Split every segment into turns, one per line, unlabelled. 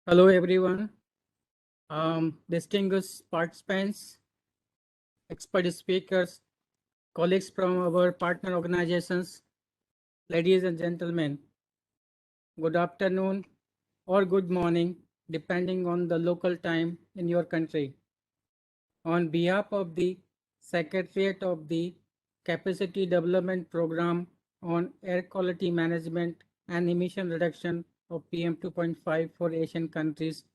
Hello, everyone. Distinguished participants, expert speakers, colleagues from our partner organizations, ladies and gentlemen, good afternoon or good morning, depending on the local time in your country. On behalf of the Secretariat of the Capacity Development Program on Air Quality Management and Emission Reduction of PM 2.5 for Asian countries,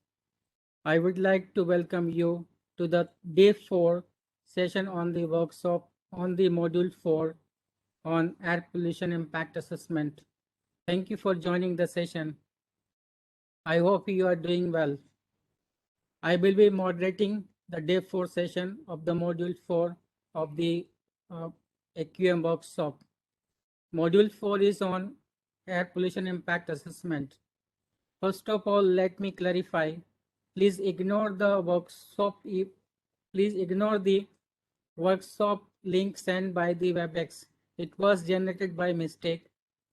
I would like to welcome you to the Day 4 session on the workshop on the Module 4 on Air Pollution Impact Assessment. Thank you for joining the session. I hope you are doing well. I will be moderating the Day 4 session of the Module 4 of the AQM workshop. Module 4 is on Air Pollution Impact Assessment. First of all, let me clarify. Please ignore the workshop link sent by the WebEx. It was generated by mistake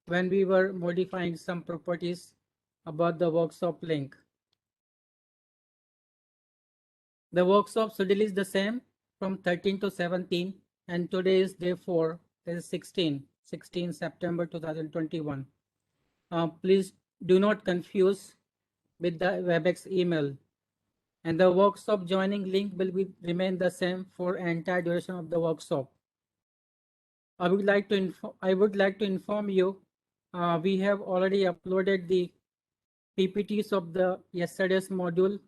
when we were modifying some properties about the workshop link. The workshop schedule is the same from 13 to 17, and today is day 4, that is 16 September 2021. Please do not confuse with the WebEx email. And the workshop joining link will remain the same for entire duration of the workshop. I would like to inform you we have already uploaded the PPTs of the yesterday's module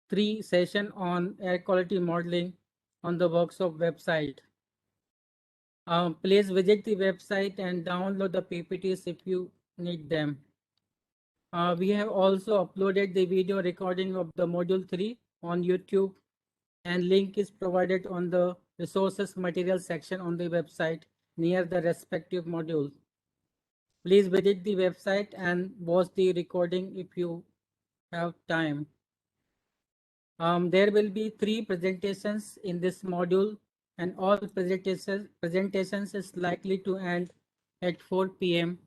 3 session on air quality modeling on the workshop website. Please visit the website and download the PPTs if you need them. We have also uploaded the video recording of the module 3 on YouTube, and link is provided on the resources material section on the website near the respective module. Please visit the website and watch the recording if you have time. There will be 3 presentations in this module, and all presentations is likely to end at 4 p.m.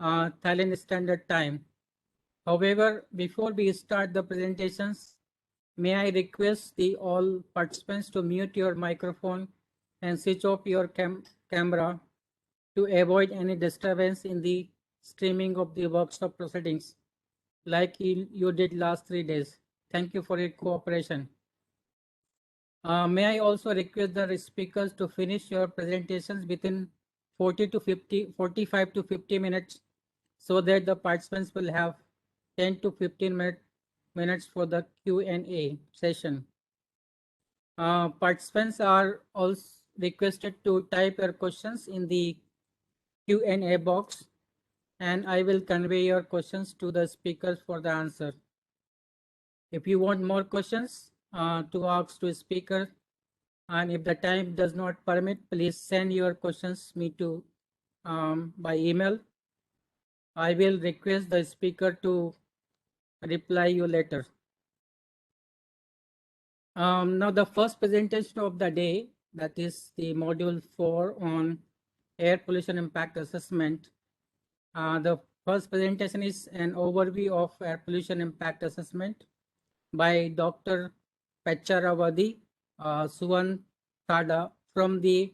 Thailand Standard Time. However, before we start the presentations, may I request the all participants to mute your microphone and switch off your camera to avoid any disturbance in the streaming of the workshop proceedings like you did last 3 days. Thank you for your cooperation. May I also request the speakers to finish your presentations within 45 to 50 minutes so that the participants will have 10 to 15 minutes for the Q&A session. Participants are also requested to type your questions in the Q&A box, and I will convey your questions to the speakers for the answer. If you want more questions to ask to a speaker, and if the time does not permit, please send your questions me to by email. I will request the speaker to reply you later. Now the first presentation of the day, that is the module 4 on air pollution impact assessment. The first presentation is an overview of air pollution impact assessment by Dr. Pecharavadi Suwan Tada from the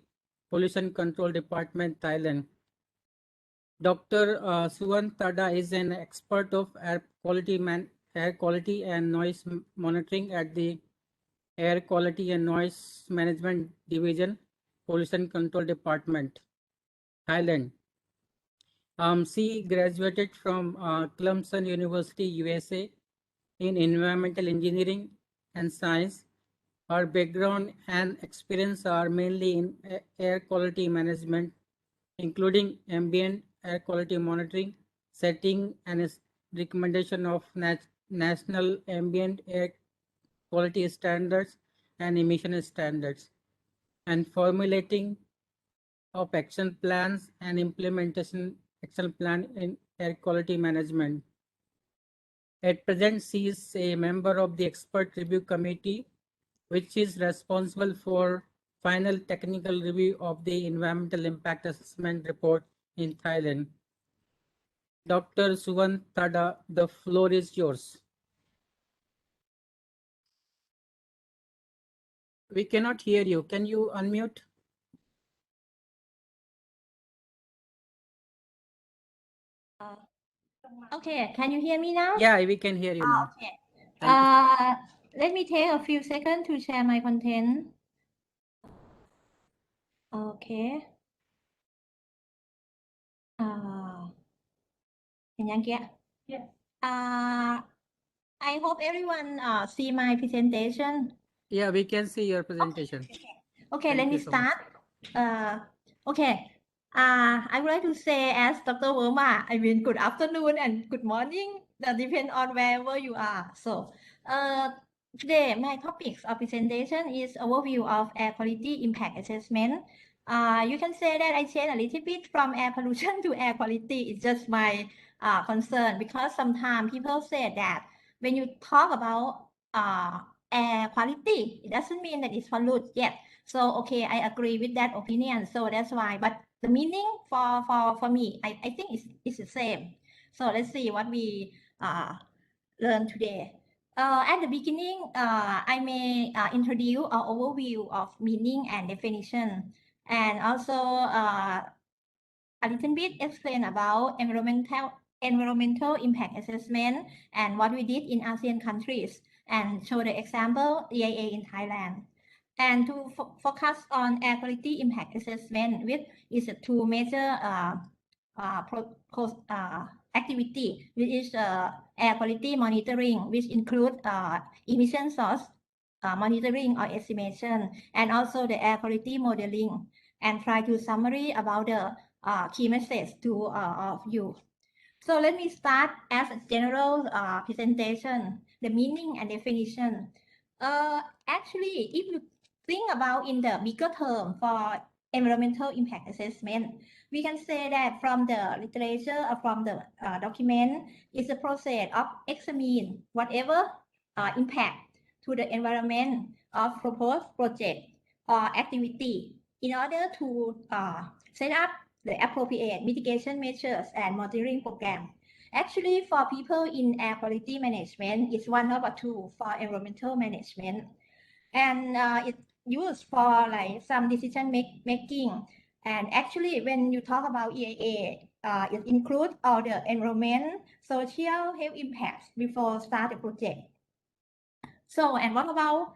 Pollution Control Department, Thailand. Dr. Suwan Tada is an expert of air quality and noise monitoring at the Air Quality and Noise Management Division, Pollution Control Department, Thailand. She graduated from Clemson University, USA in environmental engineering and science. Her background and experience are mainly in air quality management, including ambient air quality monitoring, setting and recommendation of national ambient air quality standards and emission standards, and formulating of action plans and implementation action plan in air quality management. At present, she is a member of the expert review committee, which is responsible for final technical review of the environmental impact assessment report in Thailand. Dr. Suvantada, the floor is yours. We cannot hear you. Can you unmute?
Okay, can you hear me now?
Yeah, we can hear you now.
Okay.
Thank you.
Let me take a few seconds to share my content. Okay. Can you get? Yes. I hope everyone see my presentation.
Yeah, we can see your presentation.
Okay,
Thank
let me
you so much.
start. Okay. I would like to say, as Dr. Verma, I mean, good afternoon and good morning. That depends on wherever you are. So, today my topics of presentation is overview of air quality impact assessment. You can say that I change a little bit from air pollution to air quality. It's just my concern, because sometimes people say that when you talk about air quality, it doesn't mean that it's polluted yet. So, okay, I agree with that opinion. So that's why, but the meaning for me, I think it's the same. So let's see what we learn today. At the beginning, I may introduce an overview of meaning and definition, and also a little bit explain about environmental impact assessment and what we did in ASEAN countries, and show the example EIA in Thailand. And to focus on air quality impact assessment, which is two major activity, which is air quality monitoring, which include emission source monitoring or estimation, and also the air quality modeling, and try to summary about the key message to all of you. So let me start as a general presentation, the meaning and definition. Actually, if you think about in the bigger term for environmental impact assessment, we can say that from the literature or from the document, is a process of examine whatever impact to the environment of proposed project or activity in order to set up the appropriate mitigation measures and monitoring program. Actually, for people in air quality management, it's one of the tools for environmental management, and it's used for like some decision making. And actually, when you talk about EIA, it includes all the environment, social, health impacts before start the project. So, and what about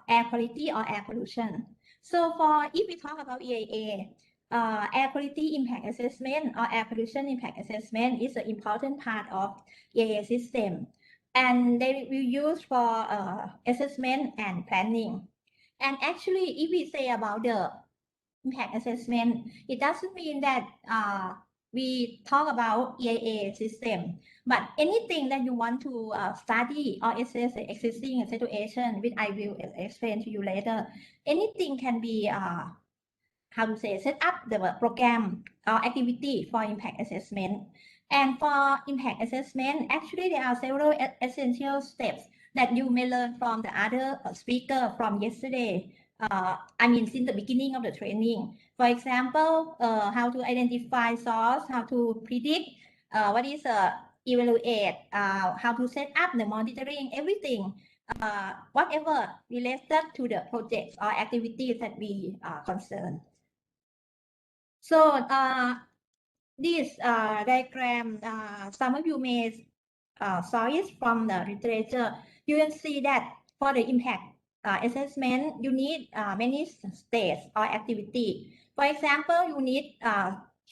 air quality or air pollution? So, if we talk about EIA, air quality impact assessment or air pollution impact assessment is an important part of EIA system, and they will use for assessment and planning. And actually, if we say about the impact assessment, it doesn't mean that we talk about EIA system, but anything that you want to study or assess the existing situation, which I will explain to you later, anything can be how to say, set up the program or activity for impact assessment. And for impact assessment, actually there are several essential steps that you may learn from the other speaker from yesterday. I mean, since the beginning of the training. For example, how to identify source, how to predict, what is evaluate, how to set up the monitoring, everything, whatever related to the projects or activities that we are concerned. So this diagram, some of you may saw it from the literature. You can see that for the impact assessment, you need many states or activity. For example, you need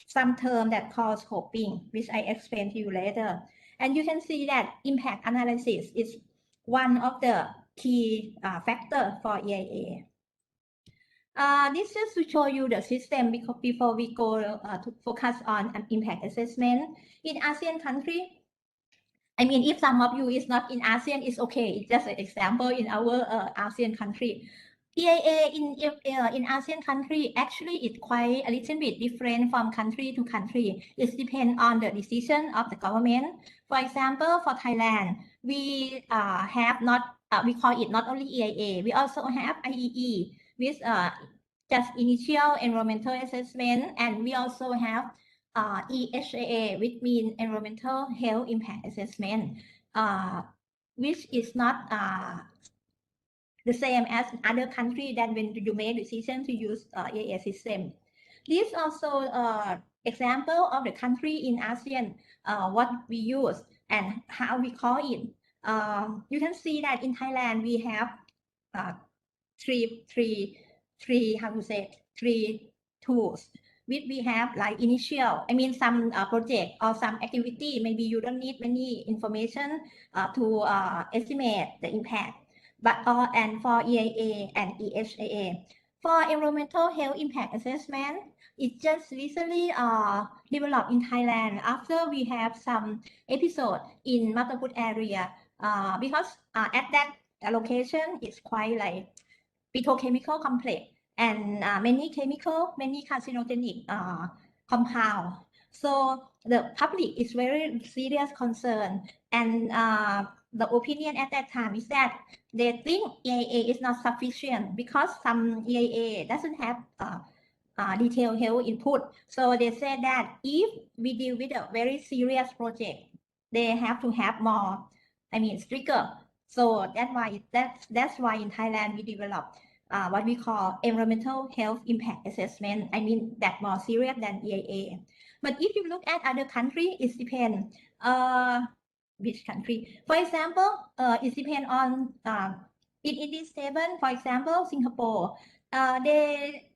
some term that calls scoping, which I explain to you later. And you can see that impact analysis is one of the key factor for EIA. This is to show you the system before we go to focus on an impact assessment. In ASEAN country, I mean, if some of you is not in ASEAN, it's okay. It's just an example in our ASEAN country. EIA in ASEAN country, actually it's quite a little bit different from country to country. It depends on the decision of the government. For example, for Thailand, we have not, we call it not only EIA, we also have IEE, with just initial environmental assessment, and we also have EHAA, which means Environmental Health Impact Assessment, which is not the same as other country that when you make decision to use EAA system. This also example of the country in ASEAN, what we use and how we call it. You can see that in Thailand we have three tools. We have like initial, I mean some project or some activity, maybe you don't need many information to estimate the impact. But and for EAA and EHAA, for environmental health impact assessment, it just recently developed in Thailand after we have some episode in Mataput area because at that location it's quite like petrochemical complex and many chemical, many carcinogenic compound. So the public is very serious concern, and the opinion at that time is that they think EAA is not sufficient because some EAA doesn't have detailed health input. So they said that if we deal with a very serious project, they have to have more, I mean, stricter. So that's why in Thailand we developed what we call environmental health impact assessment. I mean that more serious than EAA. But if you look at other countries, it depends which country. For example, it depends on in this table. For example, Singapore, they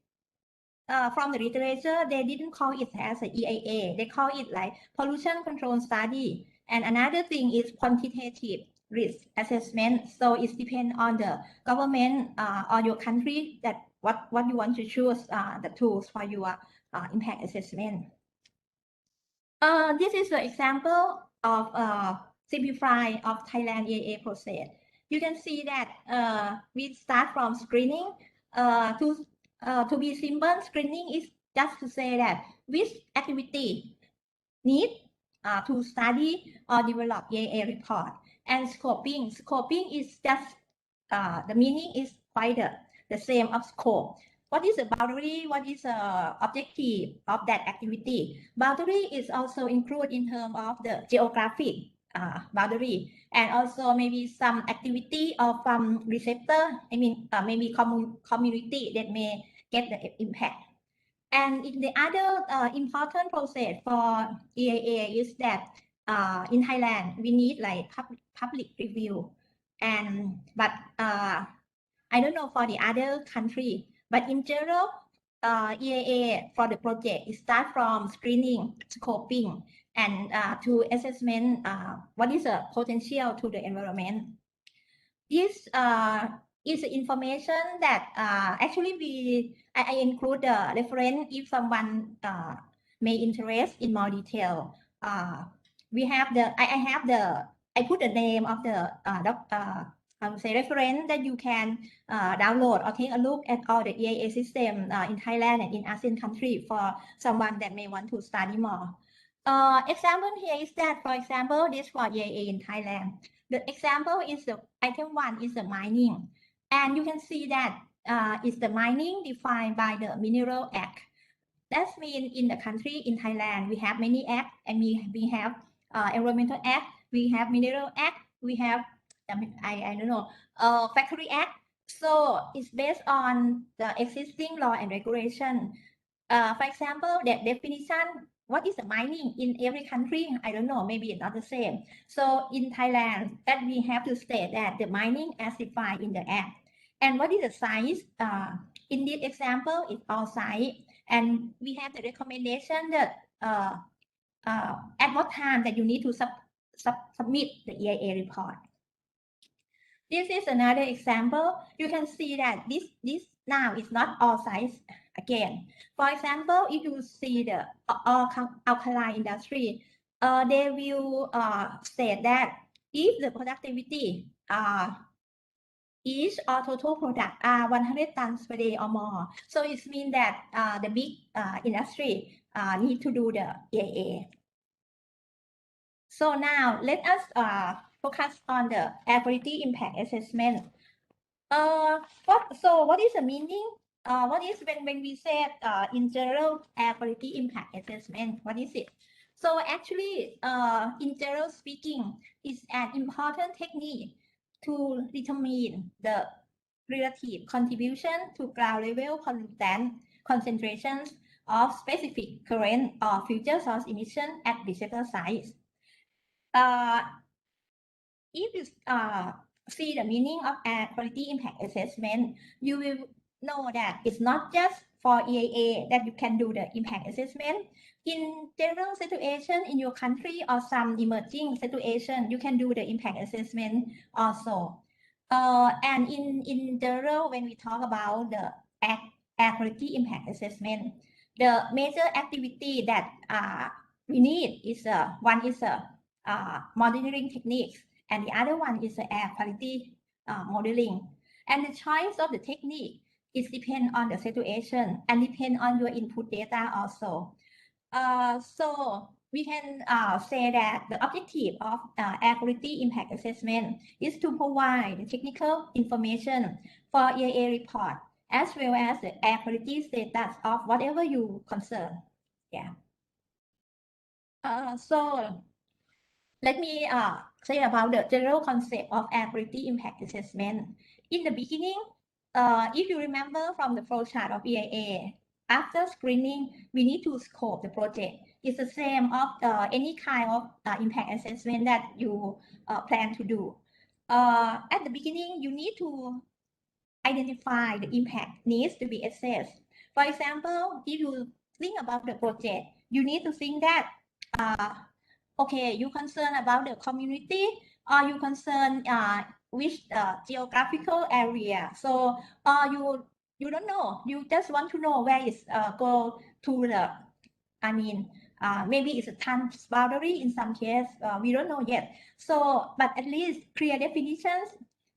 from the literature, they didn't call it as a EAA. They call it like pollution control study. And another thing is quantitative risk assessment. So it depends on the government or your country that what you want to choose the tools for your impact assessment. This is an example of simplify of Thailand EAA process. You can see that we start from screening to be simple. Screening is just to say that which activity need to study or develop EAA report. And scoping is just the meaning is quite the same of scope. What is the boundary? What is the objective of that activity? Boundary is also included in terms of the geographic boundary, and also maybe some activity or some receptor. I mean, maybe community that may get the impact. And in the other important process for EAA is that in Thailand we need like public review, but I don't know for the other country, but in general, EAA for the project it start from screening, scoping, and to assessment what is the potential to the environment. This is information that actually I include the reference if someone may interest in more detail. We have I put the name of the reference that you can download or take a look at all the EAA system in Thailand and in ASEAN country for someone that may want to study more. Example here is that, for example, this for EAA in Thailand. The example is the item 1 is the mining, and you can see that is the mining defined by the Mineral Act. That means in the country in Thailand we have many acts, and we have Environmental Act, we have Mineral Act, we have I don't know Factory Act. So it's based on the existing law and regulation. For example, the definition. What is the mining in every country? I don't know, maybe it's not the same. So in Thailand, that we have to state that the mining as defined in the act. And what is the size? In this example, it's all size. And we have the recommendation that at what time that you need to submit the EIA report. This is another example. You can see that this now is not all size again. For example, if you see the alkaline industry, they will state that if the productivity each or total product are 100 tons per day or more, so it means that the big industry need to do the EIA. So now let us focus on the air quality impact assessment. What is the meaning what is when we say in general air quality impact assessment, what is it? So actually, in general speaking, it's an important technique to determine the relative contribution to ground level pollutant concentrations of specific current or future source emission at receptor sites. If you see the meaning of air quality impact assessment, you will know that it's not just for EIA that you can do the impact assessment. In general situation in your country or some emerging situation, you can do the impact assessment also. And in general, when we talk about the air quality impact assessment, the major activity that we need is one is monitoring techniques, and the other one is the air quality modeling. And the choice of the technique is depend on the situation and depend on your input data also. So we can say that the objective of air quality impact assessment is to provide the technical information for EIA report as well as the air quality status of whatever you concern. Yeah. So let me say about the general concept of air quality impact assessment. In the beginning, if you remember from the flowchart of EIA, after screening, we need to scope the project. It's the same of any kind of impact assessment that you plan to do. At the beginning, you need to identify the impact needs to be assessed. For example, if you think about the project, you need to think that okay, you concern about the community or you concern which geographical area. So you don't know, you just want to know where it's go to the, I mean, maybe it's a trans boundary in some case, we don't know yet. So, but at least clear definitions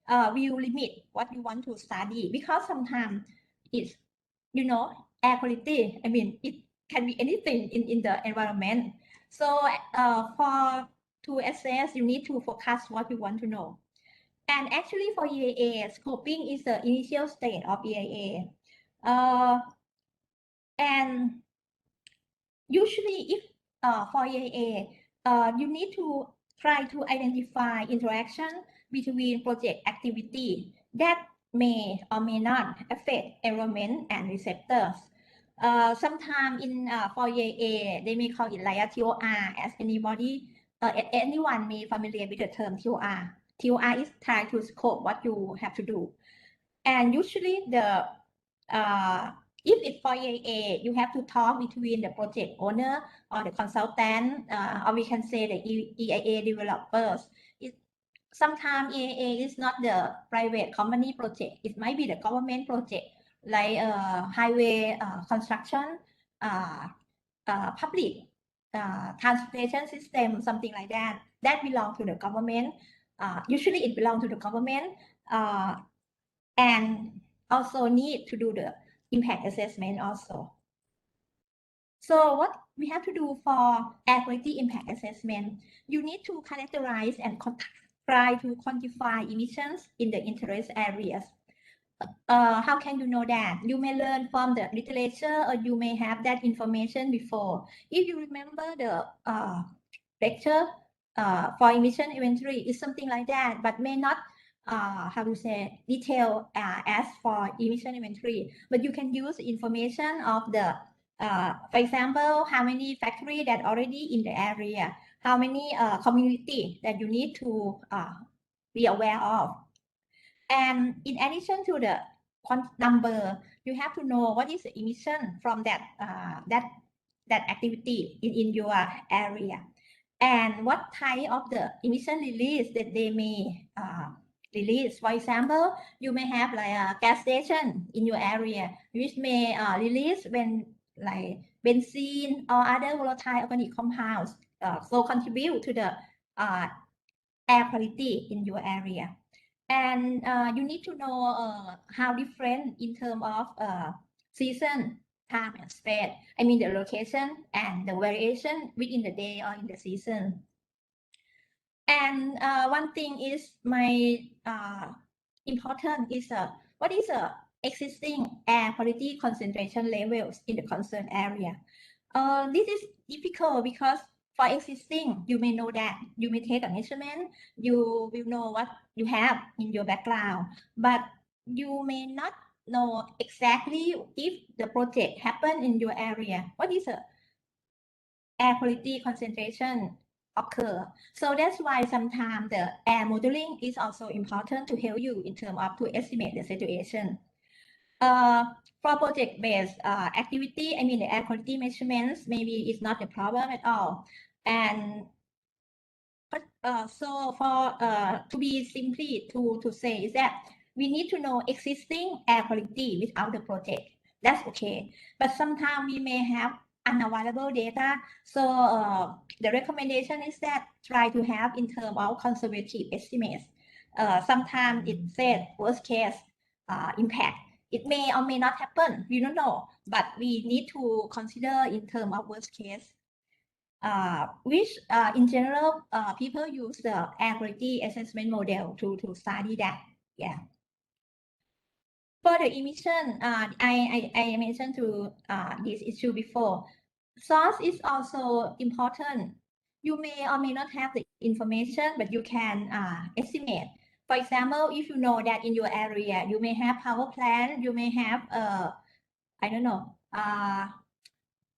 will limit what you want to study, because sometimes it's, you know, air quality, I mean, it can be anything in the environment. So to assess, you need to focus what you want to know. And actually for EIA, scoping is the initial stage of EIA. And usually if for EIA, you need to try to identify interaction between project activity that may or may not affect environment and receptors. Sometimes in for EIA, they may call it like a TOR, as anyone may familiar with the term TOR. TOR is trying to scope what you have to do. And usually the if it's for EIA, you have to talk between the project owner or the consultant, or we can say the EIA developers. Sometimes EIA is not the private company project. It might be the government project, like highway construction, public transportation system, something like that. That belongs to the government. Usually it belongs to the government, and also need to do the impact assessment also. So what we have to do for air quality impact assessment, you need to characterize and try to quantify emissions in the interest areas. How can you know that? You may learn from the literature, or you may have that information before. If you remember the lecture for emission inventory, is something like that, but may not how to say detail as for emission inventory. But you can use information of the for example, how many factory that already in the area, how many community that you need to be aware of. And in addition to the number, you have to know what is the emission from that activity in your area, and what type of the emission release that they may release. For example, you may have like a gas station in your area, which may release when like benzene or other volatile organic compounds, so contribute to the air quality in your area. And you need to know how different in terms of season, time, and space. I mean the location and the variation within the day or in the season. And one thing is my important is what is existing air quality concentration levels in the concerned area. This is difficult because for existing, you may know that you may take a measurement, you will know what you have in your background, but you may not know exactly if the project happened in your area. What is the air quality concentration occur? So that's why sometimes the air modeling is also important to help you in terms of to estimate the situation. For project-based activity, I mean the air quality measurements maybe is not a problem at all. And so for to be simply to say is that we need to know existing air quality without the project. That's okay. But sometimes we may have unavailable data. So the recommendation is that try to have in terms of conservative estimates. Sometimes it said worst case impact. It may or may not happen. We don't know, but we need to consider in terms of worst case. Which in general people use the air quality assessment model to study that. Yeah. For the emission, I mentioned to this issue before. Source is also important. You may or may not have the information, but you can estimate. For example, if you know that in your area you may have power plant, you may have I don't know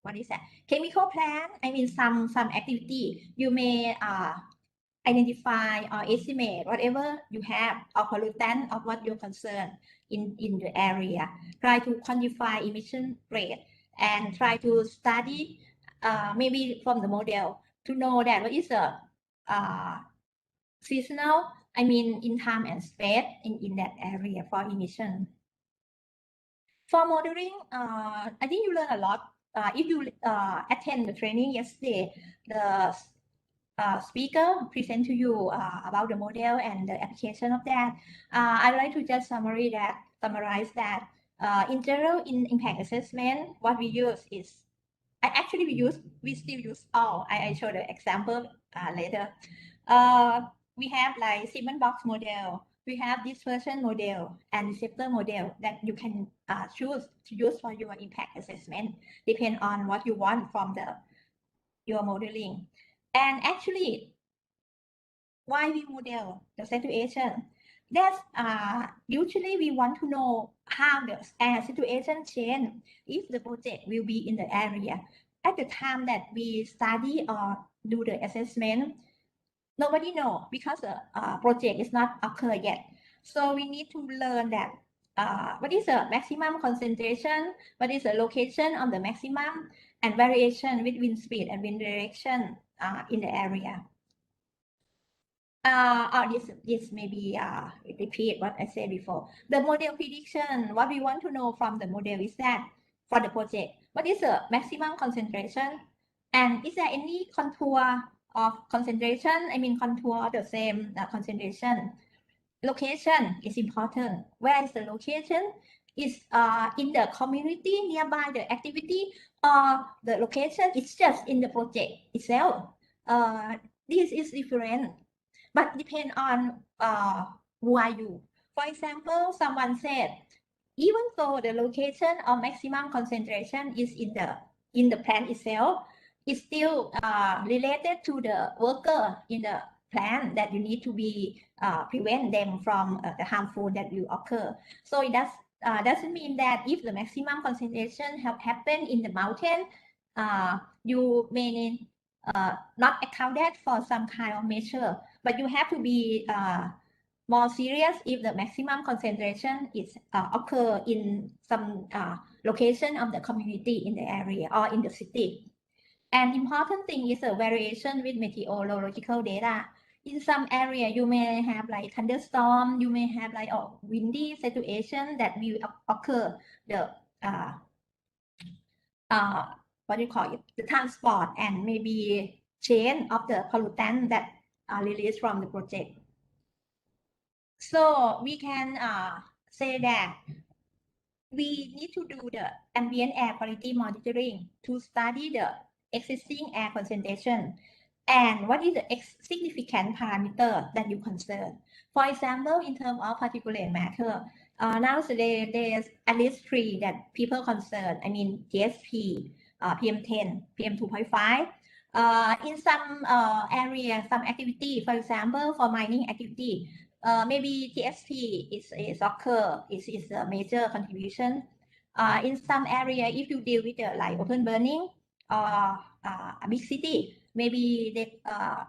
what is that? Chemical plant. I mean some activity. You may identify or estimate whatever you have of pollutant of what you're concerned in the area. Try to quantify emission rate and try to study maybe from the model to know that what is the seasonal, I mean in time and space in that area for emission. For modeling, I think you learn a lot. If you attend the training yesterday, the speaker present to you about the model and the application of that. I'd like to just summarize that. In general, in impact assessment, what we use is, we still use all. I show the example later. We have like Siemens box model. We have dispersion model and receptor model that you can choose to use for your impact assessment, depend on what you want from your modeling. And actually, why we model the situation? That's usually we want to know how the air situation change if the project will be in the area. At the time that we study or do the assessment, nobody know because the project is not occur yet. So we need to learn that what is the maximum concentration, what is the location of the maximum, and variation with wind speed and wind direction in the area. This maybe repeat what I said before. The model prediction, what we want to know from the model is that for the project, what is the maximum concentration? And is there any contour of concentration? I mean contour of the same concentration. Location is important. Where is the location? Is in the community nearby the activity, or the location is just in the project itself? This is different, but depend on who are you. For example, someone said, even though the location of maximum concentration is in the plant itself, it's still related to the worker in the plant that you need to be prevent them from the harmful that will occur. So it doesn't mean that if the maximum concentration have happened in the mountain, you may not account that for some kind of measure, but you have to be more serious if the maximum concentration is occur in some location of the community in the area or in the city. An important thing is a variation with meteorological data. In some area, you may have like thunderstorm, you may have like a windy situation that will occur the what do you call it? The transport and maybe chain of the pollutant that are released from the project. So we can say that we need to do the ambient air quality monitoring to study the existing air concentration and what is the significant parameter that you concern. For example, in terms of particulate matter, Nowadays, there's at least 3 that people concerned. I mean, GSP, PM10, PM2.5. In some area, some activity, for example, for mining activity, maybe TSP is occur, is a major contribution. In some area, if you deal with like open burning or a big city, maybe they,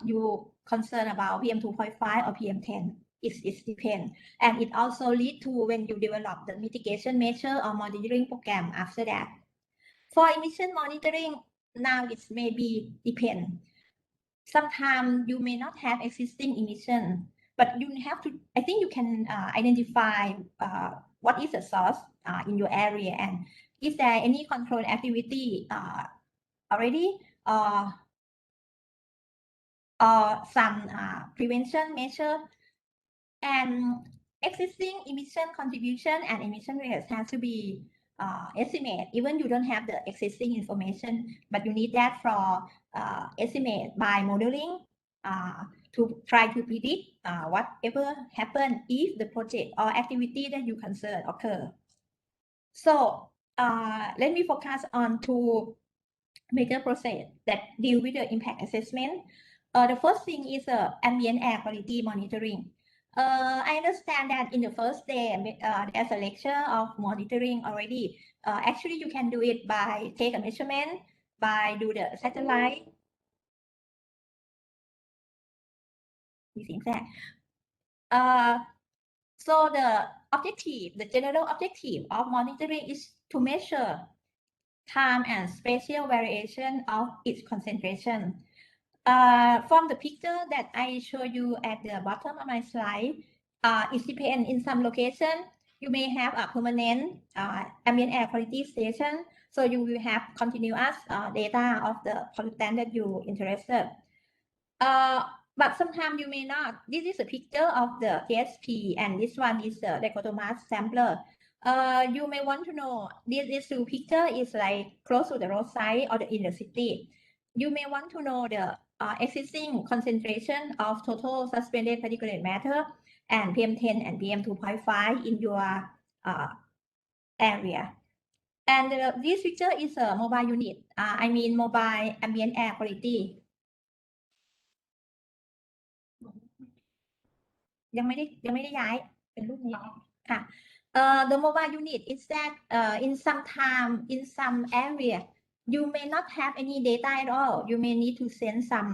you concern about PM2.5 or PM10. It depends. And it also lead to when you develop the mitigation measure or monitoring program after that. For emission monitoring, now it's maybe depend. Sometimes you may not have existing emission, but you have to, I think you can identify what is the source in your area, and is there any control activity already, or some prevention measure. And existing emission contribution and emission rates has to be estimate. Even you don't have the existing information, but you need that for estimate by modeling to try to predict whatever happen if the project or activity that you concern occur. So let me focus on 2 major process that deal with the impact assessment. The first thing is ambient air quality monitoring. I understand that in the first day, there's a lecture of monitoring already. Actually, you can do it by take a measurement, by do the satellite. So the objective, the general objective of monitoring is to measure time and spatial variation of its concentration. From the picture that I show you at the bottom of my slide, it depends. In some location, you may have a permanent ambient air quality station, so you will have continuous data of the pollutant that you interested. But sometimes you may not. This is a picture of the TSP, and this one is the dichotomous sampler. You may want to know, this 2 picture is like close to the roadside or in the city. You may want to know the existing concentration of total suspended particulate matter and PM10 and PM2.5 in your area. And this picture is a mobile unit. I mean mobile ambient air quality. ยังไม่ได้ย้ายเป็นรูปนี้ค่ะ The mobile unit is that in some time, in some area, you may not have any data at all. You may need to send some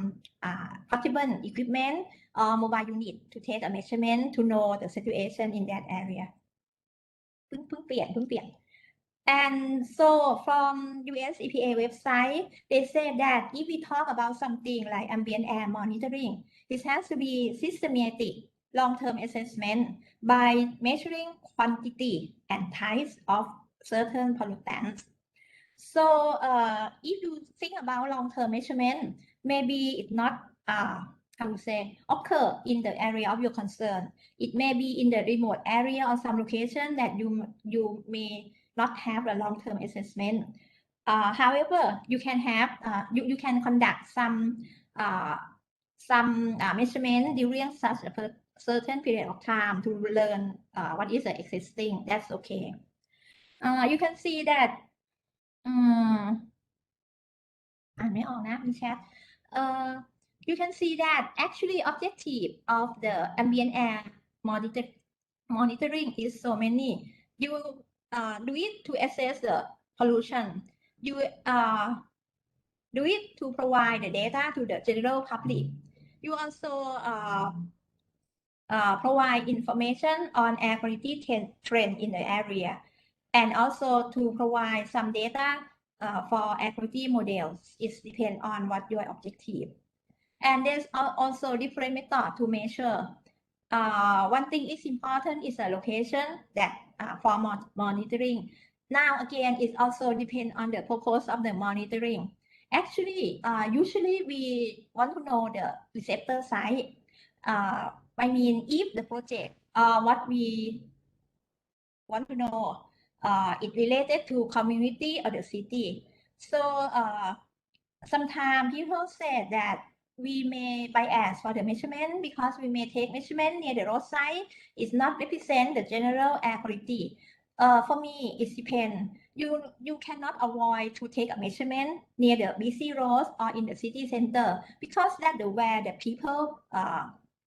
portable equipment or mobile unit to take a measurement to know the situation in that area. เพิ่งเปลี่ยน And so from US EPA website, they say that if we talk about something like ambient air monitoring, it has to be systematic long-term assessment by measuring quantity and types of certain pollutants. So if you think about long-term measurement, maybe it's not how to say occur in the area of your concern. It may be in the remote area or some location that you may not have a long-term assessment. However, you can have you can conduct some measurement during such a certain period of time to learn what is the existing. That's okay. You can see that อ่านไม่ออกนะมีแชท you can see that actually objective of the ambient air monitoring is so many. You do it to assess the pollution. You do it to provide the data to the general public. You also provide information on air quality trend in the area, and also to provide some data for air quality models. It depends on what your objective. And there's also different method to measure. One thing is important is the location that for monitoring. Now again, it also depends on the purpose of the monitoring. Actually, usually we want to know the receptor site. I mean, if the project what we want to know it related to community or the city. So sometimes people say that we may bias for the measurement because we may take measurement near the roadside. It's not represent the general air quality. For me, it depends. You cannot avoid to take a measurement near the busy roads or in the city center because that's the where the people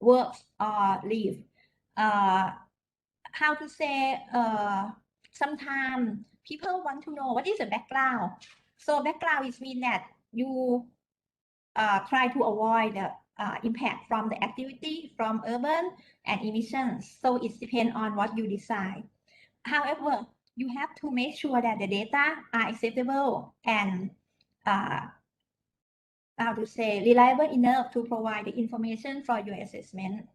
work or live. How to say? Sometimes people want to know what is the background. So background is mean that you try to avoid the impact from the activity from urban and emissions. So it depends on what you decide. However, you have to make sure that the data are acceptable and how to say reliable enough to provide the information for your assessment.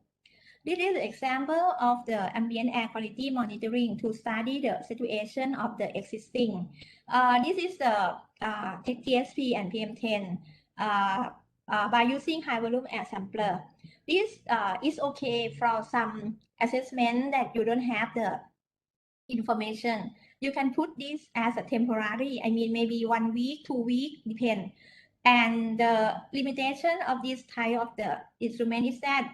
This is an example of the ambient air quality monitoring to study the situation of the existing. This is the TSP and PM10 by using high volume air sampler. This is okay for some assessment that you don't have the information. You can put this as a temporary, I mean maybe 1 week, 2 weeks, depend. And the limitation of this type of the instrument is that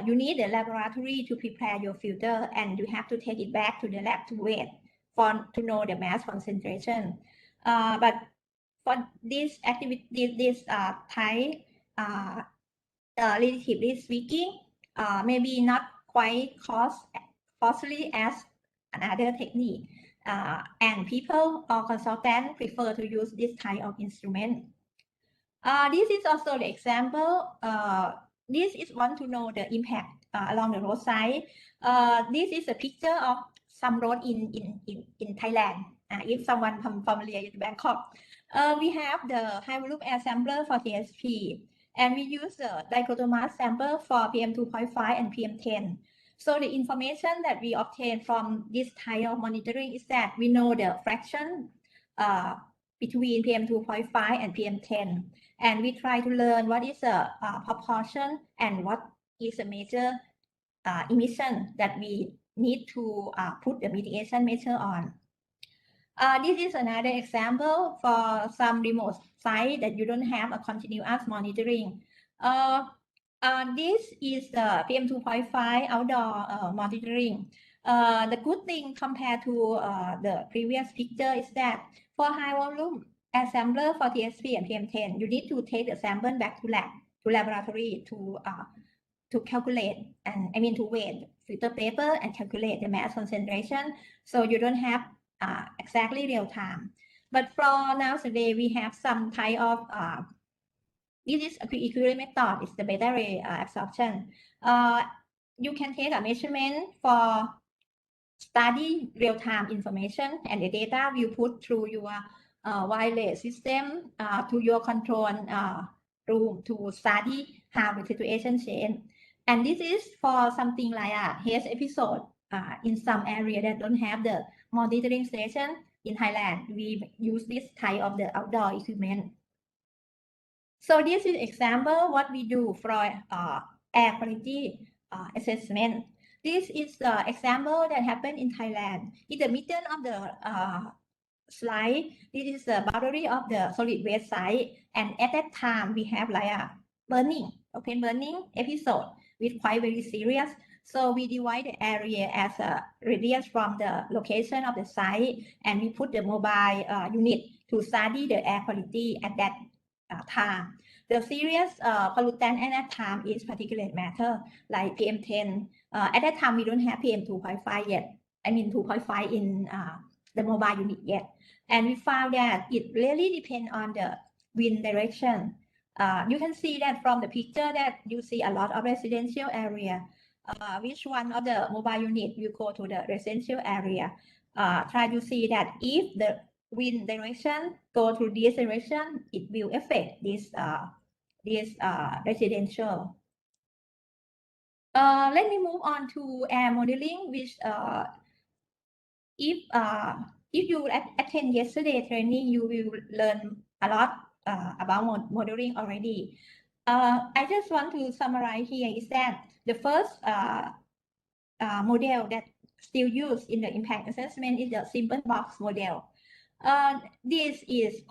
you need the laboratory to prepare your filter and you have to take it back to the lab to wait to know the mass concentration. But for this activity, this type, relatively speaking, maybe not quite costly as another technique. And people or consultants prefer to use this type of instrument. This is also the example. This is want to know the impact along the roadside. This is a picture of some road in Thailand. If someone familiar with Bangkok, we have the high volume air sampler for TSP, and we use the dichotomous sample for PM 2.5 and PM 10. So the information that we obtain from this type of monitoring is that we know the fraction between PM 2.5 and PM 10. And we try to learn what is the proportion and what is the major emission that we need to put the mitigation measure on. This is another example for some remote site that you don't have a continuous monitoring. This is the PM 2.5 outdoor monitoring. The good thing compared to the previous picture is that for high volume air sampler for TSP and PM10, you need to take the sample back to laboratory to calculate and to weigh filter paper and calculate the mass concentration. So you don't have exactly real time. But for nowadays, we have some type of this is a equivalent method. It's the beta ray absorption. You can take a measurement for study real-time information, and the data will put through your wireless system to your control room to study how the situation change. And this is for something like a health episode in some area that don't have the monitoring station in Thailand. We use this type of the outdoor equipment. So this is example what we do for air quality assessment. This is the example that happened in Thailand. In the middle of the slide, this is the boundary of the solid waste site. And at that time, we have like a open burning episode, which quite very serious. So we divide the area as a radius from the location of the site, and we put the mobile unit to study the air quality at that time. The serious pollutant at that time is particulate matter like PM10. At that time, we don't have PM 2.5 yet. 2.5 in the mobile unit yet. And we found that it really depends on the wind direction. You can see that from the picture that you see a lot of residential area. Which one of the mobile unit will go to the residential area? Try to see that if the wind direction go to this direction, it will affect this residential. Let me move on to air modeling, which if you attend yesterday training, you will learn a lot about modeling already. I just want to summarize here is that the first model that still used in the impact assessment is the simple box model. This is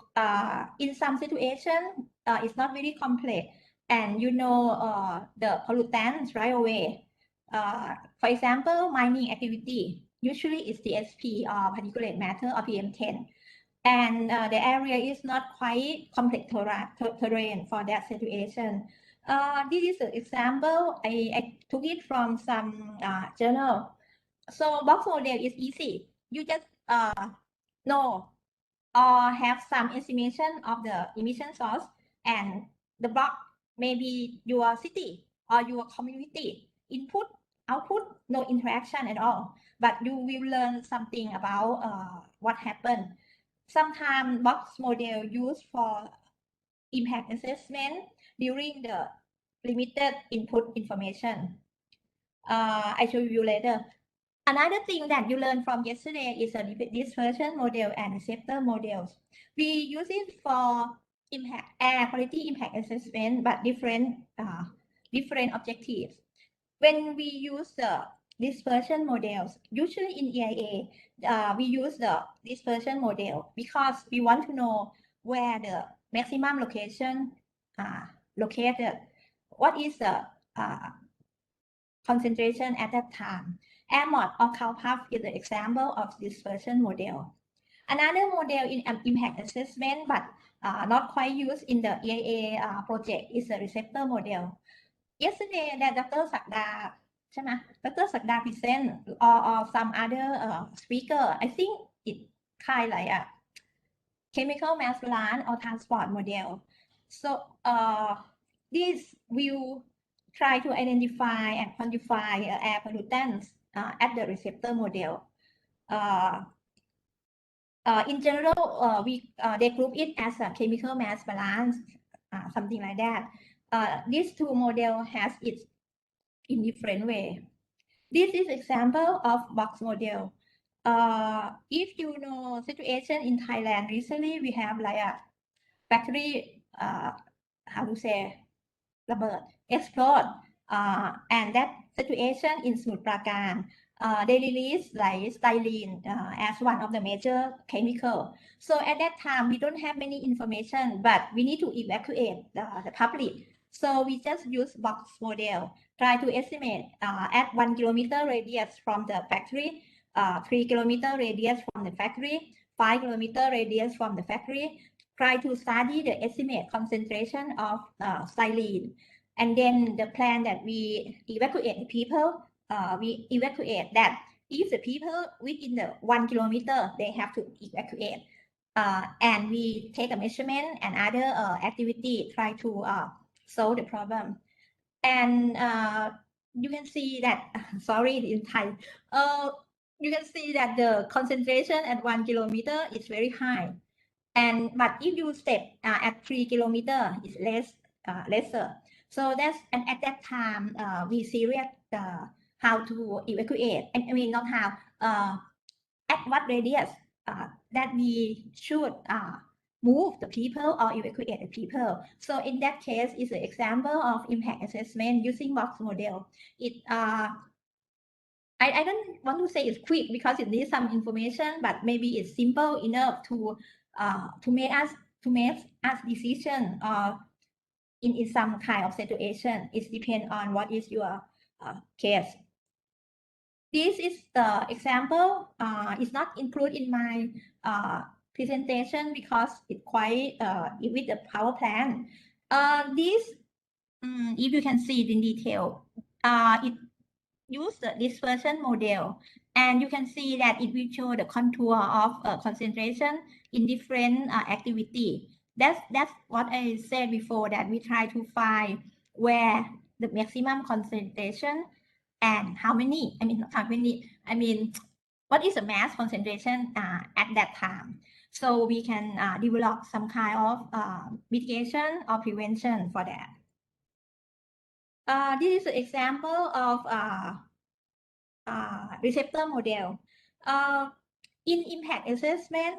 in some situation it's not very complex, and you know the pollutants right away. For example, mining activity usually is CSP or particulate matter or PM10, and the area is not quite complex terrain for that situation. This is an example. I took it from some journal. So box model is easy. You just know or have some estimation of the emission source, and the block may be your city or your community. Input, output, no interaction at all, but you will learn something about what happened. Sometimes box model used for impact assessment during the limited input information. I show you later. Another thing that you learned from yesterday is a dispersion model and receptor models. We use it for air quality impact assessment, but different objectives. When we use the dispersion models, usually in EIA, we use the dispersion model because we want to know where the maximum location located. What is the concentration at that time? AMOD or CalPUF is the example of dispersion model. Another model in impact assessment, but not quite used in the EIA project, is the receptor model. Yesterday, that Dr. Sakda, Dr. Sakda present or some other speaker, I think it kind of like a chemical mass balance or transport model. So this will try to identify and quantify air pollutants at the receptor model. In general, they group it as a chemical mass balance, something like that. These two models has it in different way. This is example of box model. If you know situation in Thailand recently, we have like a factory, how to say,ระเบิด explode, and that situation in Samut Prakan, they release like styrene as one of the major chemical. So at that time, we don't have many information, but we need to evacuate the public. So we just use box model, try to estimate at 1 kilometer radius from the factory, 3 kilometer radius from the factory, 5 kilometer radius from the factory, try to study the estimate concentration of styrene. And then the plan that we evacuate the people, we evacuate that if the people within the 1 kilometer, they have to evacuate. And we take a measurement and other activity, try to solve the problem. And you can see that, sorry in Thai, you can see that the concentration at 1 kilometer is very high. But if you step at 3 kilometer, it's lesser. So that's, and at that time, we serious how to evacuate. I mean, not how, at what radius that we should move the people or evacuate the people. So in that case, it's an example of impact assessment using box model. It I don't want to say it's quick because it needs some information, but maybe it's simple enough to make us decision in some kind of situation. It depends on what is your case. This is the example. It's not included in my presentation because it's quite with the power plant. This, if you can see it in detail, it use the dispersion model, and you can see that it will show the contour of concentration in different activity. That's what I said before, that we try to find where the maximum concentration and how many, what is the mass concentration at that time. So we can develop some kind of mitigation or prevention for that. This is an example of receptor model. In impact assessment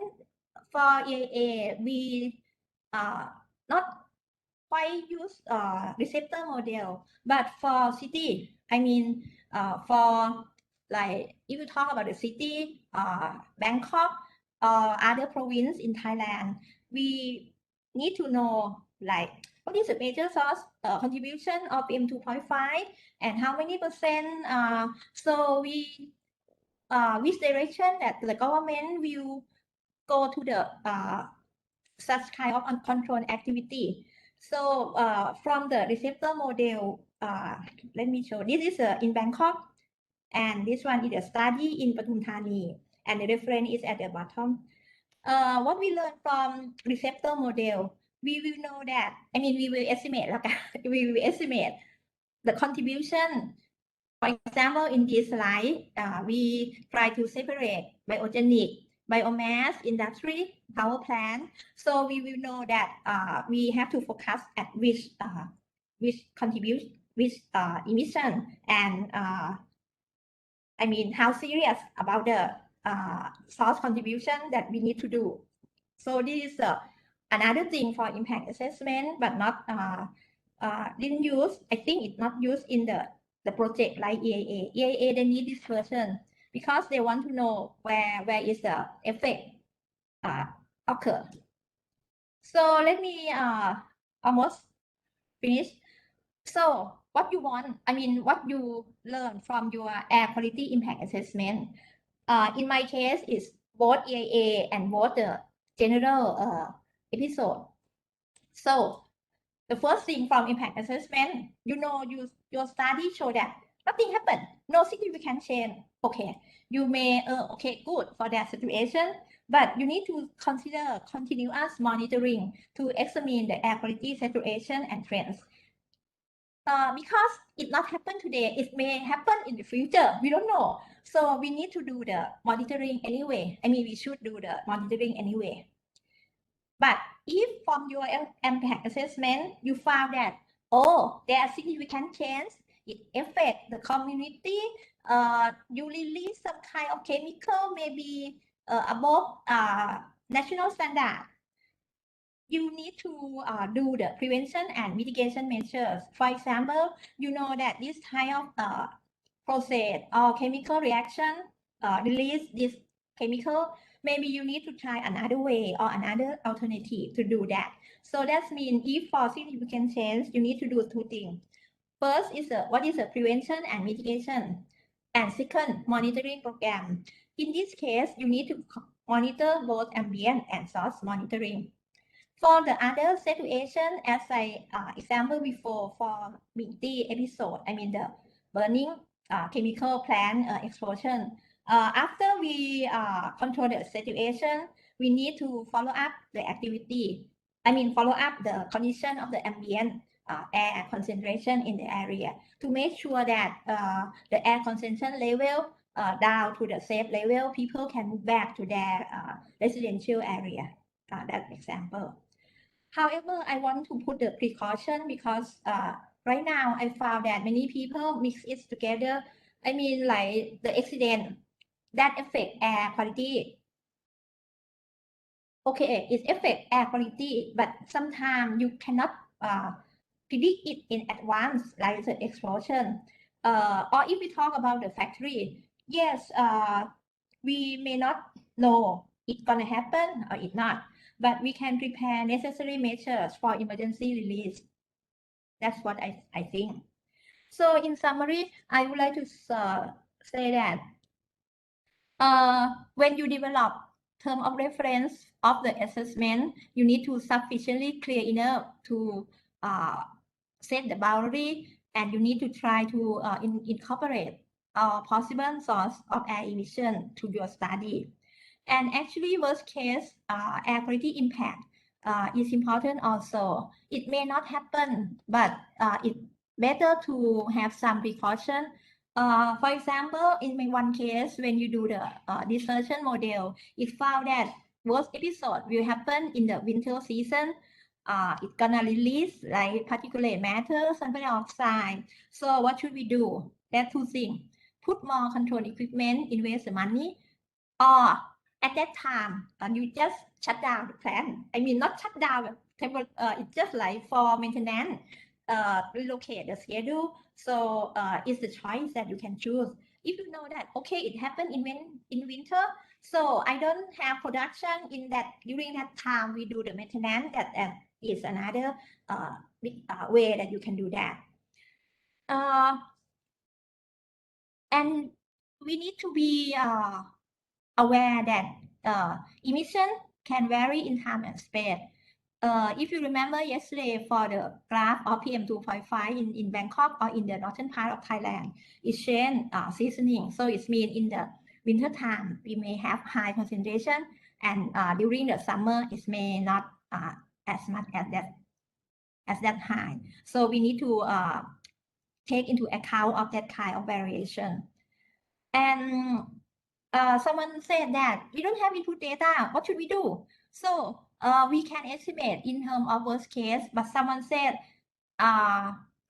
for EIA, we not quite use receptor model, but for city, for like if you talk about the city, Bangkok or other province in Thailand, we need to know like what is the major source contribution of PM 2.5 and how many percent. So we which direction that the government will go to the such kind of uncontrolled activity. So from the receptor model, let me show. This is in Bangkok, and this one is a study in Pathum Thani, and the reference is at the bottom. What we learned from receptor model, we will know that, I mean, we will estimate, we will estimate the contribution. For example, in this slide, we try to separate biogenic, biomass, industry, power plant. So we will know that we have to focus at which contribute, which emission, and I mean, how serious about the source contribution that we need to do. So this is another thing for impact assessment, but not didn't use. I think it's not used in the project like EAA. EAA, they need this version because they want to know where is the effect occur. So let me almost finish. So what you want, I mean, what you learn from your air quality impact assessment. In my case, it's both EAA and both the general episode. So the first thing from impact assessment, your study show that nothing happened, no significant change. Okay, you may, okay, good for that situation, but you need to consider continuous monitoring to examine the air quality situation and trends. Because it not happen today, it may happen in the future. We don't know. So we need to do the monitoring anyway. I mean, we should do the monitoring anyway. But if from your impact assessment, you found that, oh, there are significant change, it affects the community, you release some kind of chemical, maybe above national standard, you need to do the prevention and mitigation measures. For example, you know that this kind of process or chemical reaction release this chemical, maybe you need to try another way or another alternative to do that. So that means if for significant change, you need to do two things. First is what is the prevention and mitigation, and second, monitoring program. In this case, you need to monitor both ambient and source monitoring. For the other situation, as I example before for the episode, I mean the burning chemical plant explosion. After we control the situation, we need to follow up the activity. I mean, follow up the condition of the ambient air concentration in the area to make sure that the air concentration level down to the safe level, people can move back to their residential area. That example. However, I want to put the precaution because right now I found that many people mix it together. I mean, like the accident that affect air quality. Okay, it affect air quality, but sometimes you cannot predict it in advance, like the explosion. Or if we talk about the factory, yes, we may not know it's gonna happen or it's not, but we can prepare necessary measures for emergency release. That's what I think. So in summary, I would like to say that when you develop term of reference of the assessment, you need to sufficiently clear enough to set the boundary, and you need to try to incorporate all possible source of air emission to your study. And actually, worst case, air quality impact is important also. It may not happen, but it's better to have some precaution. For example, in my one case, when you do the dispersion model, it found that worst episode will happen in the winter season. It's gonna release like particulate matter, sulfur dioxide. So what should we do? There are two things. Put more control equipment, invest the money, or at that time, you just shut down the plant. I mean, not shut down, it's just like for maintenance, relocate the schedule. So it's the choice that you can choose. If you know that, okay, it happened in winter, so I don't have production in that, during that time we do the maintenance, that is another way that you can do that. And we need to be aware that emission can vary in time and space. If you remember yesterday for the graph of PM 2.5 in Bangkok or in the northern part of Thailand, it changed seasoning. So it means in the winter time, we may have high concentration, and during the summer, it may not as much as that high. So we need to take into account of that kind of variation. And someone said that we don't have input data. What should we do? So we can estimate in terms of worst case, but someone said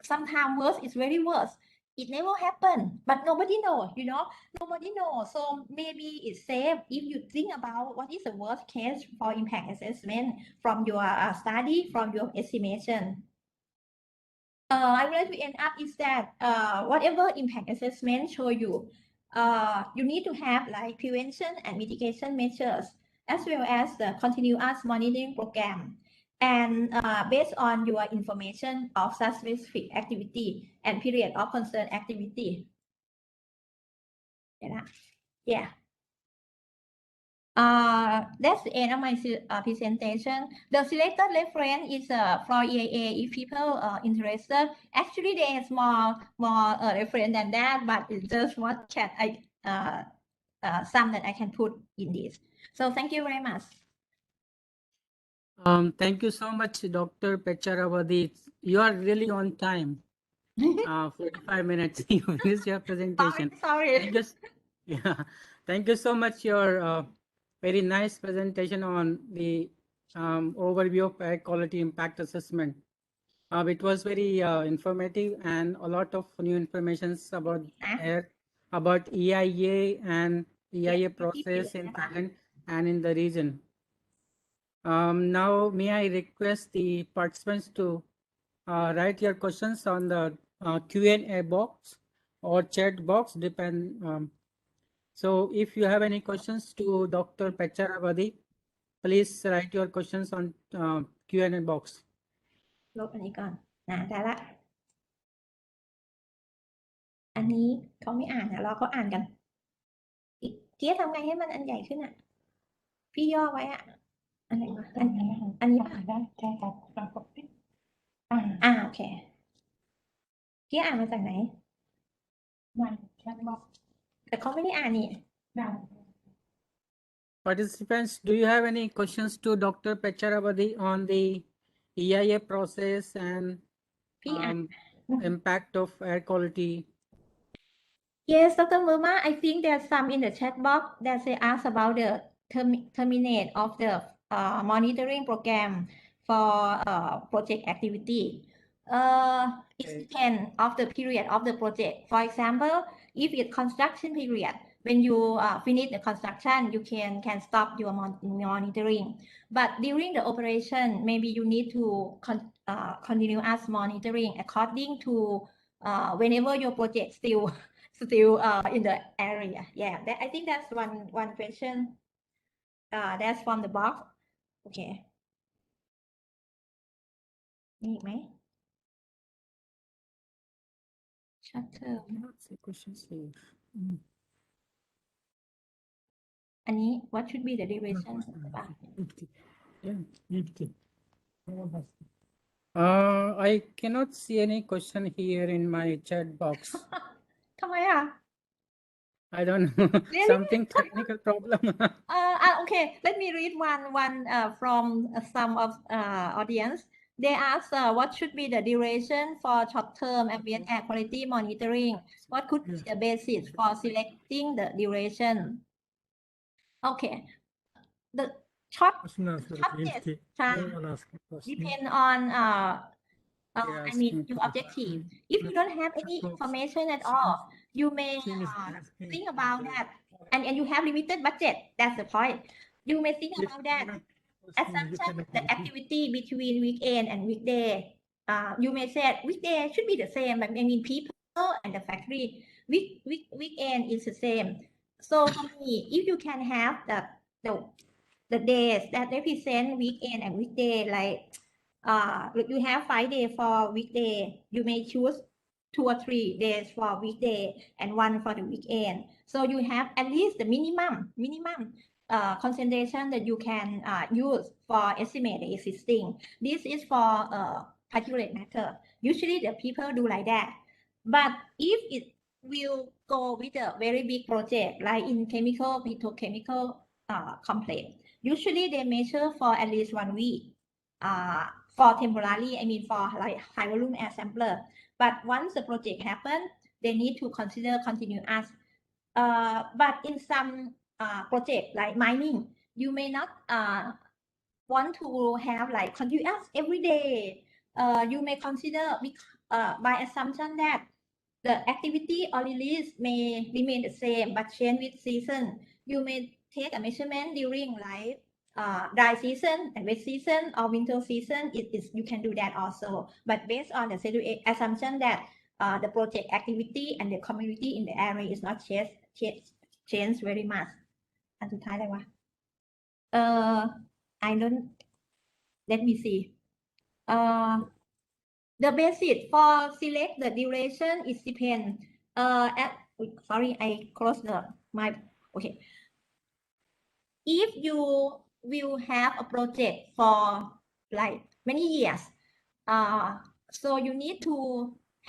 sometimes worst is very worst. It never happened, but nobody knows, nobody knows. So maybe it's safe if you think about what is the worst case for impact assessment from your study, from your estimation. I would like to end up is that whatever impact assessment show you, you need to have like prevention and mitigation measures, as well as the continuous monitoring program. And based on your information of such specific activity and period of concern activity. Yeah. That's the end of my presentation. The selected reference is for EIA if people are interested. Actually, there's more reference than that, but it's just what can some that I can put in this. So thank you very much.
Thank you so much, Dr. Pecharavadi. You are really on time. 45 minutes you finished your presentation.
Sorry.
Thank you so much. Your very nice presentation on the overview of air quality impact assessment. It was very informative and a lot of new information about air, about EIA and EIA process in Thailand and in the region. Now, may I request the participants to write your questions on the Q&A box or chat box, depend. So if you have any questions to Dr. Pecharavadi, please write your questions on Q&A box.
ลบอันนี้ก่อนได้ละอันนี้เขาไม่อ่านรอเขาอ่านกันเจี๊ยบทำไงให้มันอันใหญ่ขึ้นอ่ะพี่ย่อไว้อ่ะอันไหนวะอันนี้ป่ะได้ใช่ครับลองกดสิโอเคเจี๊ยบอ่านมาจากไหนไม่แค่บอกแต่เขาไม่ได้อ่านนี่
Participants, do you have any questions to Dr. Pecharavadi on the EIA process and impact of air quality?
Yes, Dr. Murma, I think there's some in the chat box that they ask about the terminate of the monitoring program for project activity. It depends of the period of the project. For example, if it's construction period, when you finish the construction, you can stop your monitoring. But during the operation, maybe you need to continue as monitoring according to whenever your project still in the area. Yeah, I think that's one question. That's from the box. Okay. มีอีกไหม short term อันนี้ what should be the duration
I cannot see any question here in my chat box.
ทำไมอ่ะ
I don't know.
Really?
Something technical problem.
Okay, let me read one from some of audience. They ask what should be the duration for short-term ambient air quality monitoring? What could be the basis for selecting the duration? Okay, the shortness depend on I mean your objective. If you don't have any information at all, you may think about that, and you have limited budget. That's the point. You may think about that assumption the activity between weekend and weekday. You may say weekday should be the same, but I mean people and the factory weekend is the same. So for me, if you can have the days that represent weekend and weekday, like you have 5 days for weekday. You may choose 2 or 3 days for weekday and 1 for the weekend. So you have at least the minimum concentration that you can use for estimate the existing. This is for particulate matter. Usually the people do like that. But if it will go with a very big project like in chemical, petrochemical complex, usually they measure for at least 1 week. For temporarily, I mean for like high volume air sampler. But once the project happens, they need to consider continuous. But in some project like mining, you may not want to have like continuous every day. You may consider by assumption that the activity or release may remain the same but change with season. You may take a measurement during like dry season and wet season or winter season. You can do that also, but based on the assumption that the project activity and the community in the area is not change very much. อันสุดท้ายอะไรวะ I don't let me see. The basis for select the duration is depend sorry, I close my okay. If you will have a project for like many years, so you need to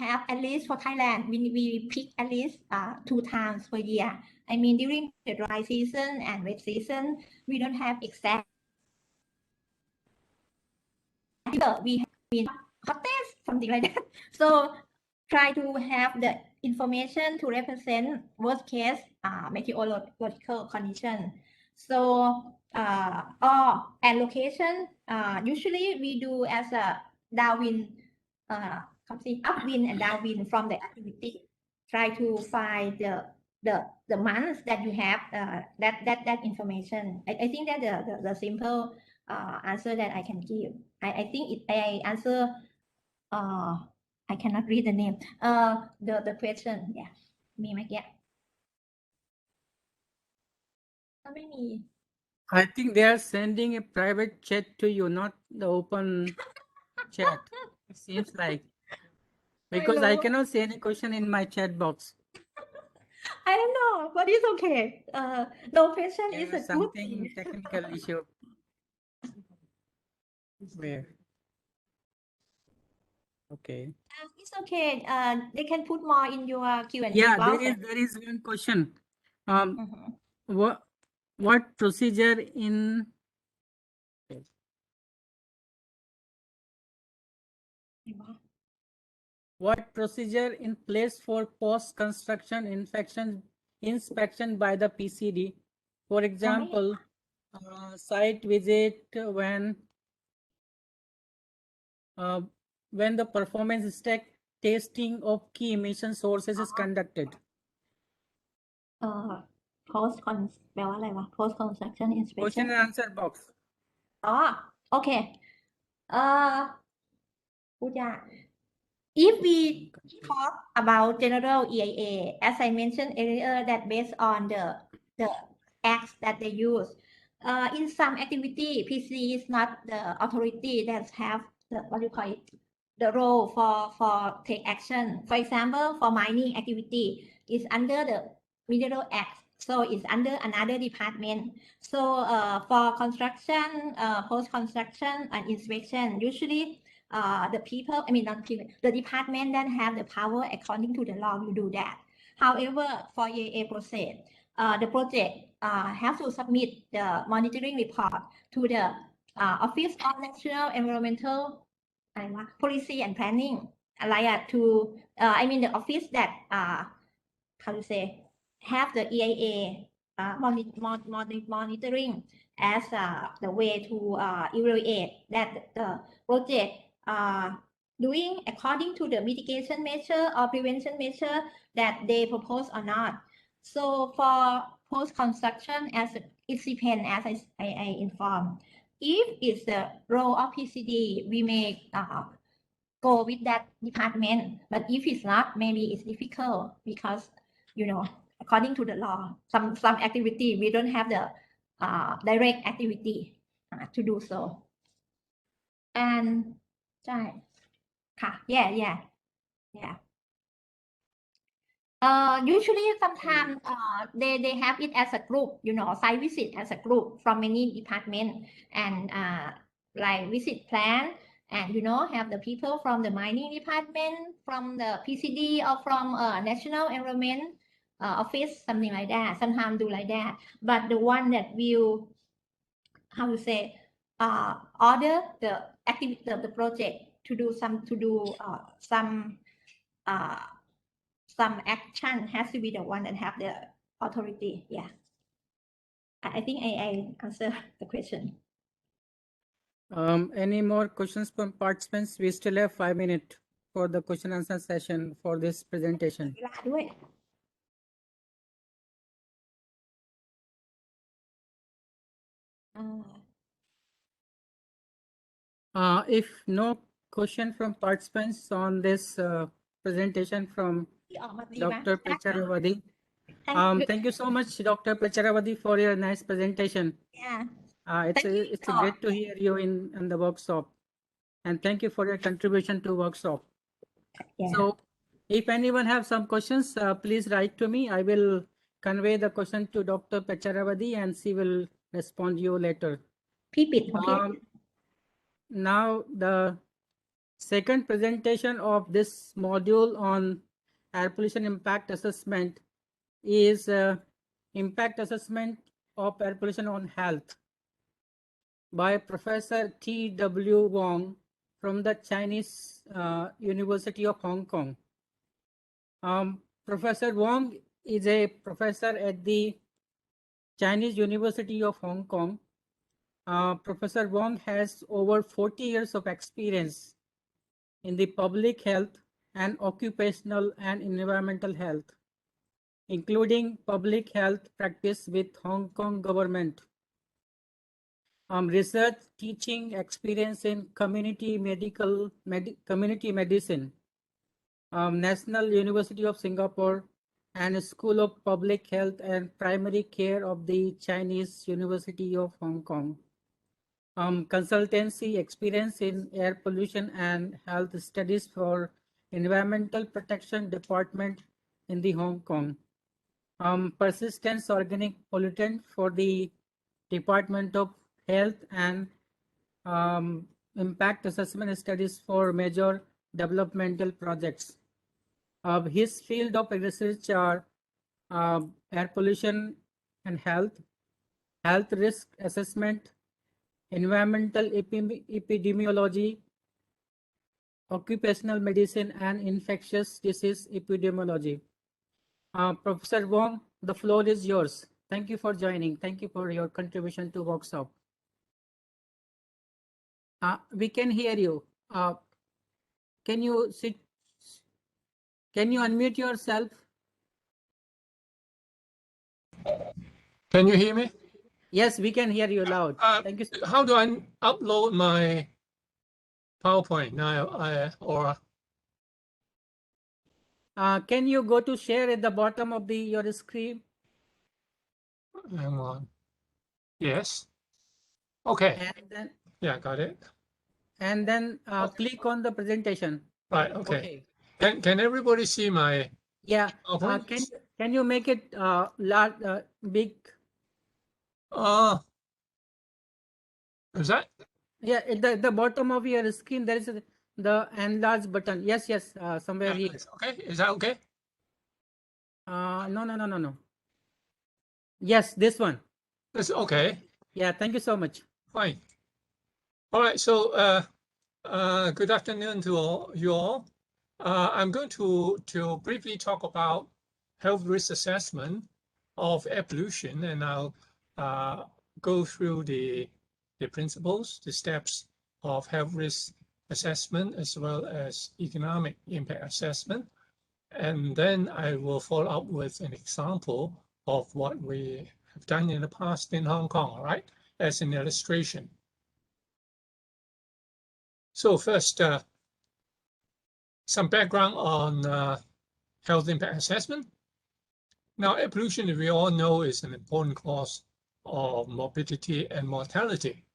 have at least for Thailand, we pick at least 2 times per year. I mean during the dry season and wet season, we don't have exact. We have hottest, something like that. So try to have the information to represent worst case meteorological condition. So and location, usually we do as a downwind, upwind and downwind from the activity. Try to find the months that you have that information. I think that the simple answer that I can give. I think I answer. I cannot read the name. The question, yeah, มีไหมแกก็ไม่มี
I think they are sending a private chat to you, not the open chat. It seems like, because I cannot see any question in my chat box.
I don't know, but it's okay. No question is
There
a
is
good
something
thing.
technical issue. Where? Okay.
It's okay. They can put more in your Q&A
Yeah,
box.
there is one question.
Mhm.
What procedure in what procedure in place for post-construction inspection by the PCD? For example, site visit when the performance testing of key emission sources is conducted.
Post con แปลว่าอะไรวะ post construction inspection
Question and answer box.
โอเคพูดยาก If we talk about general EIA, as I mentioned earlier, that based on the acts that they use, in some activity, PC is not the authority that have the what do you call it, the role for take action. For example, for mining activity, is under the Mineral Act, so it's under another department. So for construction, post construction and inspection, usually the people, I mean not people, the department that have the power according to the law will do that. However, for EIA process, the project have to submit the monitoring report to the Office of National Environmental Policy and Planning, to I mean the office that how to say have the EIA monitoring as the way to evaluate that the project doing according to the mitigation measure or prevention measure that they propose or not. So for post-construction, as it depends, as I informed. If it's the role of PCD, we may go with that department. But if it's not, maybe it's difficult because, according to the law, some activity, we don't have the direct activity to do so. And ใช่ค่ะ yeah usually sometimes they have it as a group, site visit as a group from many departments, and like visit plan, and have the people from the mining department, from the PCD, or from National Environment Office, something like that. Sometimes do like that, but the one that will, how to say, order the activity of the project to do some action has to be the one that have the authority. Yeah, I think I answer the question.
Any more questions from participants? We still have 5 minutes for the question answer session for this presentation.
เวลาด้วย
If no question from participants on this presentation from
ที่ออกมาดี
Dr.
ไหม
Pecharavadi.
Thank you.
Thank you so much, Dr. Pecharavadi, for your nice presentation.
Yeah.
It's
Thank you.
great to hear you in the workshop, and thank you for your contribution to workshop.
Yeah.
So, if anyone have some questions, please write to me. I will convey the question to Dr. Pecharavadi, and she will respond you later.
พี่ปิดของพี่
Now the second presentation of this module on air pollution impact assessment is impact assessment of air pollution on health by Professor T.W. Wong from the Chinese University of Hong Kong. Professor Wong is a professor at the Chinese University of Hong Kong. Professor Wong has over 40 years of experience in the public health and occupational and environmental health, including public health practice with Hong Kong government, research, teaching experience in community medicine, National University of Singapore, and School of Public Health and Primary Care of the Chinese University of Hong Kong. Consultancy experience in air pollution and health studies for Environmental Protection Department in the Hong Kong. Persistence organic pollutant for the Department of Health, and impact assessment studies for major developmental projects. His field of research are air pollution and health risk assessment, environmental epidemiology, occupational medicine, and infectious disease epidemiology. Professor Wong, the floor is yours. Thank you for joining. Thank you for your contribution to workshop. We can hear you. Can you unmute yourself?
Can you hear me?
Yes, we can hear you loud. Thank you.
How do I upload my PowerPoint now?
Can you go to share at the bottom of your screen?
Hang on. Yes. Okay.
And then,
Yeah, got it.
and then click on the presentation.
Right. Okay. Can everybody see my?
Yeah.
PowerPoint?
Can you make it large, big?
Is that?
Yeah, at the bottom of your screen there is the enlarge button. Yes, somewhere here.
Okay. Is that okay?
No. Yes, this one.
That's okay.
Yeah, thank you so much.
Fine. All right. So, good afternoon to you all. I'm going to briefly talk about health risk assessment of air pollution, and I'll go through the principles, the steps of health risk assessment, as well as economic impact assessment. And then I will follow up with an example of what we have done in the past in Hong Kong, all right, as an illustration. So first, some background on health impact assessment. Now, air pollution, we all know, is an important cause of morbidity and mortality.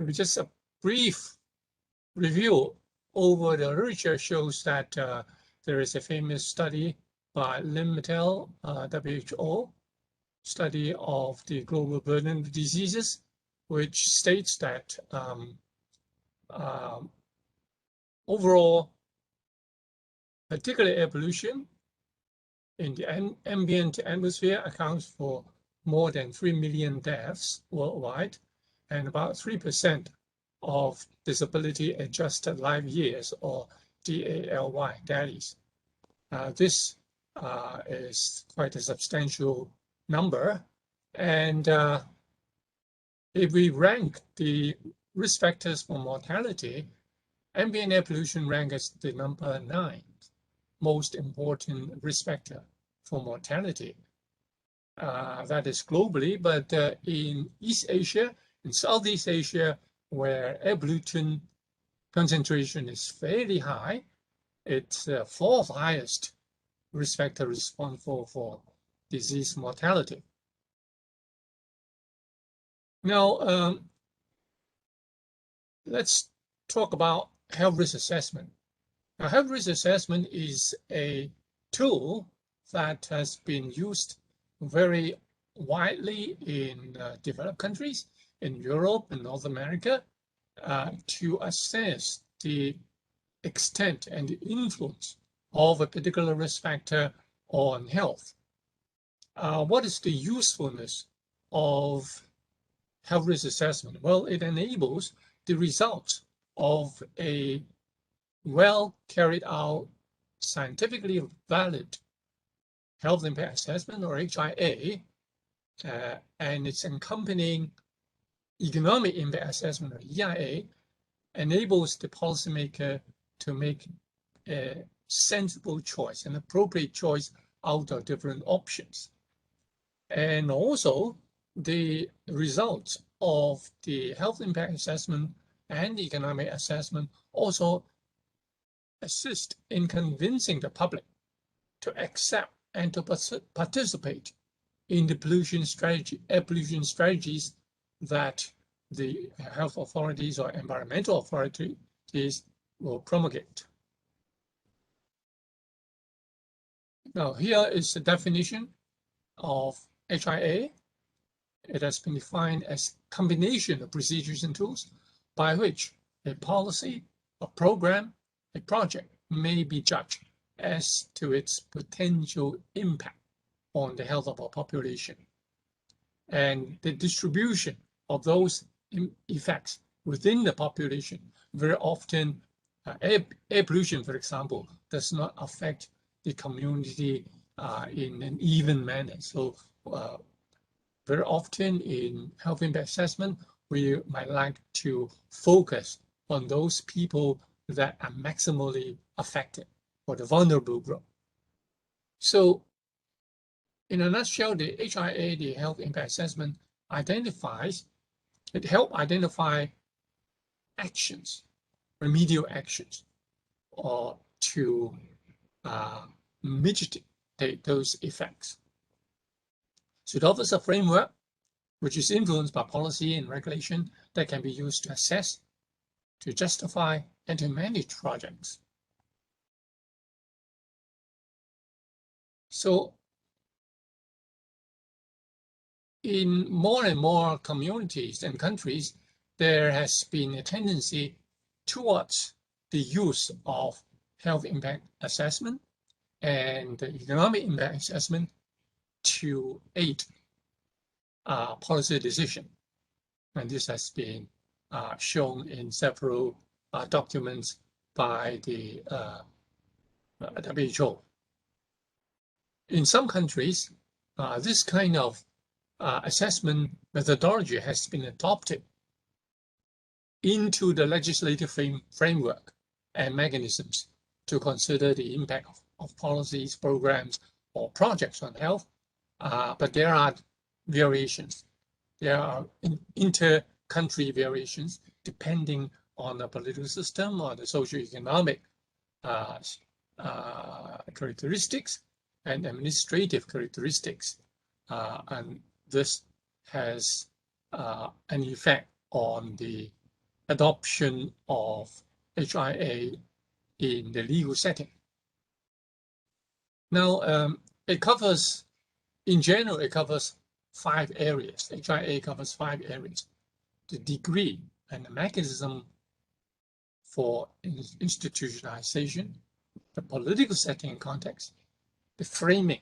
Just a brief review over the literature shows that there is a famous study by Lim-Mattel, WHO, study of the global burden of diseases, which states that overall, particular air pollution in the ambient atmosphere accounts for more than 3 million deaths worldwide, and about 3% of disability adjusted life years, or DALY, DALYs. This is quite a substantial number. And if we rank the risk factors for mortality, ambient air pollution ranks as the number 9 most important risk factor for mortality. That is globally, but in East Asia, in Southeast Asia, where air pollutant concentration is fairly high, it's the 4th highest risk factor responsible for disease mortality. Now, let's talk about health risk assessment. Now, health risk assessment is a tool that has been used very widely in developed countries, in Europe and North America, to assess the extent and the influence of a particular risk factor on health. What is the usefulness of health risk assessment? Well, it enables the results of a well carried out, scientifically valid health impact assessment, or HIA, and its accompanying economic impact assessment, or EIA, enables the policymaker to make a sensible choice, an appropriate choice out of different options. And also, the results of the health impact assessment and economic assessment also assist in convincing the public to accept and to participate in the pollution strategy, air pollution strategies that the health authorities or environmental authorities will promulgate. Now, here is the definition of HIA. It has been defined as a combination of procedures and tools by which a policy, a program, a project may be judged as to its potential impact on the health of our population. And the distribution of those effects within the population, very often air pollution, for example, does not affect the community in an even manner. So very often in health impact assessment, we might like to focus on those people that are maximally affected, or the vulnerable group. So in a nutshell, the HIA, the health impact assessment, it helps identify actions, remedial actions, or to mitigate those effects. So it offers a framework which is influenced by policy and regulation that can be used to assess, to justify, and to manage projects. So in more and more communities and countries, there has been a tendency towards the use of health impact assessment and the economic impact assessment to aid policy decision. And this has been shown in several documents by the WHO. In some countries, this kind of assessment methodology has been adopted into the legislative framework and mechanisms to consider the impact of policies, programs, or projects on health. But there are variations. There are inter-country variations depending on the political system or the socioeconomic characteristics and administrative characteristics. And this has an effect on the adoption of HIA in the legal setting. Now, it covers, in general, it covers 5 areas. HIA covers 5 areas: the degree and the mechanism for institutionalization, the political setting and context, the framing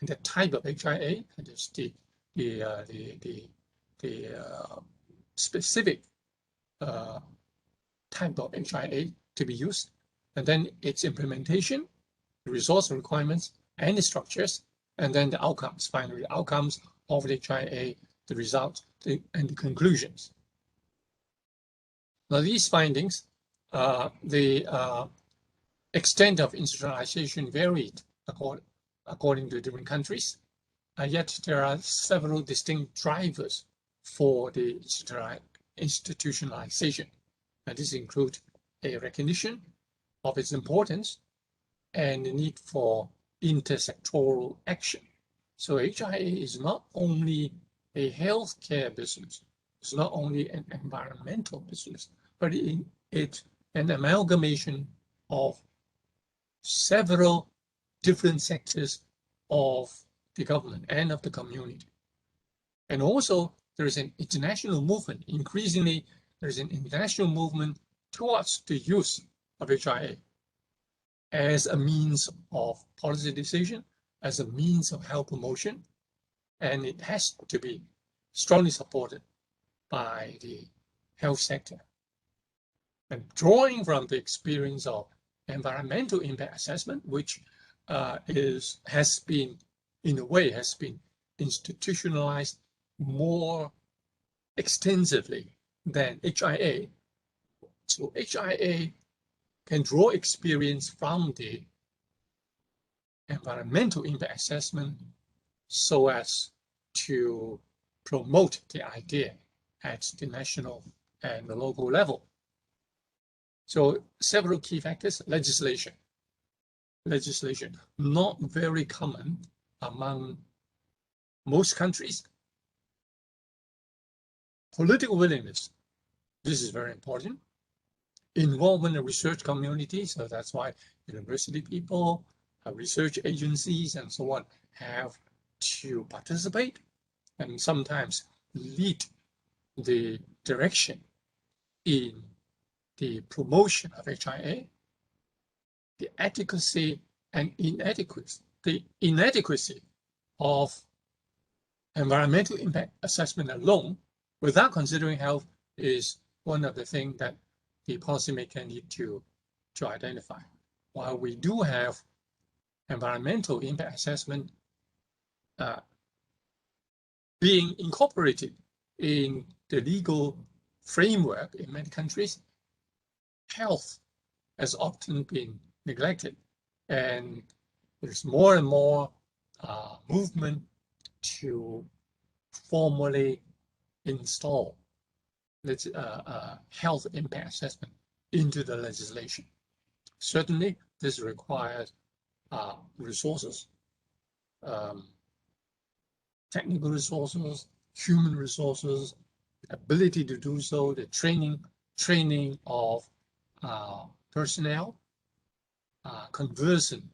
and the type of HIA, and it's the specific type of HIA to be used, and then its implementation, the resource requirements, and the structures, and then the outcomes, finally, the outcomes of the HIA, the results, and the conclusions. Now, these findings, the extent of institutionalization varied according to different countries, yet there are several distinct drivers for the institutionalization. And these include a recognition of its importance and the need for intersectoral action. So HIA is not only a healthcare business, it's not only an environmental business, but it's an amalgamation of several different sectors of the government and of the community. And also, there is an international movement. Increasingly, there is an international movement towards the use of HIA as a means of policy decision, as a means of health promotion, and it has to be strongly supported by the health sector. And drawing from the experience of environmental impact assessment, which has been, in a way, has been institutionalized more extensively than HIA. So HIA can draw experience from the environmental impact assessment so as to promote the idea at the national and the local level. So several key factors: legislation, not very common among most countries. Political willingness, this is very important. Involvement in research community, so that's why university people, research agencies, and so on have to participate and sometimes lead the direction in the promotion of HIA. The adequacy and inadequacy, the inadequacy of environmental impact assessment alone, without considering health, is one of the things that the policymaker need to identify. While we do have environmental impact assessment being incorporated in the legal framework in many countries, health has often been neglected, and there's more and more movement to formally install health impact assessment into the legislation. Certainly, this requires resources, technical resources, human resources, ability to do so, the training of personnel, conversion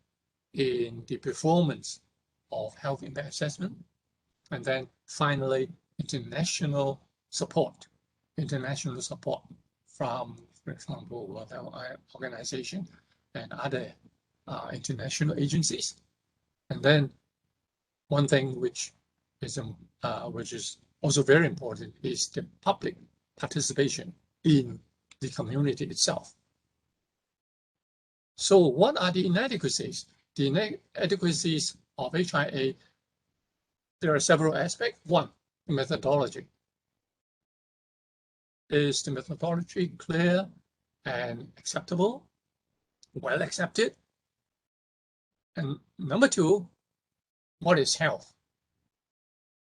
in the performance of health impact assessment, and then finally international support from, for example, World Health Organization and other international agencies. And then one thing which is also very important is the public participation in the community itself. So what are the inadequacies? The inadequacies of HIA, there are several aspects. One, the methodology. Is the methodology clear and acceptable, well accepted? And number two, what is health?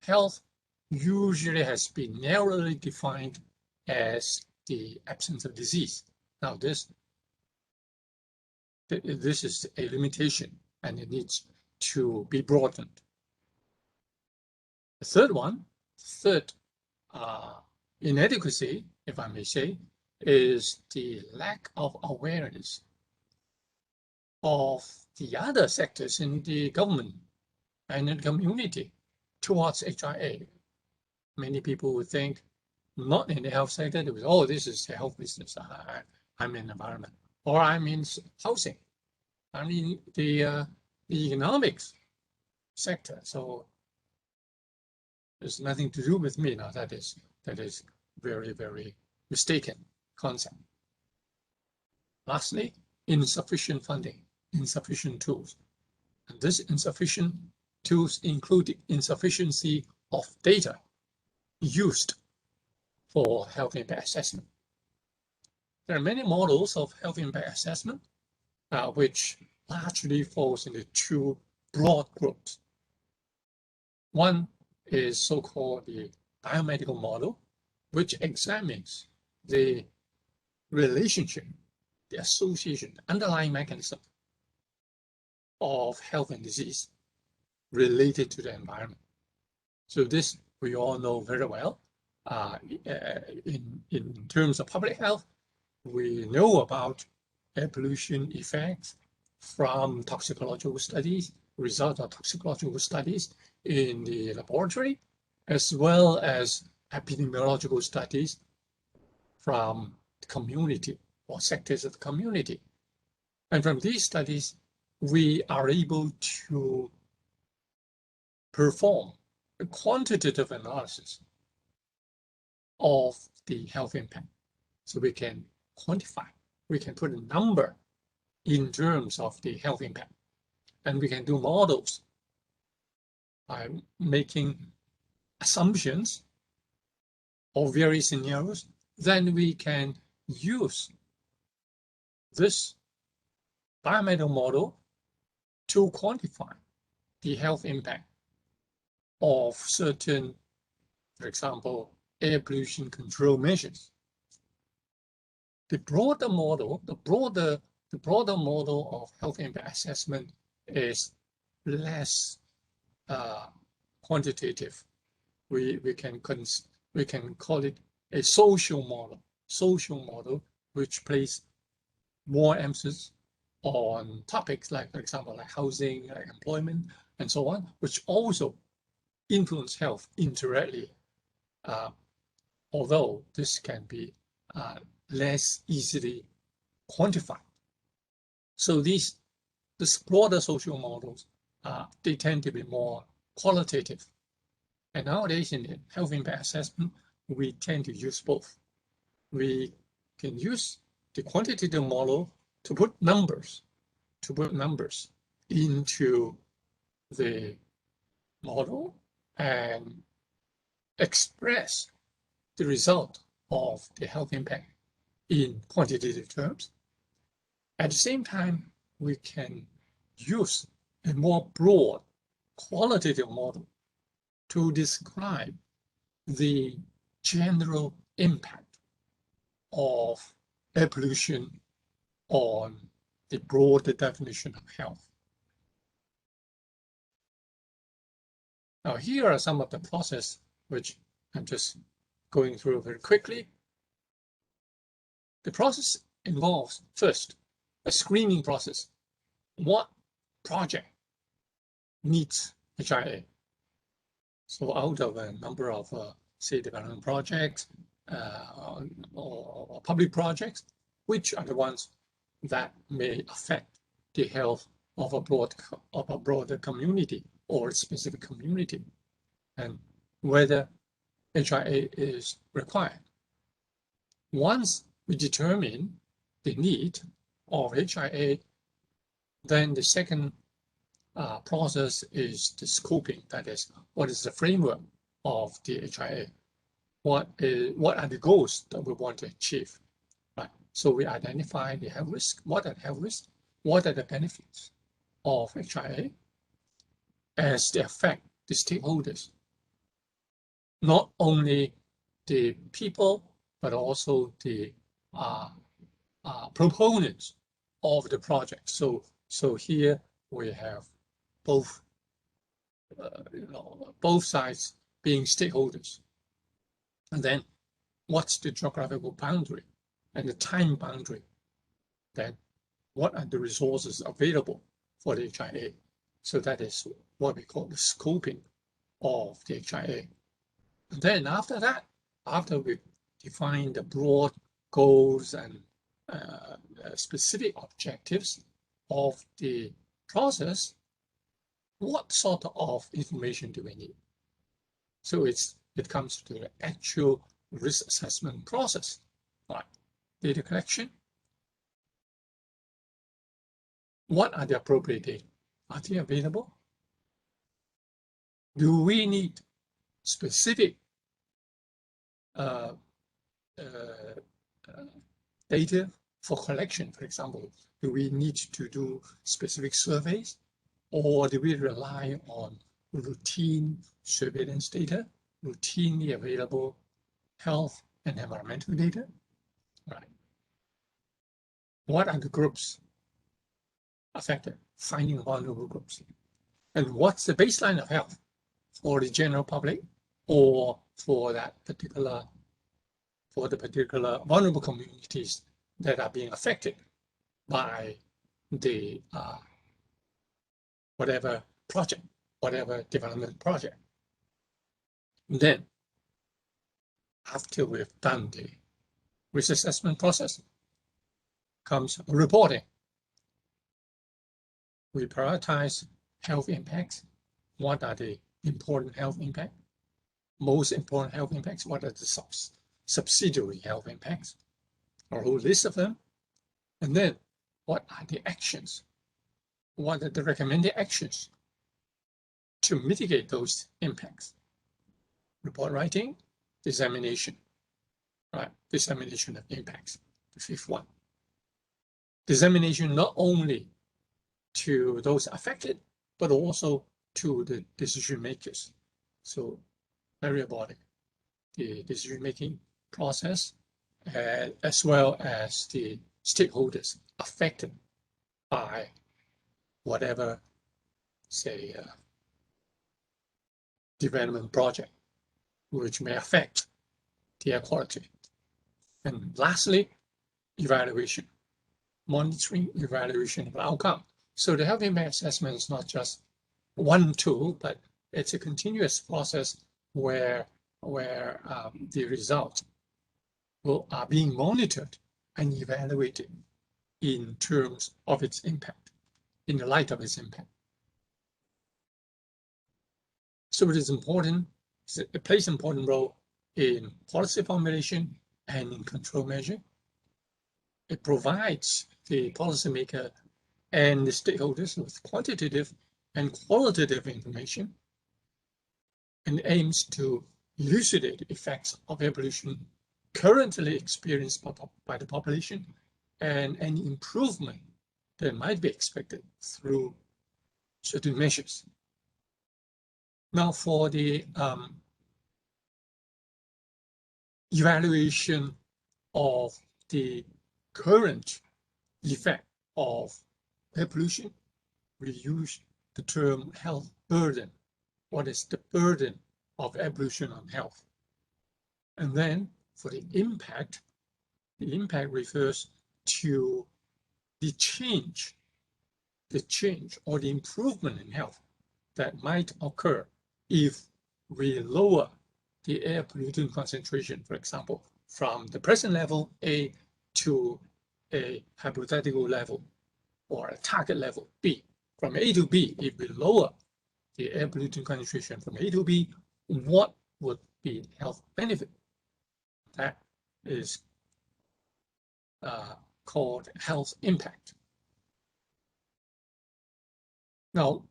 Health usually has been narrowly defined as the absence of disease. Now, this is a limitation, and it needs to be broadened. The third inadequacy, if I may say, is the lack of awareness of the other sectors in the government and in the community towards HIA. Many people would think, not in the health sector, they would, oh, this is a health business. I'm in environment, or I'm in housing. I'm in the economics sector. So there's nothing to do with me now. That is very, very mistaken concept. Lastly, insufficient funding, insufficient tools. And this insufficient tools include the insufficiency of data used for health impact assessment. There are many models of health impact assessment, which largely falls into two broad groups. One is so-called the biomedical model, which examines the relationship, the association, the underlying mechanism of health and disease related to the environment. So this we all know very well. In terms of public health, we know about air pollution effects from toxicological studies, result of toxicological studies in the laboratory, as well as epidemiological studies from the community or sectors of the community. And from these studies, we are able to perform a quantitative analysis of the health impact. So we can quantify, we can put a number in terms of the health impact. And we can do models by making assumptions or various scenarios. Then we can use this biomedical model to quantify the health impact of certain, for example, air pollution control measures. The broader model, the broader model of health impact assessment is less quantitative. We can call it a social model, which places more emphasis on topics like, for example, like housing, like employment, and so on, which also influence health indirectly, although this can be less easily quantified. So these broader social models, they tend to be more qualitative. And nowadays in the health impact assessment, we tend to use both. We can use the quantitative model to put numbers into the model and express the result of the health impact in quantitative terms. At the same time, we can use a more broad qualitative model to describe the general impact of air pollution on the broader definition of health. Now, here are some of the process which I'm just going through very quickly. The process involves, first, a screening process. What project needs HIA? So out of a number of, say, development projects or public projects, which are the ones that may affect the health of a broader community or a specific community, and whether HIA is required. Once we determine the need of HIA, then the second process is the scoping. That is, what is the framework of the HIA? What are the goals that we want to achieve? Right. So we identify the health risk. What are the health risks? What are the benefits of HIA as they affect the stakeholders? Not only the people, but also the proponents of the project. So here we have both, both sides being stakeholders. And then what's the geographical boundary and the time boundary, that what are the resources available for the HIA. So that is what we call the scoping of the HIA. And then after that, after we define the broad goals and specific objectives of the process, what sort of information do we need? So it comes to the actual risk assessment process, right? Data collection. What are the appropriate data? Are they available? Do we need specific data for collection? For example, do we need to do specific surveys, or do we rely on routine surveillance data, routinely available health and environmental data? Right. What are the groups affected? Finding vulnerable groups. And what's the baseline of health for the general public, or for the particular vulnerable communities that are being affected by the whatever project, whatever development project. And then, after we've done the risk assessment process, comes reporting. We prioritize health impacts. What are the important health impacts? Most important health impacts? What are the subsidiary health impacts? A whole list of them. And then, what are the actions? What are the recommended actions to mitigate those impacts? Report writing, dissemination, right? Dissemination of impacts, the fifth one. Dissemination not only to those affected, but also to the decision makers. So everybody, the decision-making process, as well as the stakeholders affected by whatever, say, development project, which may affect the air quality. And lastly, evaluation, monitoring, evaluation of outcome. So the health impact assessment is not just one tool, but it's a continuous process where the results are being monitored and evaluated in terms of its impact, in the light of its impact. So it is important, it plays an important role in policy formulation and in control measure. It provides the policymaker and the stakeholders with quantitative and qualitative information, and aims to elucidate the effects of air pollution currently experienced by the population and any improvement that might be expected through certain measures. Now, for the evaluation of the current effect of air pollution, we use the term health burden. What is the burden of air pollution on health? And then for the impact refers to the change or the improvement in health that might occur if we lower the air pollutant concentration, for example, from the present level A to a hypothetical level or a target level B. From A to B, if we lower the air pollutant concentration from A to B, what would be the health benefit? That is called health impact. Now,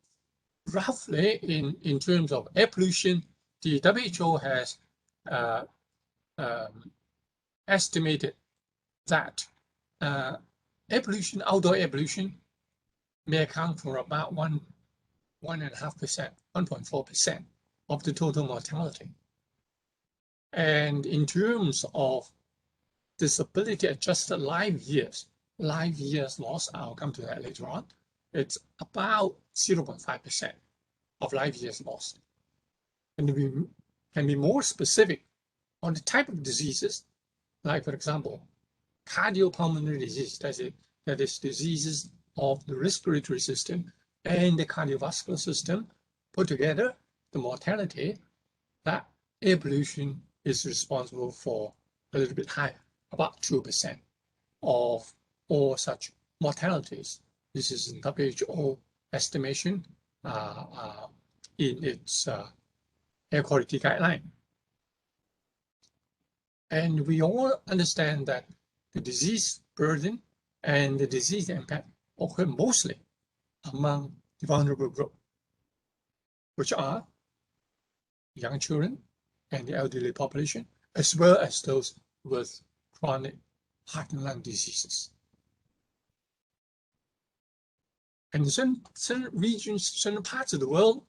roughly in terms of air pollution, the WHO has estimated that air pollution, outdoor air pollution, may account for about 1.5%, 1.4% of the total mortality. And in terms of disability adjusted life years lost, I'll come to that later on, it's about 0.5% of life years lost. And we can be more specific on the type of diseases, like, for example, cardiopulmonary disease, that is diseases of the respiratory system and the cardiovascular system put together, the mortality, that air pollution is responsible for a little bit higher, about 2% of all such mortalities. This is an WHO estimation in its air quality guideline. And we all understand that the disease burden and the disease impact occur mostly among the vulnerable group, which are young children and the elderly population, as well as those with chronic heart and lung diseases. And certain regions, certain parts of the world,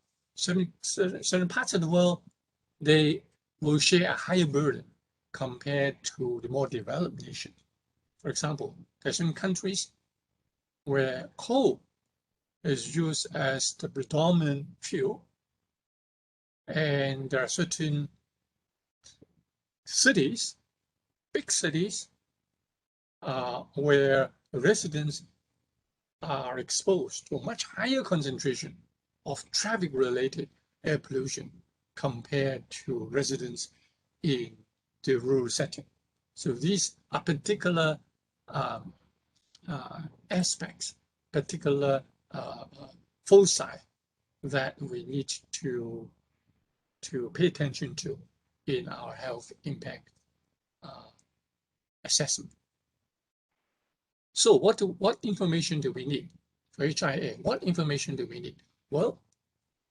they will share a higher burden compared to the more developed nations. For example, there are certain countries where coal is used as the predominant fuel, and there are certain cities, big cities, where residents are exposed to a much higher concentration of traffic-related air pollution compared to residents in the rural setting. So these are particular aspects, particular foci that we need to pay attention to in our health impact assessment. So what information do we need for HIA? What information do we need? Well,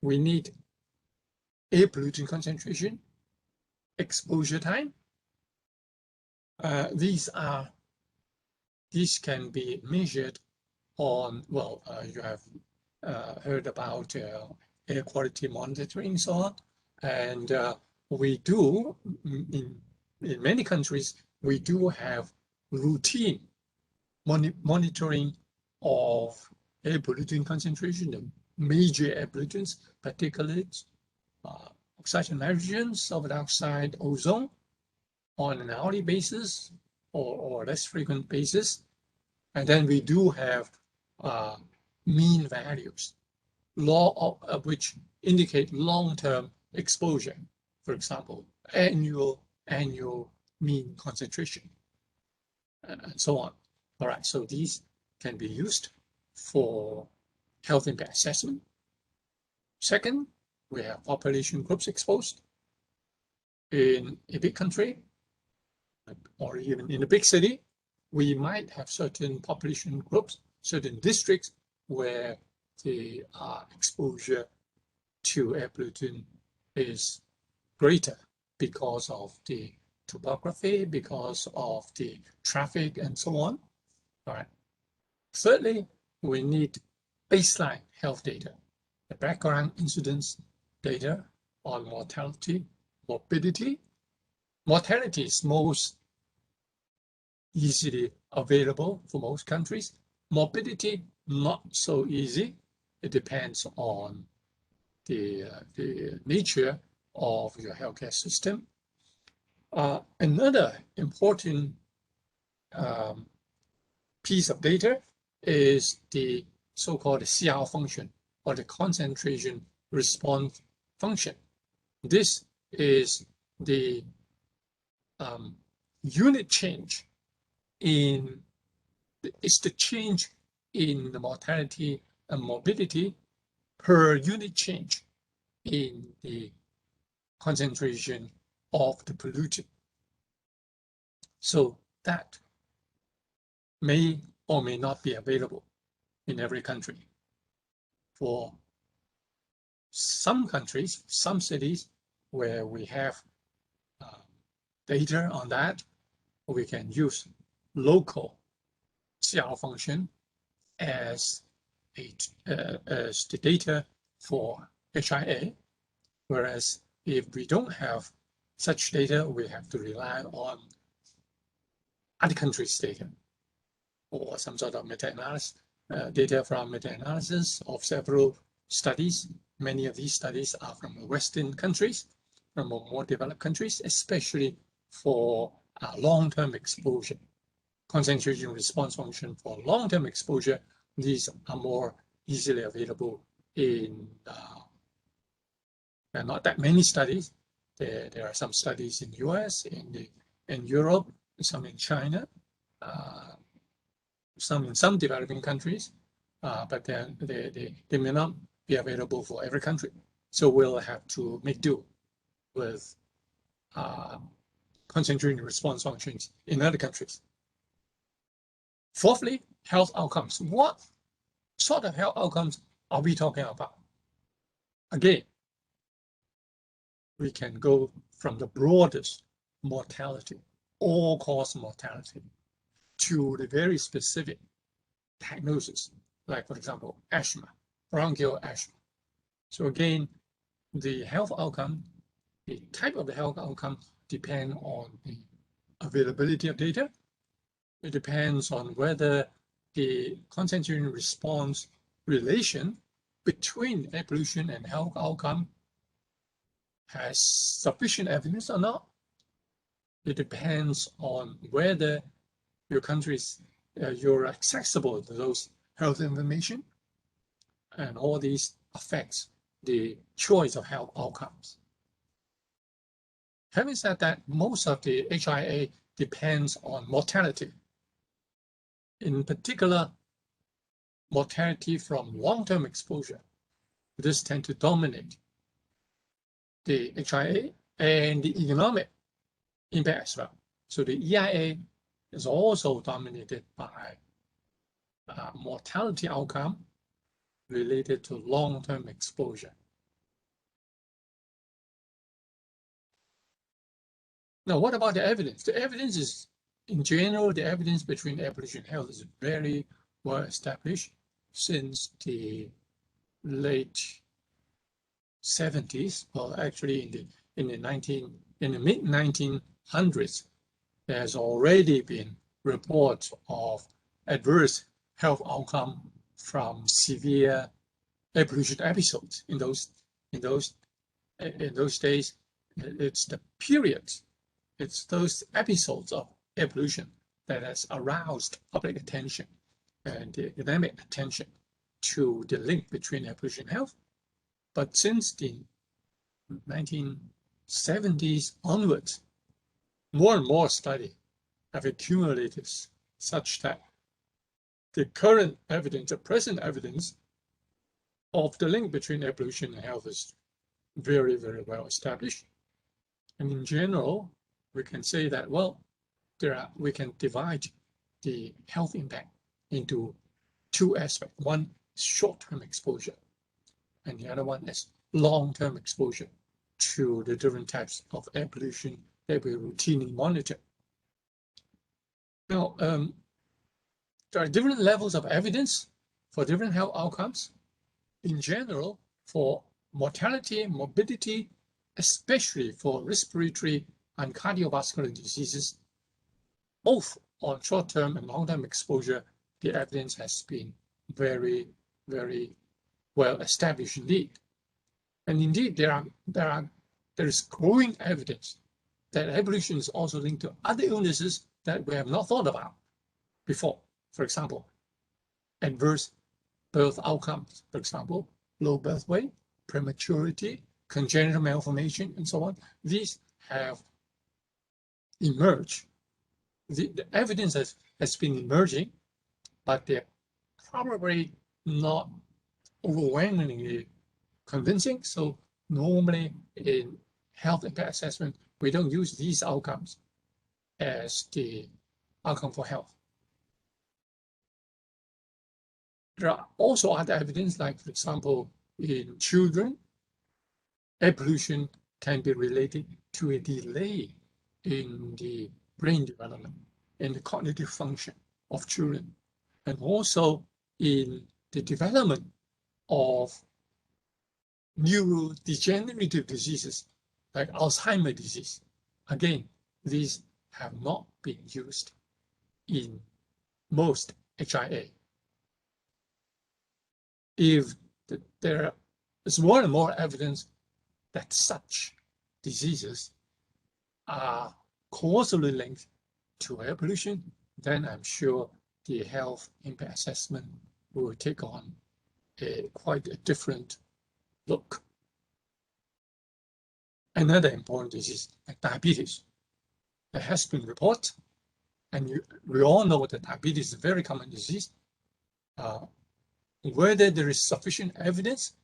we need air pollutant concentration, exposure time. These can be measured on, well, you have heard about air quality monitoring, so on. And we do, in many countries, we do have routine monitoring of air pollutant concentration, the major air pollutants, particulates, oxide of nitrogen, sulfur dioxide, ozone, on an hourly basis or less frequent basis. And then we do have mean values, which indicate long-term exposure. For example, annual mean concentration, and so on. All right, so these can be used for health impact assessment. Second, we have population groups exposed. In a big country, or even in a big city, we might have certain population groups, certain districts where the exposure to air pollutant is greater because of the topography, because of the traffic, and so on. All right. Thirdly, we need baseline health data, the background incidence data on mortality, morbidity. Mortality is most easily available for most countries. Morbidity, not so easy. It depends on the nature of your healthcare system. Another important piece of data is the so-called CR function, or the concentration response function. This is the unit change in, it's the change in the mortality and morbidity per unit change in the concentration of the pollutant. So that may or may not be available in every country. For some countries, some cities where we have data on that, we can use local CR function as the data for HIA, whereas if we don't have such data, we have to rely on other countries' data or some sort of meta-analysis, data from meta-analysis of several studies. Many of these studies are from Western countries, from more developed countries, especially for long-term exposure concentration response function for long-term exposure. These are more easily available in not that many studies. There are some studies in US, in Europe, some in China, some in some developing countries, but then they may not be available for every country. So we'll have to make do with concentration response functions in other countries. Fourthly, health outcomes. What sort of health outcomes are we talking about? Again, we can go from the broadest mortality, all-cause mortality, to the very specific diagnosis, like, for example, asthma, bronchial asthma. So again, the health outcome, the type of the health outcome depend on the availability of data. It depends on whether the concentration response relation between air pollution and health outcome has sufficient evidence or not. It depends on whether your countries, you're accessible to those health information, and all these affects the choice of health outcomes. Having said that, most of the HIA depends on mortality. In particular, mortality from long-term exposure. This tends to dominate the HIA and the economic impact as well. So the EIA is also dominated by mortality outcome related to long-term exposure. Now, what about the evidence? The evidence is, in general, the evidence between air pollution and health is very well established since the late 70s. Well, actually, in the mid 1900s, there's already been reports of adverse health outcome from severe air pollution episodes. In those days, it's the periods. It's those episodes of air pollution that has aroused public attention and the academic attention to the link between air pollution and health. But since the 1970s onwards, more and more studies have accumulated such that the current evidence, the present evidence of the link between air pollution and health is very, very well established. And in general, we can say that, well, we can divide the health impact into two aspects. One is short-term exposure, and the other one is long-term exposure to the different types of air pollution that we routinely monitor. Now, there are different levels of evidence for different health outcomes. In general, for mortality and morbidity, especially for respiratory and cardiovascular diseases, both on short-term and long-term exposure, the evidence has been very, very well established indeed. And indeed, there is growing evidence that air pollution is also linked to other illnesses that we have not thought about before. For example, adverse birth outcomes, for example, low birth weight, prematurity, congenital malformation, and so on. These have emerged. The evidence has been emerging, but they're probably not overwhelmingly convincing. So normally in health impact assessment, we don't use these outcomes as the outcome for health. There are also other evidence, like, for example, in children, air pollution can be related to a delay in the brain development and the cognitive function of children, and also in the development of neurodegenerative diseases like Alzheimer's disease. Again, these have not been used in most HIA. If there is more and more evidence that such diseases are causally linked to air pollution, then I'm sure the health impact assessment will take on quite a different look. Another important disease, like diabetes, there has been reported, and we all know that diabetes is a very common disease. Whether there is sufficient evidence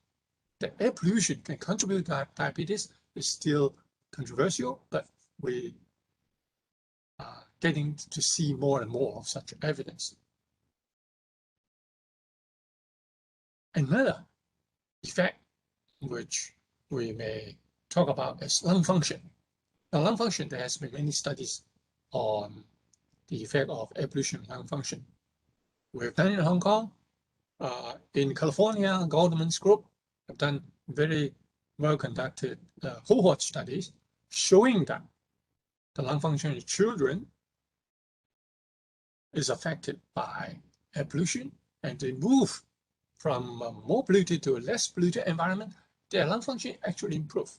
that air pollution can contribute to diabetes is still controversial, but we are getting to see more and more of such evidence. Another effect which we may talk about is lung function. Now, lung function, there has been many studies on the effect of air pollution on lung function. We've done it in Hong Kong. In California, Goldman's group have done very well-conducted cohort studies showing that the lung function in children is affected by air pollution, and they move from a more polluted to a less polluted environment, their lung function actually improve.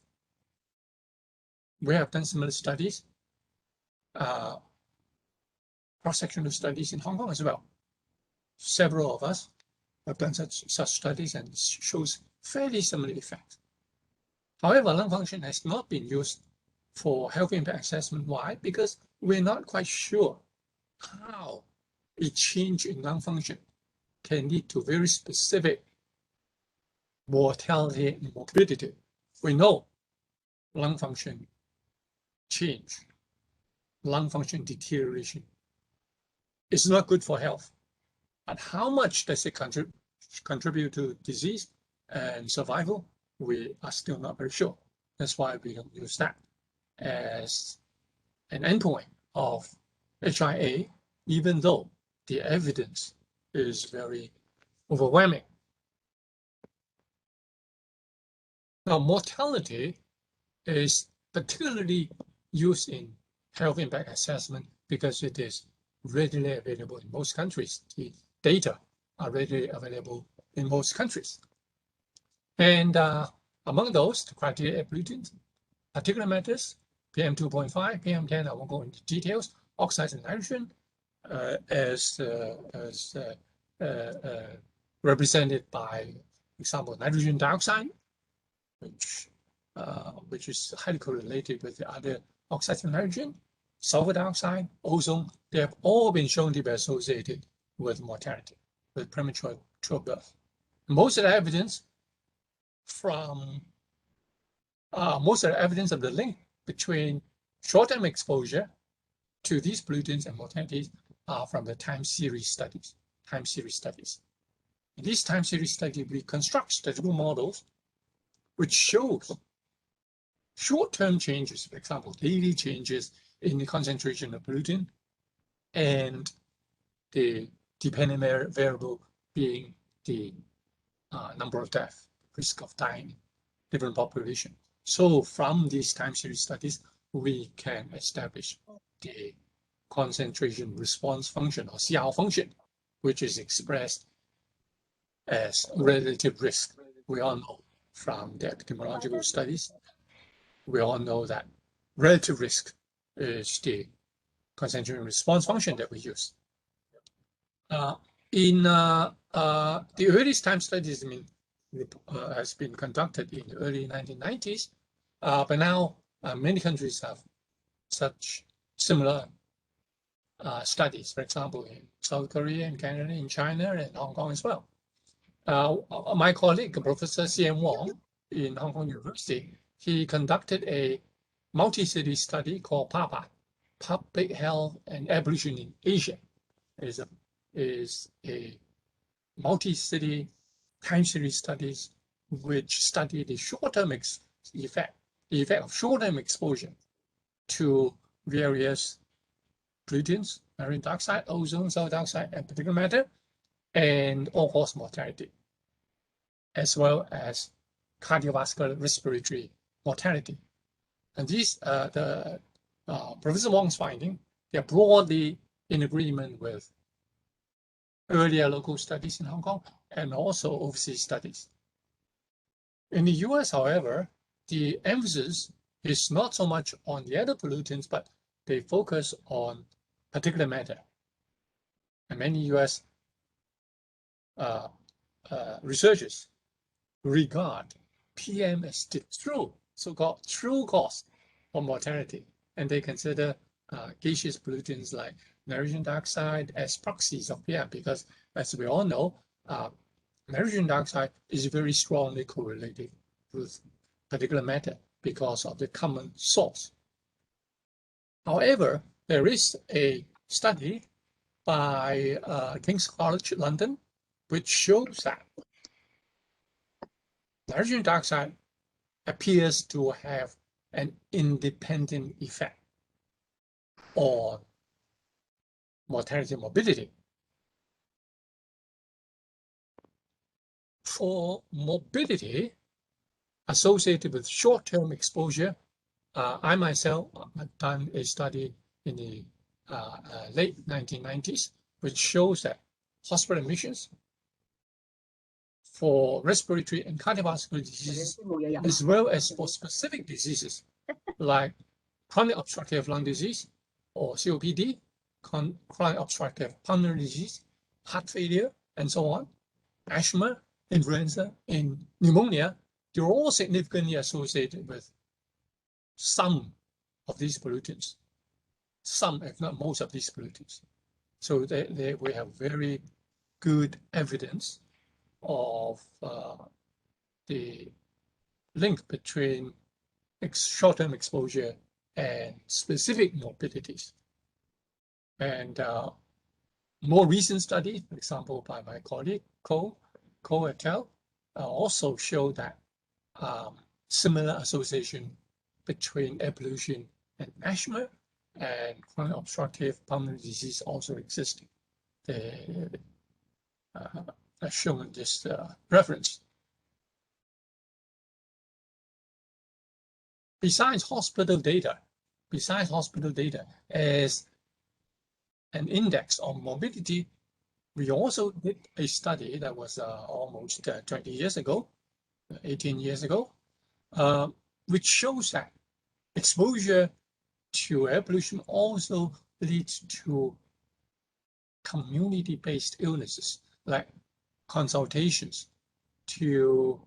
We have done similar studies, cross-sectional studies in Hong Kong as well. Several of us have done such studies, and it shows fairly similar effects. However, lung function has not been used for health impact assessment. Why? Because we're not quite sure how a change in lung function can lead to very specific mortality and morbidity. We know lung function change, lung function deterioration is not good for health. But how much does it contribute to disease and survival? We are still not very sure. That's why we don't use that as an endpoint of HIA, even though the evidence is very overwhelming. Now, mortality is particularly used in health impact assessment because it is readily available in most countries. The data are readily available in most countries. And among those, the criteria air pollutants, particulate matters, PM2.5, PM10, I won't go into details, oxides and nitrogen, as represented by, for example, nitrogen dioxide, which is highly correlated with the other oxides of nitrogen, sulfur dioxide, ozone. They have all been shown to be associated with mortality, with premature birth. Most of the evidence of the link between short-term exposure to these pollutants and mortality are from the time series studies. In these time series studies, we construct statistical models which shows short-term changes, for example, daily changes in the concentration of pollutant, and the dependent variable being the number of deaths, risk of dying in different populations. So from these time series studies, we can establish the concentration response function, or CR function, which is expressed as relative risk. We all know from the epidemiological studies, we all know that relative risk is the concentration response function that we use. In the earliest time studies, has been conducted in the early 1990s, but now many countries have such similar studies. For example, in South Korea, in Canada, in China, and Hong Kong as well. My colleague, Professor C.M. Wong in Hong Kong University, he conducted a multi-city study called PAPA, Public Health and Air Pollution in Asia. It is a multi-city time series studies which study the short-term effect of short-term exposure to various pollutants, nitrogen dioxide, ozone, sulfur dioxide, and particulate matter, and all-cause mortality, as well as cardiovascular respiratory mortality. And these, Professor Wong's finding, they are broadly in agreement with earlier local studies in Hong Kong and also overseas studies. In the US, however, the emphasis is not so much on the other pollutants, but they focus on particulate matter. and many US researchers regard PM as the true, so-called true cause of mortality, and they consider gaseous pollutants like nitrogen dioxide as proxies of PM, because as we all know, nitrogen dioxide is very strongly correlated with particular matter because of the common source. However, there is a study by King's College London which shows that nitrogen dioxide appears to have an independent effect on mortality and morbidity. For morbidity associated with short-term exposure, I myself have done a study in the late 1990s, which shows that hospital admissions for respiratory and cardiovascular diseases, as well as for specific diseases like chronic obstructive lung disease or COPD, chronic obstructive pulmonary disease, heart failure, and so on, asthma, influenza, and pneumonia, they're all significantly associated with some of these pollutants, some, if not most, of these pollutants. So we have very good evidence of the link between short-term exposure and specific morbidities. And more recent studies, for example, by my colleague, Ko et al., also show that similar association between air pollution and asthma and chronic obstructive pulmonary disease also existing. As shown in this reference. Besides hospital data as an index of morbidity, we also did a study that was almost 20 years ago, 18 years ago, which shows that exposure to air pollution also leads to community-based illnesses like consultations to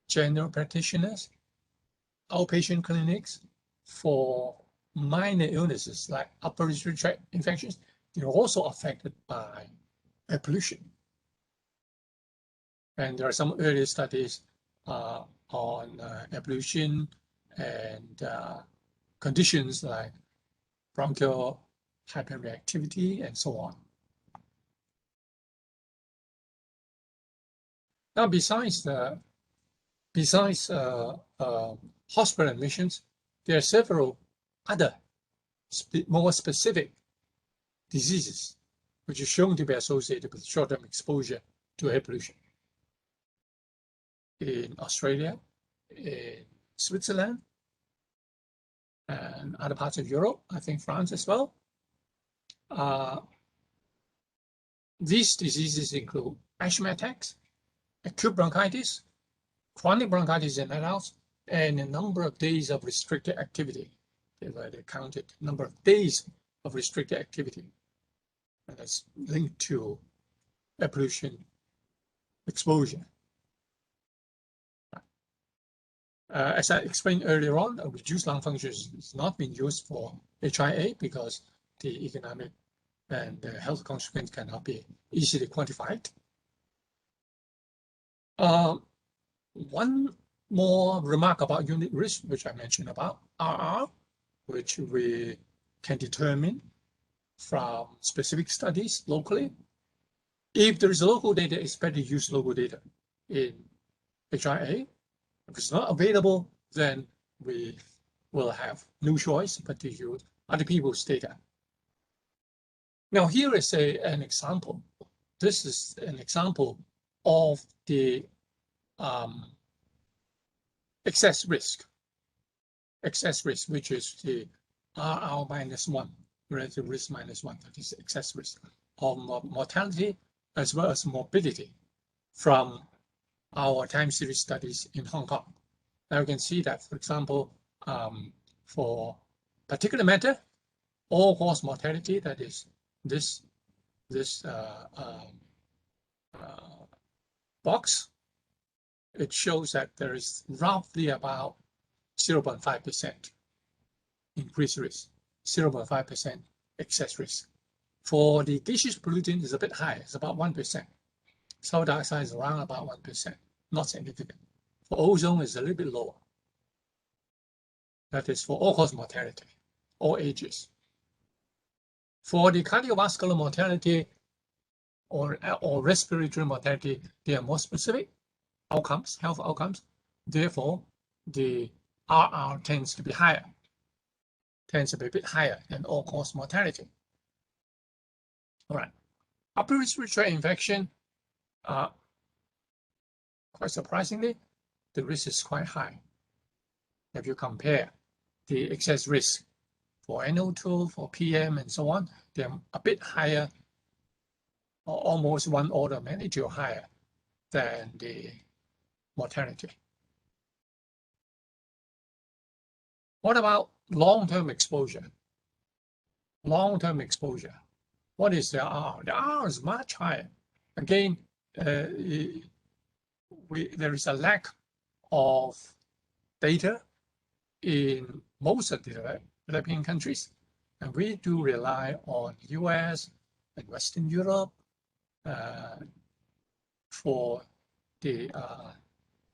general practitioners, outpatient clinics for minor illnesses like upper respiratory tract infections. They're also affected by air pollution. And there are some earlier studies on air pollution and conditions like bronchial hyperreactivity and so on. Now, besides hospital admissions, there are several other more specific diseases which are shown to be associated with short-term exposure to air pollution. In Australia, in Switzerland, and other parts of Europe, I think France as well. These diseases include asthma attacks, acute bronchitis, chronic bronchitis in adults, and a number of days of restricted activity. They counted number of days of restricted activity. And that's linked to air pollution exposure. As I explained earlier on, reduced lung function is not being used for HIA because the economic and the health consequence cannot be easily quantified. One more remark about unit risk, which I mentioned about RR, which we can determine from specific studies locally. If there is local data, it's better to use local data in HIA. If it's not available, then we will have no choice but to use other people's data. Now, here is an example. This is an example of the excess risk, which is the RR -1, relative risk -1, that is excess risk of mortality as well as morbidity from our time series studies in Hong Kong. Now you can see that, for example, for particular matter, all-cause mortality, that is this box, it shows that there is roughly about 0.5% increased risk, 0.5% excess risk. For the gaseous pollutant, it's a bit higher, it's about 1%. Sulfur dioxide is around about 1%, not significant. For ozone, it's a little bit lower. That is for all-cause mortality, all ages. For the cardiovascular mortality or respiratory mortality, they are more specific outcomes, health outcomes. Therefore, the RR tends to be higher, tends to be a bit higher than all-cause mortality. All right. Upper respiratory infection, quite surprisingly, the risk is quite high. If you compare the excess risk for NO2, for PM, and so on, they're a bit higher, or almost one order of magnitude higher than the mortality. What about long-term exposure? Long-term exposure. What is the R? The R is much higher. Again, there is a lack of data in most of the developing countries, and we do rely on US and Western Europe for the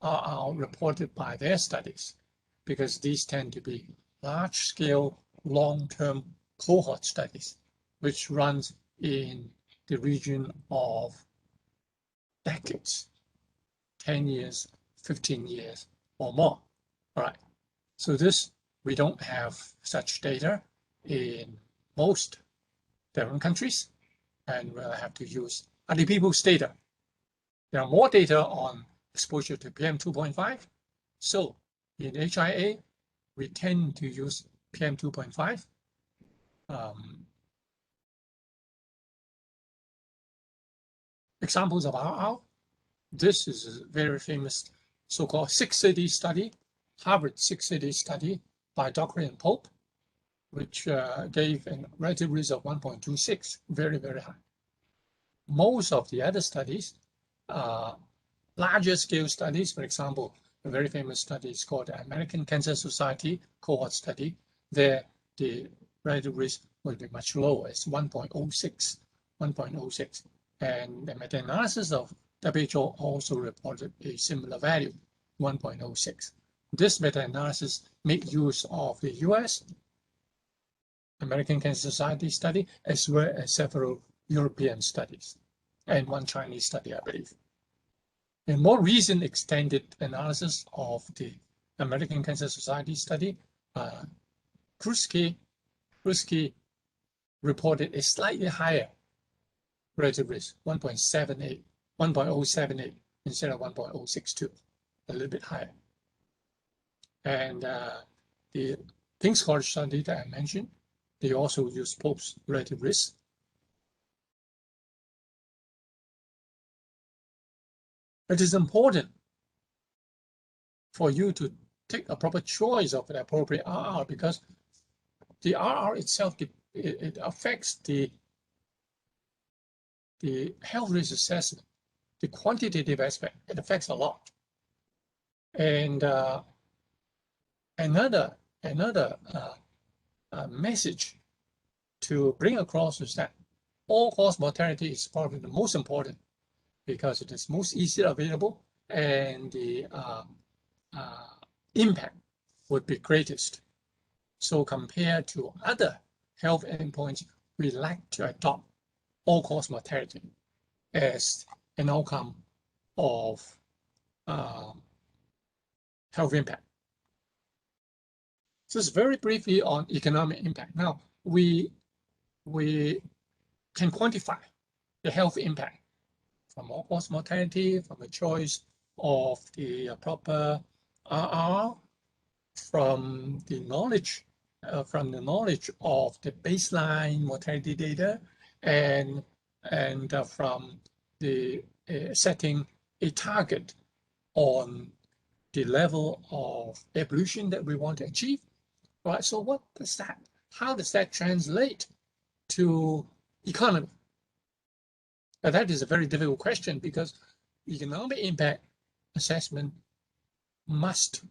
RR reported by their studies, because these tend to be large-scale, long-term cohort studies, which runs in the region of decades, 10 years, 15 years, or more. All right. So this, we don't have such data in most different countries, and we'll have to use other people's data. There are more data on exposure to PM 2.5. So in HIA, we tend to use PM 2.5. Examples of RR. This is a very famous so-called 6-city study, Harvard 6-city study by Dockery and Pope, which gave a relative risk of 1.26, very, very high. Most of the other studies are larger scale studies. For example, a very famous study is called the American Cancer Society cohort study. There, the relative risk will be much lower. It's 1.06, 1.06. And the meta-analysis of WHO also reported a similar value, 1.06. This meta-analysis made use of the US American Cancer Society study, as well as several European studies, and one Chinese study, I believe. A more recent extended analysis of the American Cancer Society study, Kruski reported a slightly higher relative risk, 1.78, 1.078 instead of 1.062, a little bit higher. And the King's College study that I mentioned, they also use Pope's relative risk. It is important for you to take a proper choice of the appropriate RR, because the RR itself, it affects the health risk assessment, the quantitative aspect. It affects a lot. And another message to bring across is that all-cause mortality is probably the most important, because it is most easily available, and the impact would be greatest. So compared to other health endpoints, we like to adopt all-cause mortality as an outcome of health impact. Just very briefly on economic impact. Now, we can quantify the health impact from all-cause mortality, from a choice of the proper RR, from the knowledge of the baseline mortality data, and from the setting a target on the level of air pollution that we want to achieve. Right. So what does that? How does that translate to economy? Now, that is a very difficult question because economic impact assessment must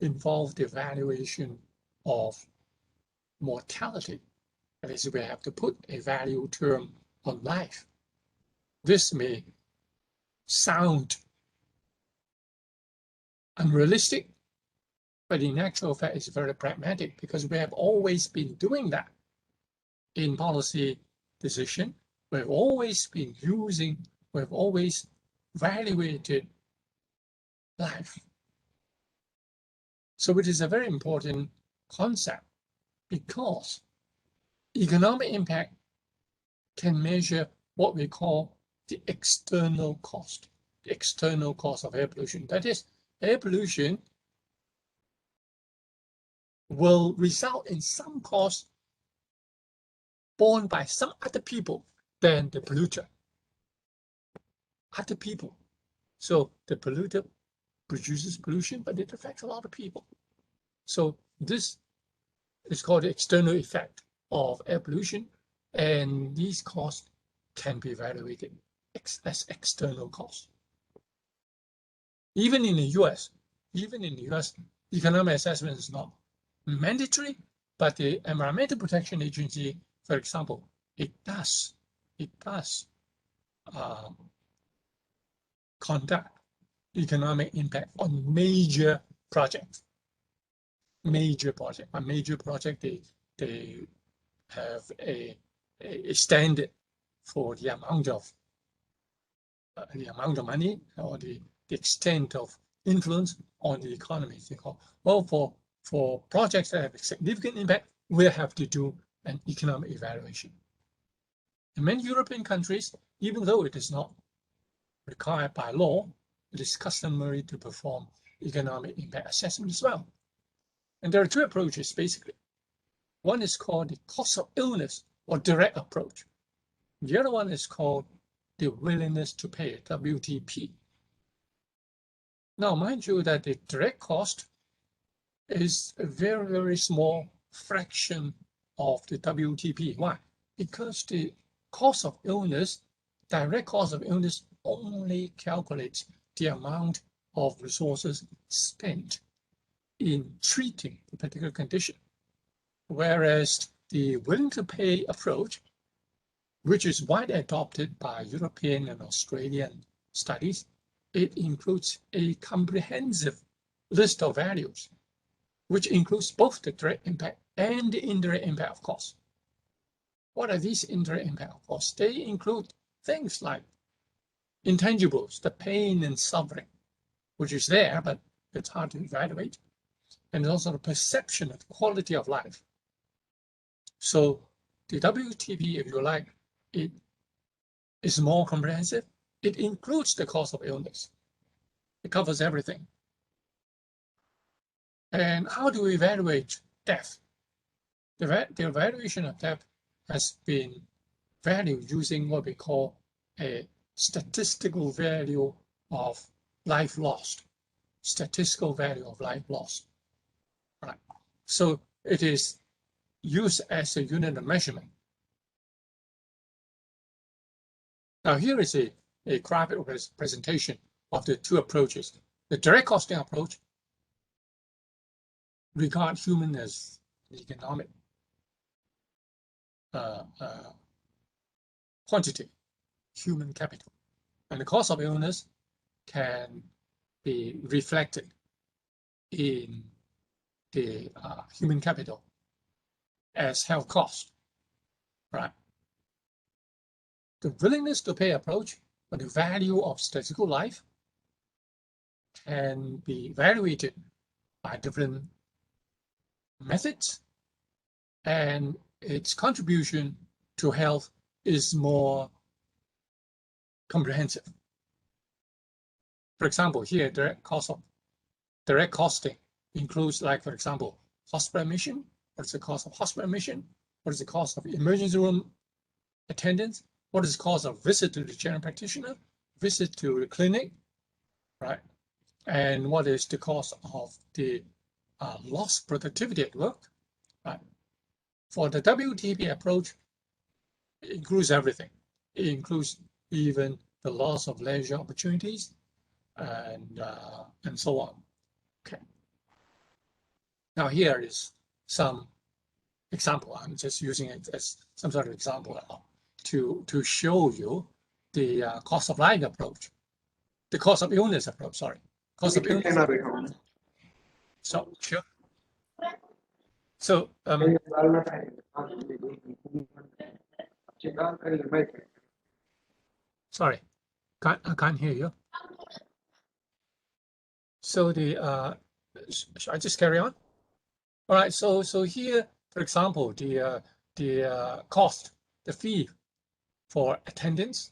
involve the evaluation of mortality. That is, we have to put a value term on life. This may sound unrealistic, but in actual fact, it's very pragmatic because we have always been doing that in policy decision. We've always been we've always evaluated life. So it is a very important concept because economic impact can measure what we call the external cost of air pollution. That is, air pollution will result in some cost borne by some other people than the polluter. Other people. So the polluter produces pollution, but it affects a lot of people. So this is called the external effect of air pollution, and these costs can be evaluated as external costs. Even in the US, economic assessment is not mandatory, but the Environmental Protection Agency, for example, it does conduct economic impact on major projects. A major project, they have a standard for the amount of money or the extent of influence on the economy. They call, well, for projects that have a significant impact, we have to do an economic evaluation. In many European countries, even though it is not required by law, it is customary to perform economic impact assessment as well. And there are two approaches, basically. One is called the cost of illness or direct approach. The other one is called the willingness to pay, WTP. Now, mind you that the direct cost is a very, very small fraction of the WTP. Why? Because the cost of illness, direct cost of illness, only calculates the amount of resources spent in treating a particular condition. Whereas the willing to pay approach, which is widely adopted by European and Australian studies, it includes a comprehensive list of values, which includes both the direct impact and the indirect impact of costs. What are these indirect impact of costs? They include things like intangibles, the pain and suffering, which is there, but it's hard to evaluate. And also the perception of the quality of life. So the WTP, if you like, it is more comprehensive. It includes the cost of illness. It covers everything. And how do we evaluate death? The evaluation of death has been valued using what we call a statistical value of life lost. Statistical value of life lost. Right. So it is used as a unit of measurement. Now here is a graphic presentation of the two approaches. The direct costing approach regards human as economic quantity, human capital. And the cost of illness can be reflected in the human capital as health cost, right? The willingness to pay approach, or the value of statistical life, can be evaluated by different methods, and its contribution to health is more comprehensive. For example, here, direct costing includes, like, for example, hospital admission. What is the cost of hospital admission? What is the cost of emergency room attendance? What is the cost of visit to the general practitioner, visit to the clinic, right? And what is the cost of the lost productivity at work, right? For the WTP approach, it includes everything. It includes even the loss of leisure opportunities, and so on. Okay. Now here is some example. I'm just using it as some sort of example to show you the cost of life approach, the cost of illness approach. Sorry, cost of illness. So sure. So sorry, I can't hear you. So the should I just carry on? All right. So here, for example, the cost, the fee for attendance.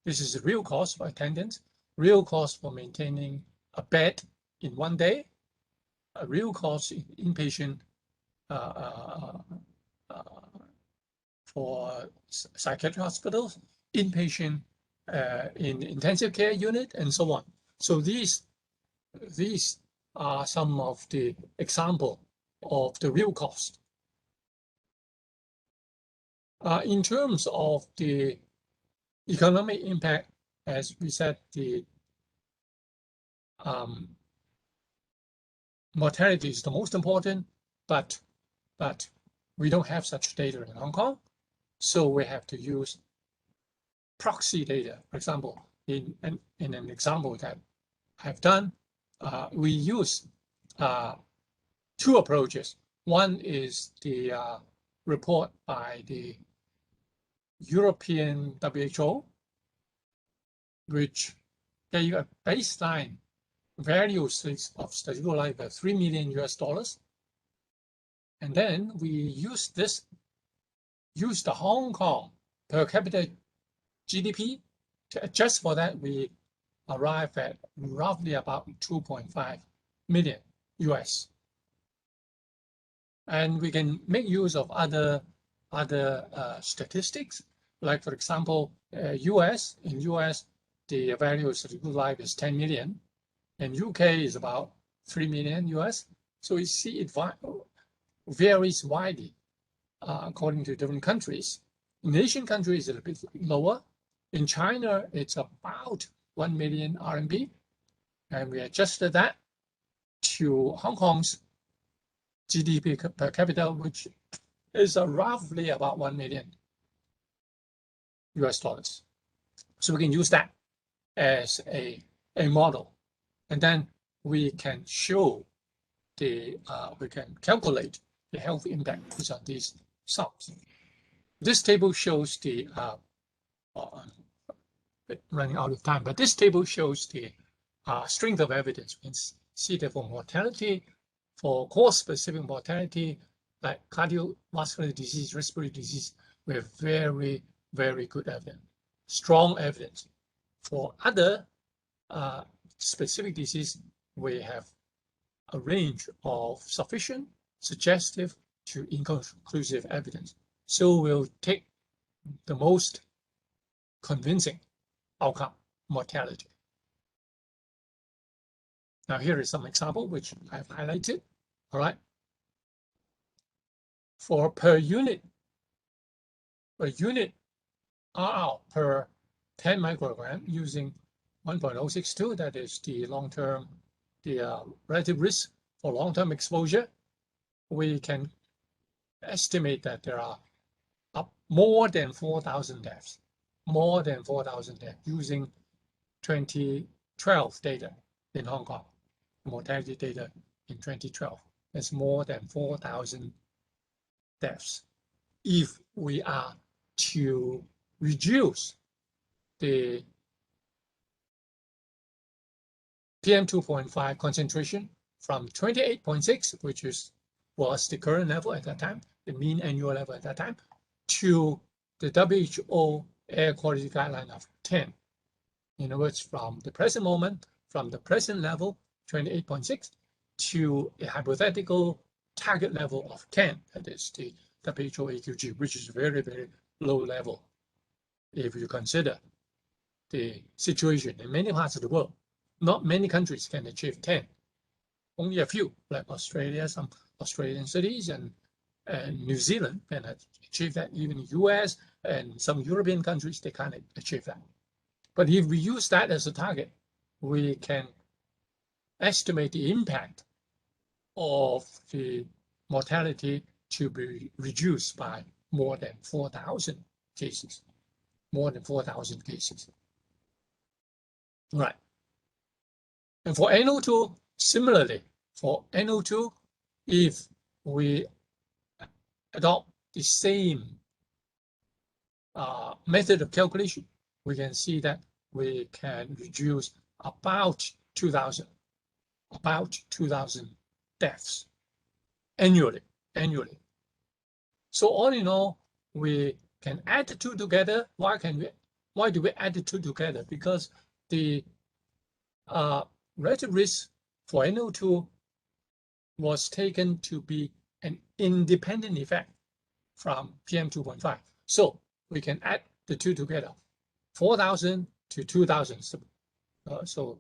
This is the real cost for attendance, real cost for maintaining a bed in one day, a real cost in inpatient for psychiatric hospitals, inpatient in intensive care unit, and so on. So these are some of the example of the real cost. In terms of the economic impact, as we said, the mortality is the most important, but we don't have such data in Hong Kong, so we have to use proxy data. For example, in an example that I've done, we use two approaches. One is the report by the European WHO, which gave a baseline value of statistical life of $3 million US. And then we use the Hong Kong per capita GDP to adjust for that. We arrive at roughly about 2.5 million US. And we can make use of other statistics, like for example, in US, the value of statistical life is 10 million, and UK is about 3 million US. So you see it varies widely according to different countries. In Asian countries, it's a bit lower. In China, it's about 1 million RMB, and we adjusted that to Hong Kong's GDP per capita, which is roughly about 1 million US dollars. So we can use that as a model, and then we can show we can calculate the health impact based on these sums. This table shows the running out of time, but this table shows the strength of evidence. We can see that for mortality, for cause-specific mortality, like cardiovascular disease, respiratory disease, we have very, very good evidence, strong evidence. For other specific disease, we have a range of sufficient, suggestive to inconclusive evidence. So we'll take the most convincing outcome, mortality. Now here is some example which I've highlighted. All right. For per unit RR per 10 microgram using 1.062, that is the long-term, the relative risk for long-term exposure, we can estimate that there are more than 4,000 deaths, using 2012 data in Hong Kong, mortality data in 2012. There's more than 4,000 deaths. If we are to reduce the PM2.5 concentration from 28.6, which was the current level at that time, the mean annual level at that time, to the WHO air quality guideline of 10. In other words, from the present moment, from the present level, 28.6, to a hypothetical target level of 10, that is the WHO AQG, which is very, very low level if you consider the situation in many parts of the world. Not many countries can achieve 10. Only a few, like Australia, some Australian cities, and New Zealand can achieve that. Even the US and some European countries, they can't achieve that. But if we use that as a target, we can estimate the impact of the mortality to be reduced by more than 4,000 cases, more than 4,000 cases. Right. And for NO2, similarly, for NO2, if we adopt the same method of calculation, we can see that we can reduce about 2,000 deaths annually. So all in all, we can add the two together. Why do we add the two together? Because the relative risk for NO2 was taken to be an independent effect from PM2.5. So we can add the two together, 4,000 to 2,000. So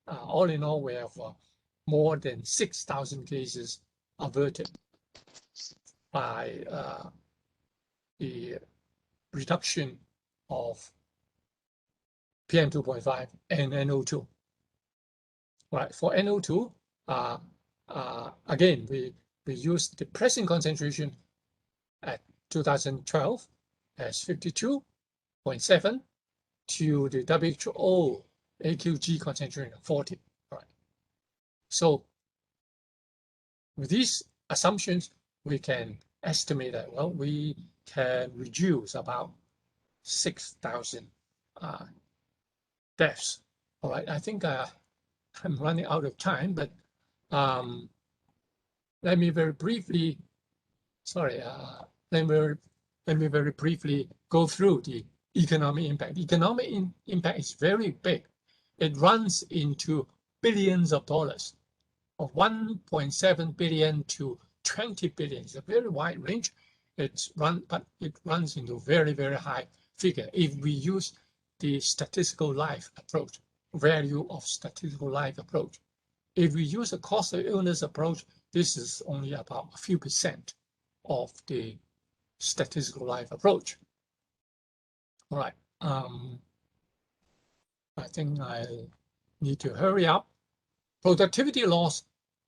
all in all, we have more than 6,000 cases averted by the reduction of PM2.5 and NO2. Right, for NO2, again, we use the present concentration at 2012 as 52.7 to the WHO AQG concentration of 40. Right. So with these assumptions, we can estimate that, well, we can reduce about 6,000 deaths. All right, I think I'm running out of time, but let me very briefly, let me very briefly go through the economic impact. The economic impact is very big. It runs into billions of dollars, of 1.7 billion to 20 billion. It's a very wide range. But it runs into very, very high figure if we use the statistical life approach, value of statistical life approach. If we use a cost of illness approach, this is only about a few percent of the statistical life approach. All right. I think I need to hurry up. Productivity loss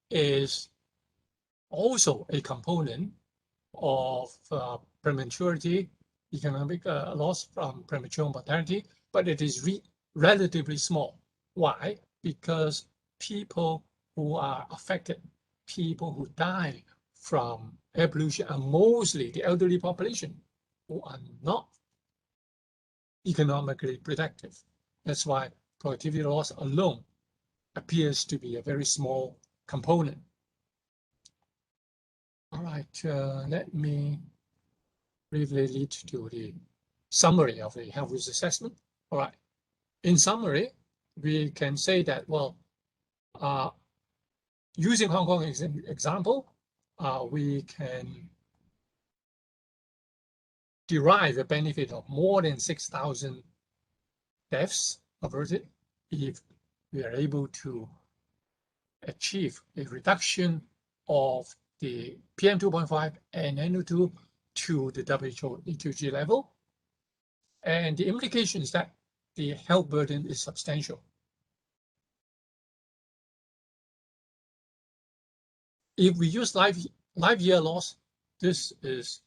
is also a component of prematurity, economic loss from premature mortality, but it is relatively small. Why? Because people who are affected, people who die from air pollution are mostly the elderly population who are not economically productive. That's why productivity loss alone appears to be a very small component. All right, let me briefly lead to the summary of the health risk assessment. All right, in summary, we can say that, well, using Hong Kong as an example, we can derive a benefit of more than 6,000 deaths averted if we are able to achieve a reduction of the PM2.5 and NO2 to the WHO AQG level. And the implication is that the health burden is substantial. If we use life year loss, this is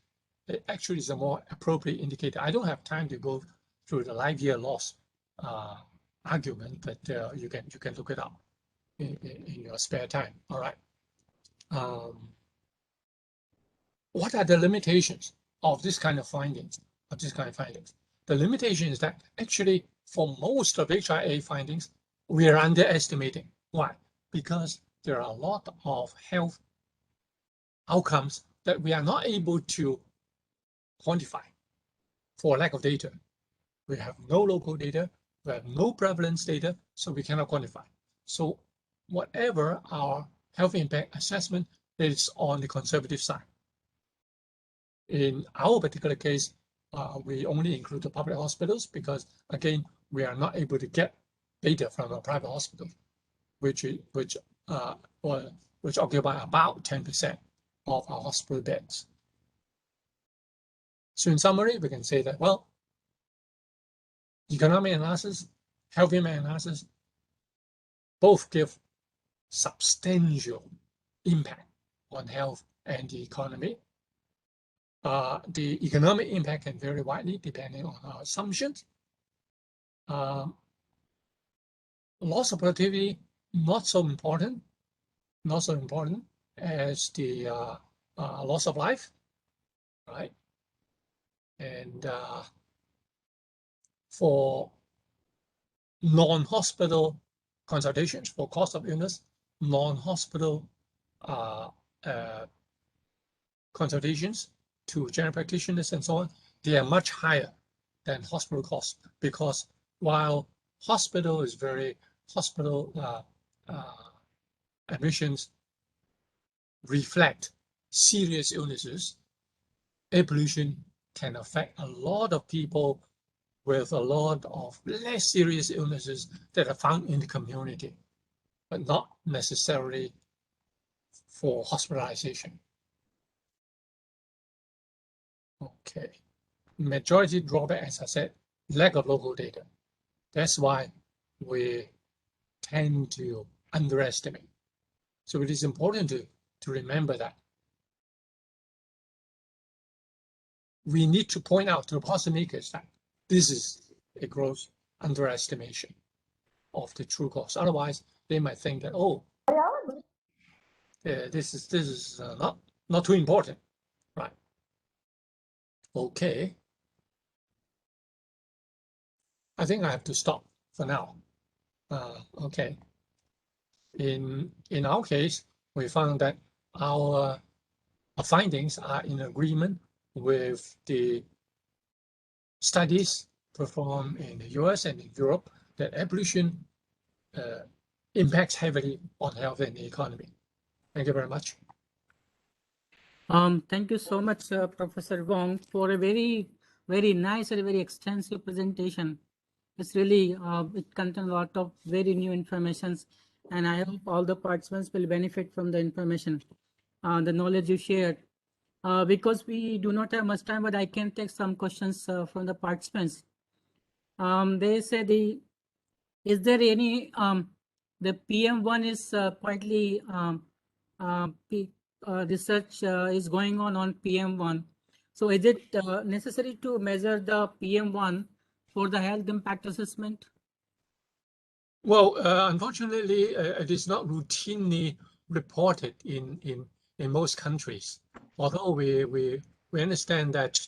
actually is a more appropriate indicator. I don't have time to go through the life year loss argument, but you can look it up in your spare time. All right. What are the limitations of this kind of findings? The limitation is that actually for most of HIA findings, we are underestimating. Why? Because there are a lot of health outcomes that we are not able to quantify for lack of data. We have no local data, we have no prevalence data, so we cannot quantify. So whatever our health impact assessment is on the conservative side. In our particular case, we only include the public hospitals because, again, we are not able to get data from a private hospital, which occupy about 10% of our hospital beds. So in summary, we can say that, well, economic analysis health impact analysis both give substantial impact on health and the economy. The economic impact can vary widely depending on our assumptions. Loss of productivity, not so important as the loss of life, right? And for non-hospital consultations, for cost of illness, non-hospital consultations to general practitioners and so on, they are much higher than hospital costs, because while hospital admissions reflect serious illnesses, air pollution can affect a lot of people with a lot of less serious illnesses that are found in the community, but not necessarily for hospitalization. Okay. Majority drawback, as I said, lack of local data. That's why we tend to underestimate. So it is important to remember that. We need to point out to the policymakers that this is a gross underestimation of the true cost. Otherwise, they might think that, oh, this is not too important, right? Okay. I think I have to stop for now. Okay. In our case, we found that our findings are in agreement with the studies performed in the US and in Europe that air pollution impacts heavily on health and the economy. Thank you very much.
Thank you so much, Professor Wong, for a very, very nice and very extensive presentation. It's really, it contains a lot of very new informations, and I hope all the participants will benefit from the information, the knowledge you shared. Because we do not have much time, but I can take some questions from the participants. They say is there any, the PM1 is quietly, research is going on PM1. So is it necessary to measure the PM1 for the health impact assessment?
Well, unfortunately, it is not routinely reported in most countries. Although we understand that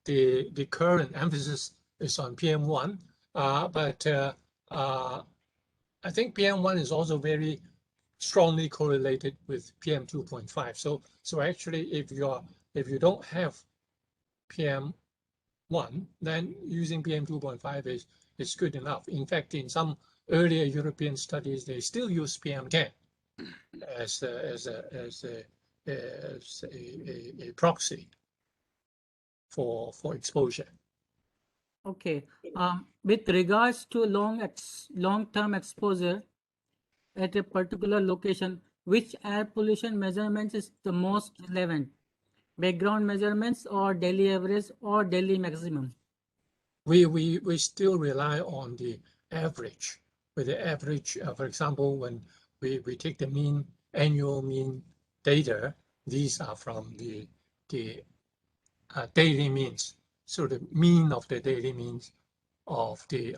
the current emphasis is on PM1, but I think PM1 is also very strongly correlated with PM2.5. So actually, if you don't have PM1, then using PM2.5 is good enough. In fact, in some earlier European studies, they still use PM10 as a proxy for exposure.
Okay. With regards to long-term exposure at a particular location, which air pollution measurements is the most relevant? Background measurements or daily average or daily maximum?
We still rely on the average. With the average, for example, when we take the annual mean data, these are from the daily means. So the mean of the daily means of the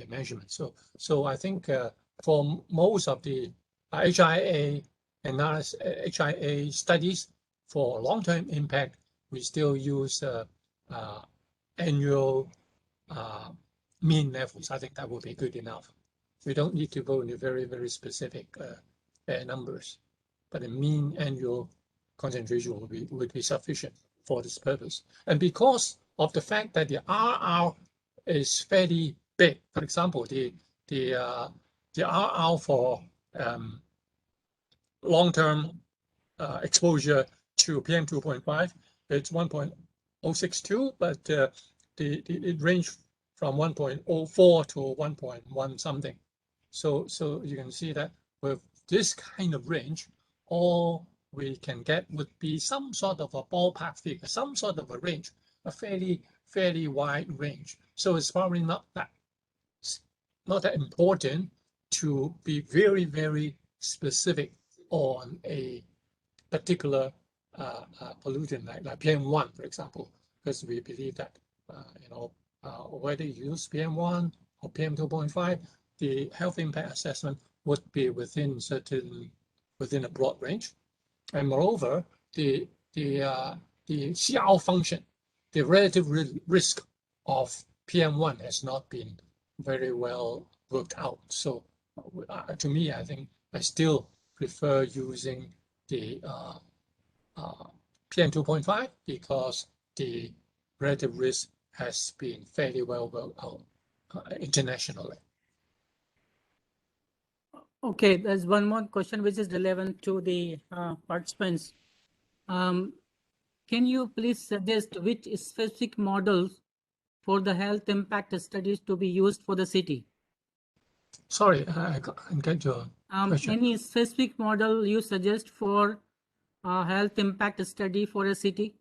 measurement. So I think for most of the HIA analysis, HIA studies for long-term impact, we still use annual mean levels. I think that would be good enough. We don't need to go into very, very specific numbers, but a mean annual concentration would be sufficient for this purpose. And because of the fact that the RR is fairly big, for example, the RR for long-term exposure to PM2.5, it's 1.062, but it ranged from 1.04 to 1.1 something. So you can see that with this kind of range, all we can get would be some sort of a ballpark figure, some sort of a range, a fairly wide range. So it's probably not that important to be very, very specific on a particular pollutant like PM1, for example, because we believe that whether you use PM1 or PM2.5, the health impact assessment would be within a broad range, and moreover, the CR function, the relative risk of PM1 has not been very well worked out. So to me, I think I still prefer using the PM2.5 because the relative risk has been fairly well worked out internationally.
Okay, there's one more question which is relevant to the participants. Can you please suggest which specific models for the health impact studies to be used for the city?
Sorry, I can't get your question.
Any specific model you suggest for health impact study for a city?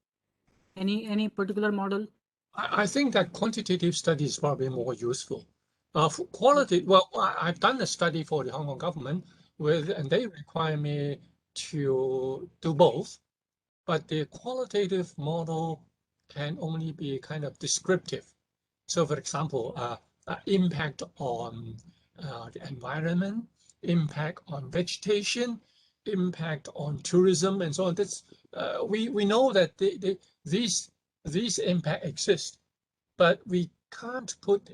Any particular model?
I think that quantitative study is probably more useful. For quality, well, I've done a study for the Hong Kong government and they require me to do both, but the qualitative model can only be kind of descriptive. So, for example, impact on the environment, impact on vegetation, impact on tourism, and so on. That's we know that these impact exist, but we can't put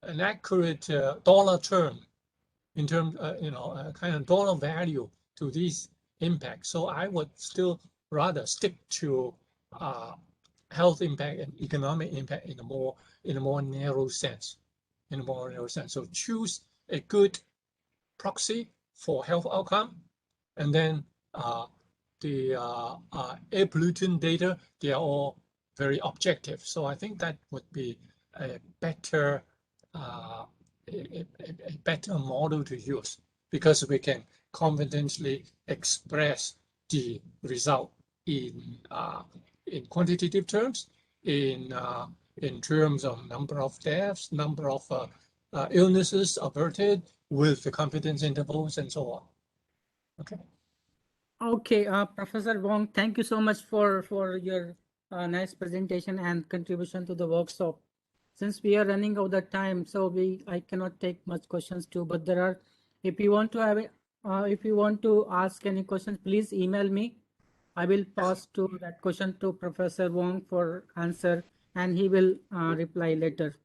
an accurate dollar term in terms, kind of dollar value to these impacts. So I would still rather stick to health impact and economic impact in a more narrow sense. So choose a good proxy for health outcome, and then the air pollutant data, they are all very objective. So I think that would be a better model to use, because we can confidently express the result in quantitative terms, in terms of number of deaths, number of illnesses averted with the confidence intervals, and so on. Okay.
Okay, Professor Wong, thank you so much for your nice presentation and contribution to the workshop. Since we are running out of time, so I cannot take much questions too. But there are, if you want to ask any questions, please email me. I will pass to that question to Professor Wong for answer, and he will reply later.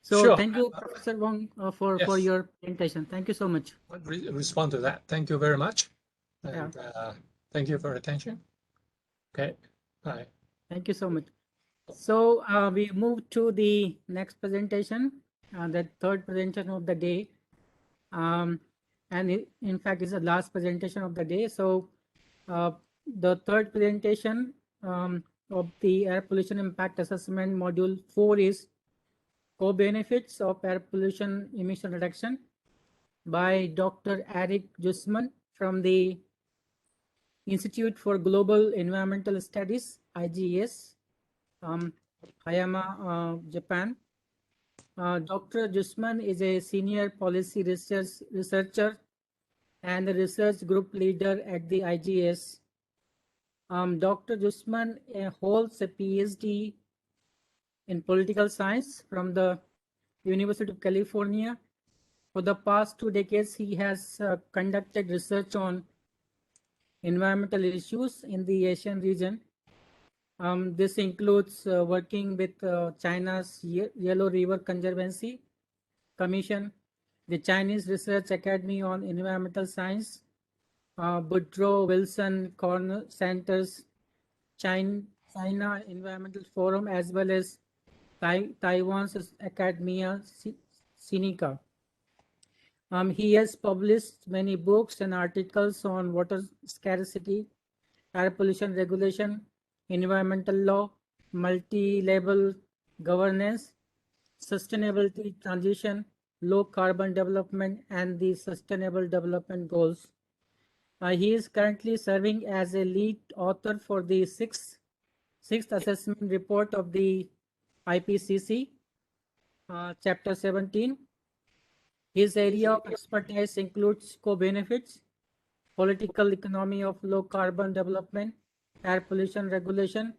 So
Sure.
Thank you, Professor Wong, for your presentation. Thank you so much.
I'll respond to that. Thank you very much. And thank you for your attention. Okay, bye. Thank you so much.
So we move to the next presentation, the third presentation of the day. And in fact, it's the last presentation of the day. So the third presentation of the air pollution impact assessment module 4 is co-benefits of air pollution emission reduction by Dr. Eric Jusman from the Institute for Global Environmental Studies, IGES, Hayama, Japan. Dr. Jusman is a senior policy researcher and a research group leader at the IGES. Dr. Jusman holds a PhD in political science from the University of California. For the past 2 decades, he has conducted research on environmental issues in the Asian region. This includes working with China's Yellow River Conservancy Commission, the Chinese Research Academy on Environmental Science, Woodrow Wilson Cornell Center's China Environmental Forum, as well as Taiwan's Academia Sinica. He has published many books and articles on water scarcity, air pollution regulation, environmental law, multi-level governance, sustainability transition, low carbon development, and the sustainable development goals. He is currently serving as a lead author for the sixth assessment report of the IPCC, Chapter 17, His area of expertise includes co-benefits, political economy of low carbon development, air pollution regulation,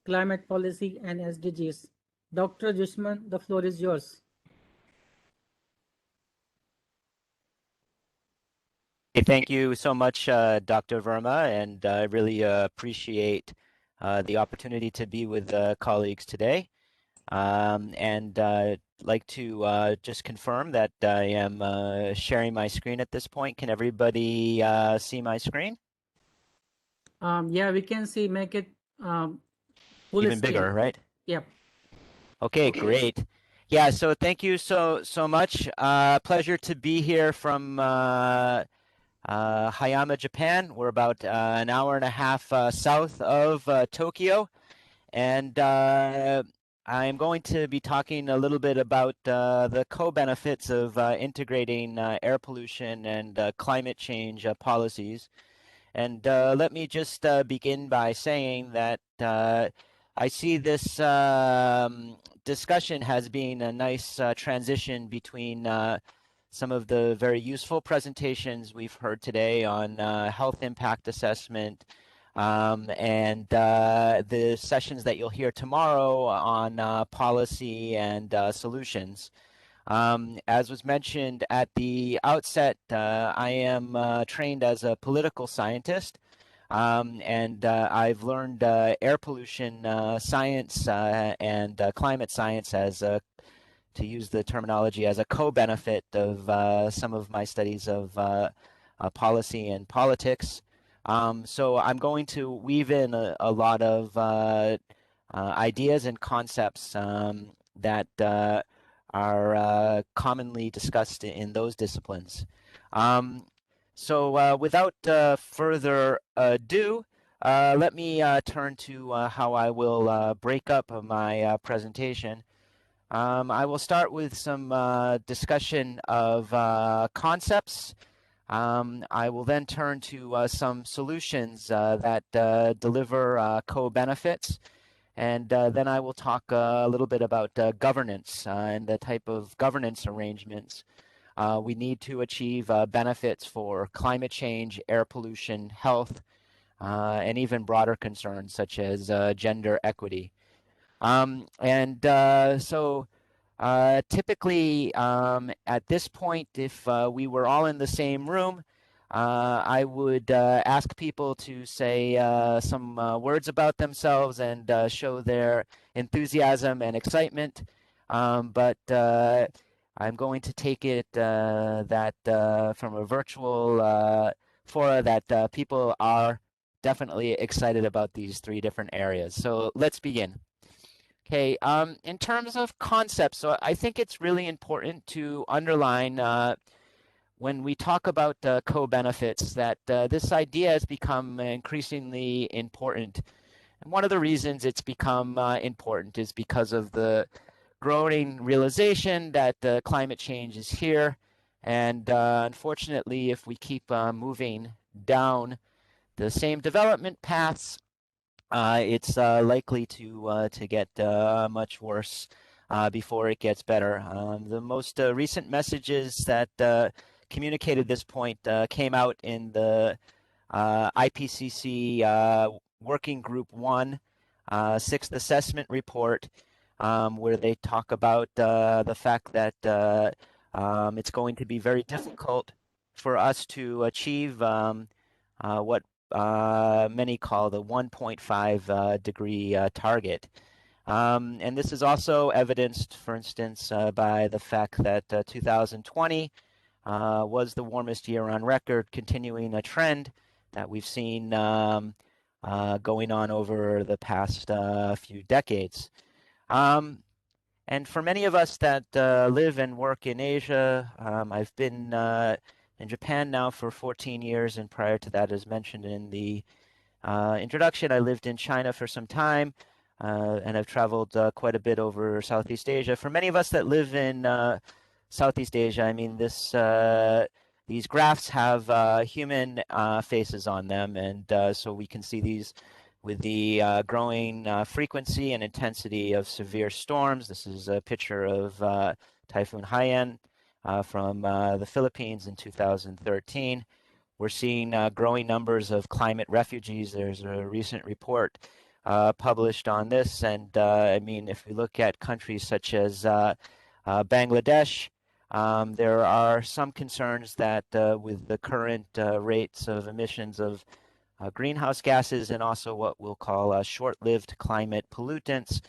climate policy, and SDGs. Dr. Dushman, the floor is yours.
Thank you so much, Dr. Verma, and I really appreciate the opportunity to be with colleagues today. And like to just confirm that I am sharing my screen at this point. Can everybody see my screen?
Yeah, we can see, make it full
Even
screen.
bigger, right?
Yep.
Okay, great. Yeah, so thank you so much. Pleasure to be here from Hayama, Japan. We're about an hour and a half south of Tokyo, and I'm going to be talking a little bit about the co-benefits of integrating air pollution and climate change policies. And let me just begin by saying that I see this discussion has been a nice transition between some of the very useful presentations we've heard today on health impact assessment and the sessions that you'll hear tomorrow on policy and solutions. As was mentioned at the outset, I am trained as a political scientist, and I've learned air pollution science and climate science as a, to use the terminology, as a co-benefit of some of my studies of policy and politics. So I'm going to weave in a lot of ideas and concepts that are commonly discussed in those disciplines. So without further ado, let me turn to how I will break up my presentation. I will start with some discussion of concepts. I will then turn to some solutions that deliver co-benefits. And then I will talk a little bit about governance and the type of governance arrangements we need to achieve benefits for climate change, air pollution, health, and even broader concerns such as gender equity. So typically at this point, if we were all in the same room, I would ask people to say some words about themselves and show their enthusiasm and excitement. But I'm going to take it that from a virtual fora that people are definitely excited about these three different areas. So let's begin. Okay, in terms of concepts, so I think it's really important to underline when we talk about co-benefits that this idea has become increasingly important. And one of the reasons it's become important is because of the growing realization that climate change is here. And unfortunately, if we keep moving down the same development paths, it's likely to get much worse before it gets better. The most recent messages that communicated this point came out in the IPCC Working Group 1 Sixth Assessment Report, where they talk about the fact that it's going to be very difficult for us to achieve what many call the 1.5 degree target. And this is also evidenced, for instance, by the fact that 2020 was the warmest year on record, continuing a trend that we've seen going on over the past few decades. And for many of us that live and work in Asia, I've been in Japan now for 14 years, and prior to that, as mentioned in the introduction, I lived in China for some time, and I've traveled quite a bit over Southeast Asia. For many of us that live in Southeast Asia, I mean, these graphs have human faces on them, and so we can see these with the growing frequency and intensity of severe storms. This is a picture of Typhoon Haiyan from the Philippines in 2013. We're seeing growing numbers of climate refugees. There's a recent report published on this, and I mean, if we look at countries such as Bangladesh, there are some concerns that with the current rates of emissions of greenhouse gases and also what we'll call short-lived climate pollutants,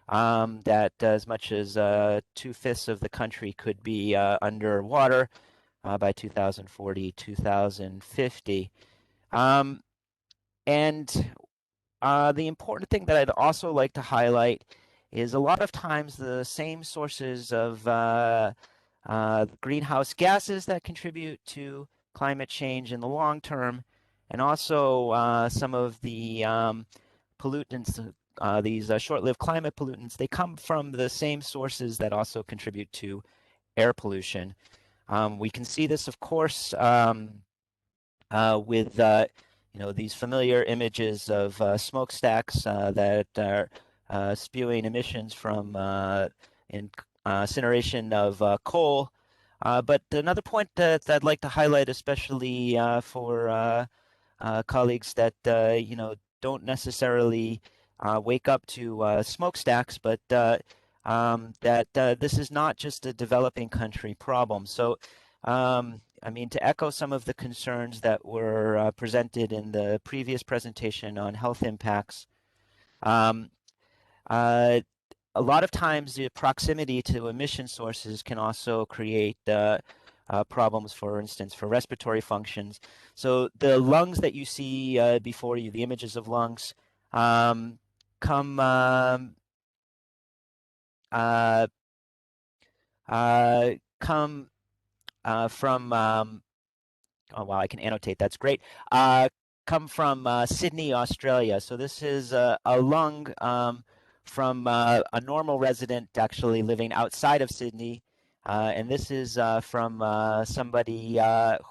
that as much as 2/5 of the country could be underwater by 2040, 2050. And the important thing that I'd also like to highlight is a lot of times the same sources of greenhouse gases that contribute to climate change in the long term, and also some of the pollutants, these short-lived climate pollutants, they come from the same sources that also contribute to air pollution. We can see this, of course, with these familiar images of smokestacks that are spewing emissions from incineration of coal. But another point that I'd like to highlight, especially for colleagues that don't necessarily wake up to smokestacks, but that this is not just a developing country problem. So, I mean, to echo some of the concerns that were presented in the previous presentation on health impacts, a lot of times the proximity to emission sources can also create problems, for instance, for respiratory functions. So the lungs that you see before you, the images of lungs, come from oh wow, I can annotate, that's great. Come from Sydney, Australia. So this is a lung from a normal resident actually living outside of Sydney. And this is from somebody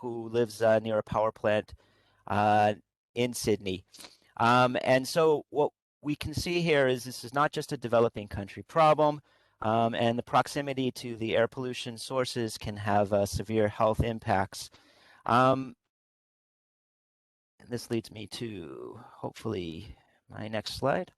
who lives near a power plant in Sydney. And so what we can see here is this is not just a developing country problem, and the proximity to the air pollution sources can have severe health impacts. And this leads me to hopefully my next slide.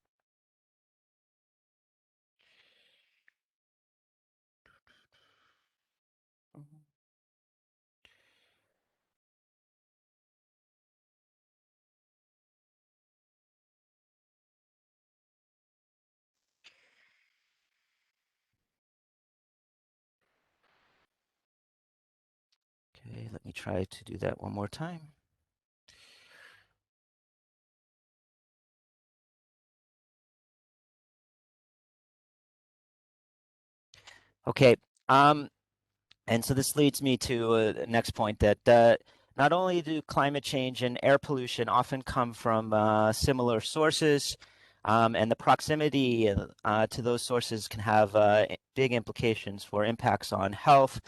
Okay, let me try to do that one more time. Okay, and so this leads me to the next point that not only do climate change and air pollution often come from similar sources, and the proximity to those sources can have big implications for impacts on health,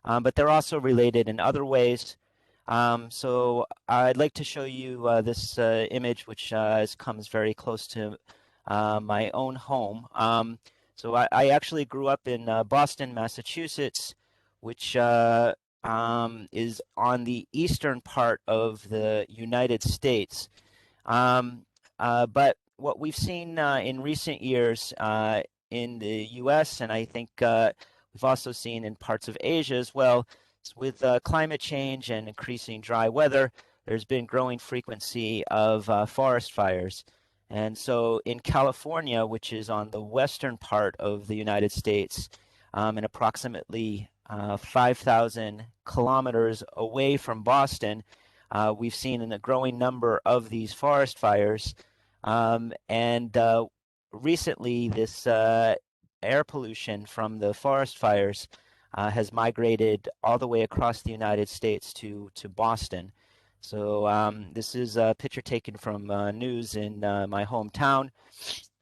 but they're also related in other ways. So I'd like to show you this image, which comes very close to my own home. So I actually grew up in Boston, Massachusetts, which is on the eastern part of the United States. But what we've seen in recent years in the US, and I think we've also seen in parts of Asia as well, with climate change and increasing dry weather, there's been growing frequency of forest fires. And so in California, which is on the western part of the United States, and approximately 5,000 kilometers away from Boston, we've seen a growing number of these forest fires. And recently, this air pollution from the forest fires has migrated all the way across the United States to Boston. So this is a picture taken from news in my hometown.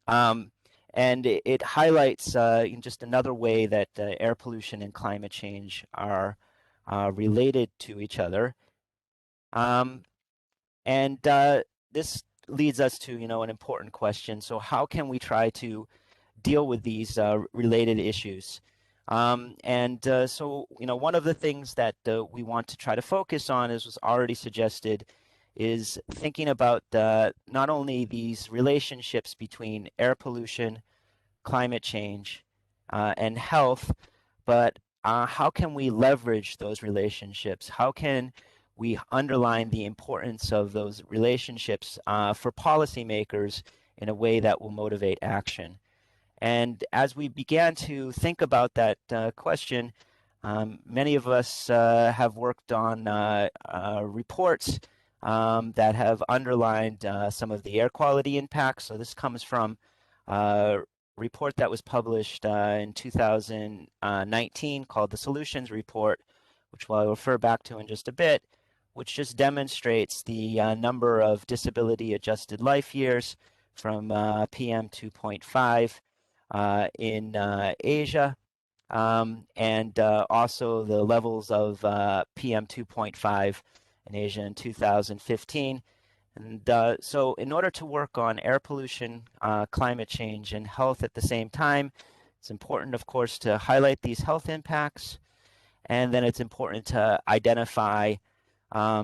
And it highlights in just another way that air pollution and climate change are related to each other. And this leads us to, an important question. So how can we try to deal with these related issues? So, one of the things that we want to try to focus on, as was already suggested, is thinking about not only these relationships between air pollution, climate change, and health, but how can we leverage those relationships? How can we underline the importance of those relationships for policymakers in a way that will motivate action? And as we began to think about that question, many of us have worked on reports that have underlined some of the air quality impacts. So this comes from a report that was published in 2019 called the Solutions Report, which I'll refer back to in just a bit, which just demonstrates the number of disability-adjusted life years from PM 2.5 in Asia, and also the levels of PM 2.5 in Asia in 2015. And so in order to work on air pollution, climate change, and health at the same time, it's important, of course, to highlight these health impacts, and then it's important to identify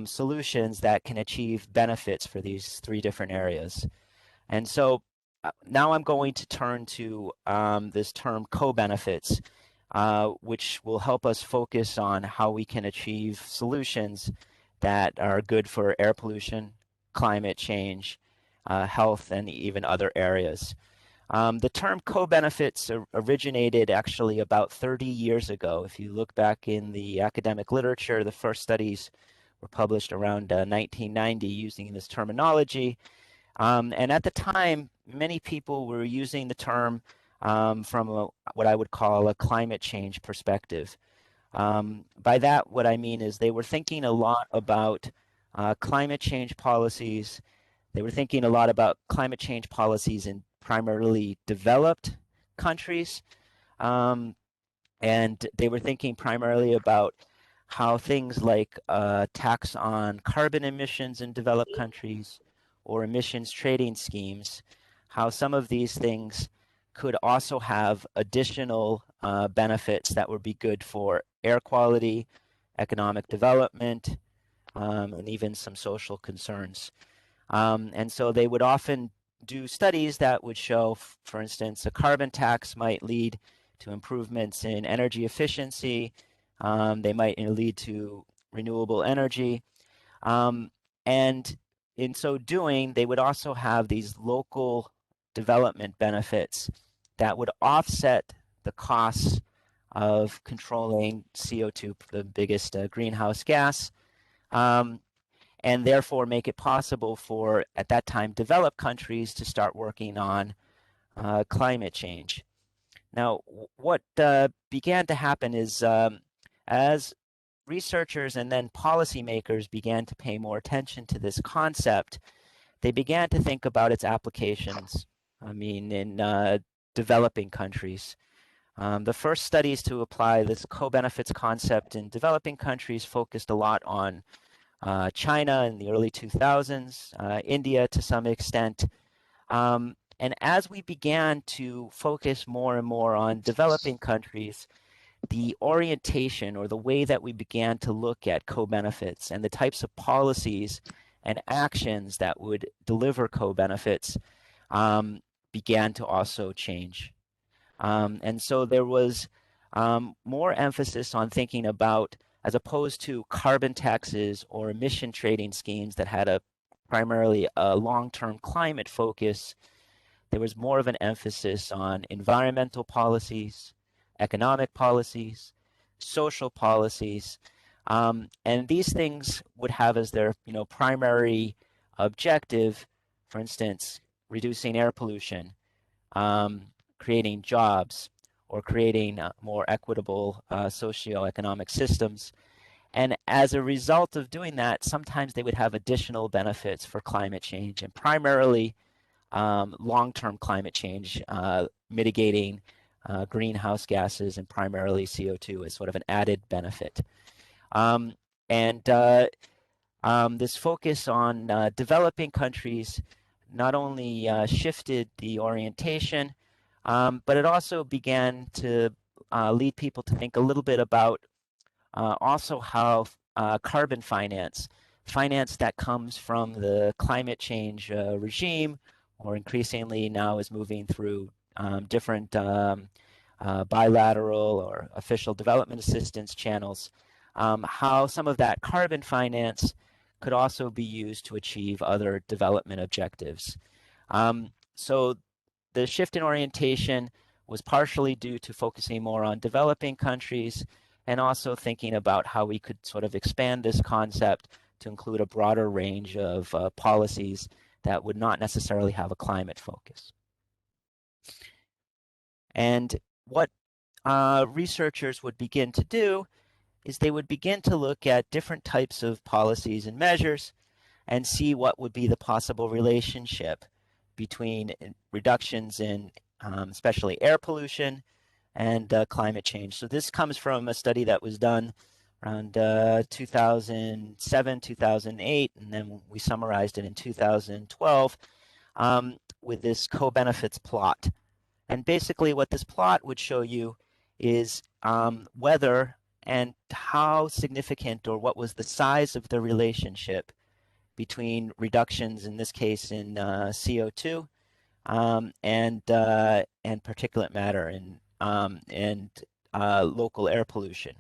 solutions that can achieve benefits for these three different areas. And so now I'm going to turn to this term co-benefits, which will help us focus on how we can achieve solutions that are good for air pollution, climate change, health, and even other areas. The term co-benefits originated actually about 30 years ago. If you look back in the academic literature, the first studies were published around 1990 using this terminology. And at the time, many people were using the term from what I would call a climate change perspective. By that, what I mean is they were thinking a lot about climate change policies. They were thinking a lot about climate change policies in primarily developed countries. And they were thinking primarily about how things like tax on carbon emissions in developed countries or emissions trading schemes, how some of these things could also have additional benefits that would be good for air quality, economic development, and even some social concerns. And so they would often do studies that would show, for instance, a carbon tax might lead to improvements in energy efficiency. They might lead to renewable energy. And in so doing, they would also have these local development benefits that would offset the costs of controlling CO2, the biggest greenhouse gas, and therefore make it possible for, at that time, developed countries to start working on climate change. Now, what began to happen is as researchers and then policymakers began to pay more attention to this concept, they began to think about its applications, in developing countries. The first studies to apply this co-benefits concept in developing countries focused a lot on China in the early 2000s, India to some extent. And as we began to focus more and more on developing countries, the orientation or the way that we began to look at co-benefits and the types of policies and actions that would deliver co-benefits began to also change. And so there was more emphasis on thinking about, as opposed to carbon taxes or emission trading schemes that had primarily a long-term climate focus, there was more of an emphasis on environmental policies, economic policies, social policies, and these things would have as their primary objective, for instance, reducing air pollution, creating jobs, or creating more equitable socioeconomic systems. And as a result of doing that, sometimes they would have additional benefits for climate change, and primarily long-term climate change, mitigating greenhouse gases and primarily CO2 as sort of an added benefit. This focus on developing countries not only shifted the orientation, but it also began to lead people to think a little bit about also how carbon finance that comes from the climate change regime, or increasingly now is moving through different bilateral or official development assistance channels, how some of that carbon finance could also be used to achieve other development objectives. So the shift in orientation was partially due to focusing more on developing countries, and also thinking about how we could sort of expand this concept to include a broader range of policies that would not necessarily have a climate focus. And what researchers would begin to do is they would begin to look at different types of policies and measures and see what would be the possible relationship between reductions in especially air pollution and climate change. So this comes from a study that was done around 2007, 2008, and then we summarized it in 2012 with this co-benefits plot. And basically what this plot would show you is whether and how significant, or what was the size of the relationship between reductions, in this case in CO2 and particulate matter and local air pollution.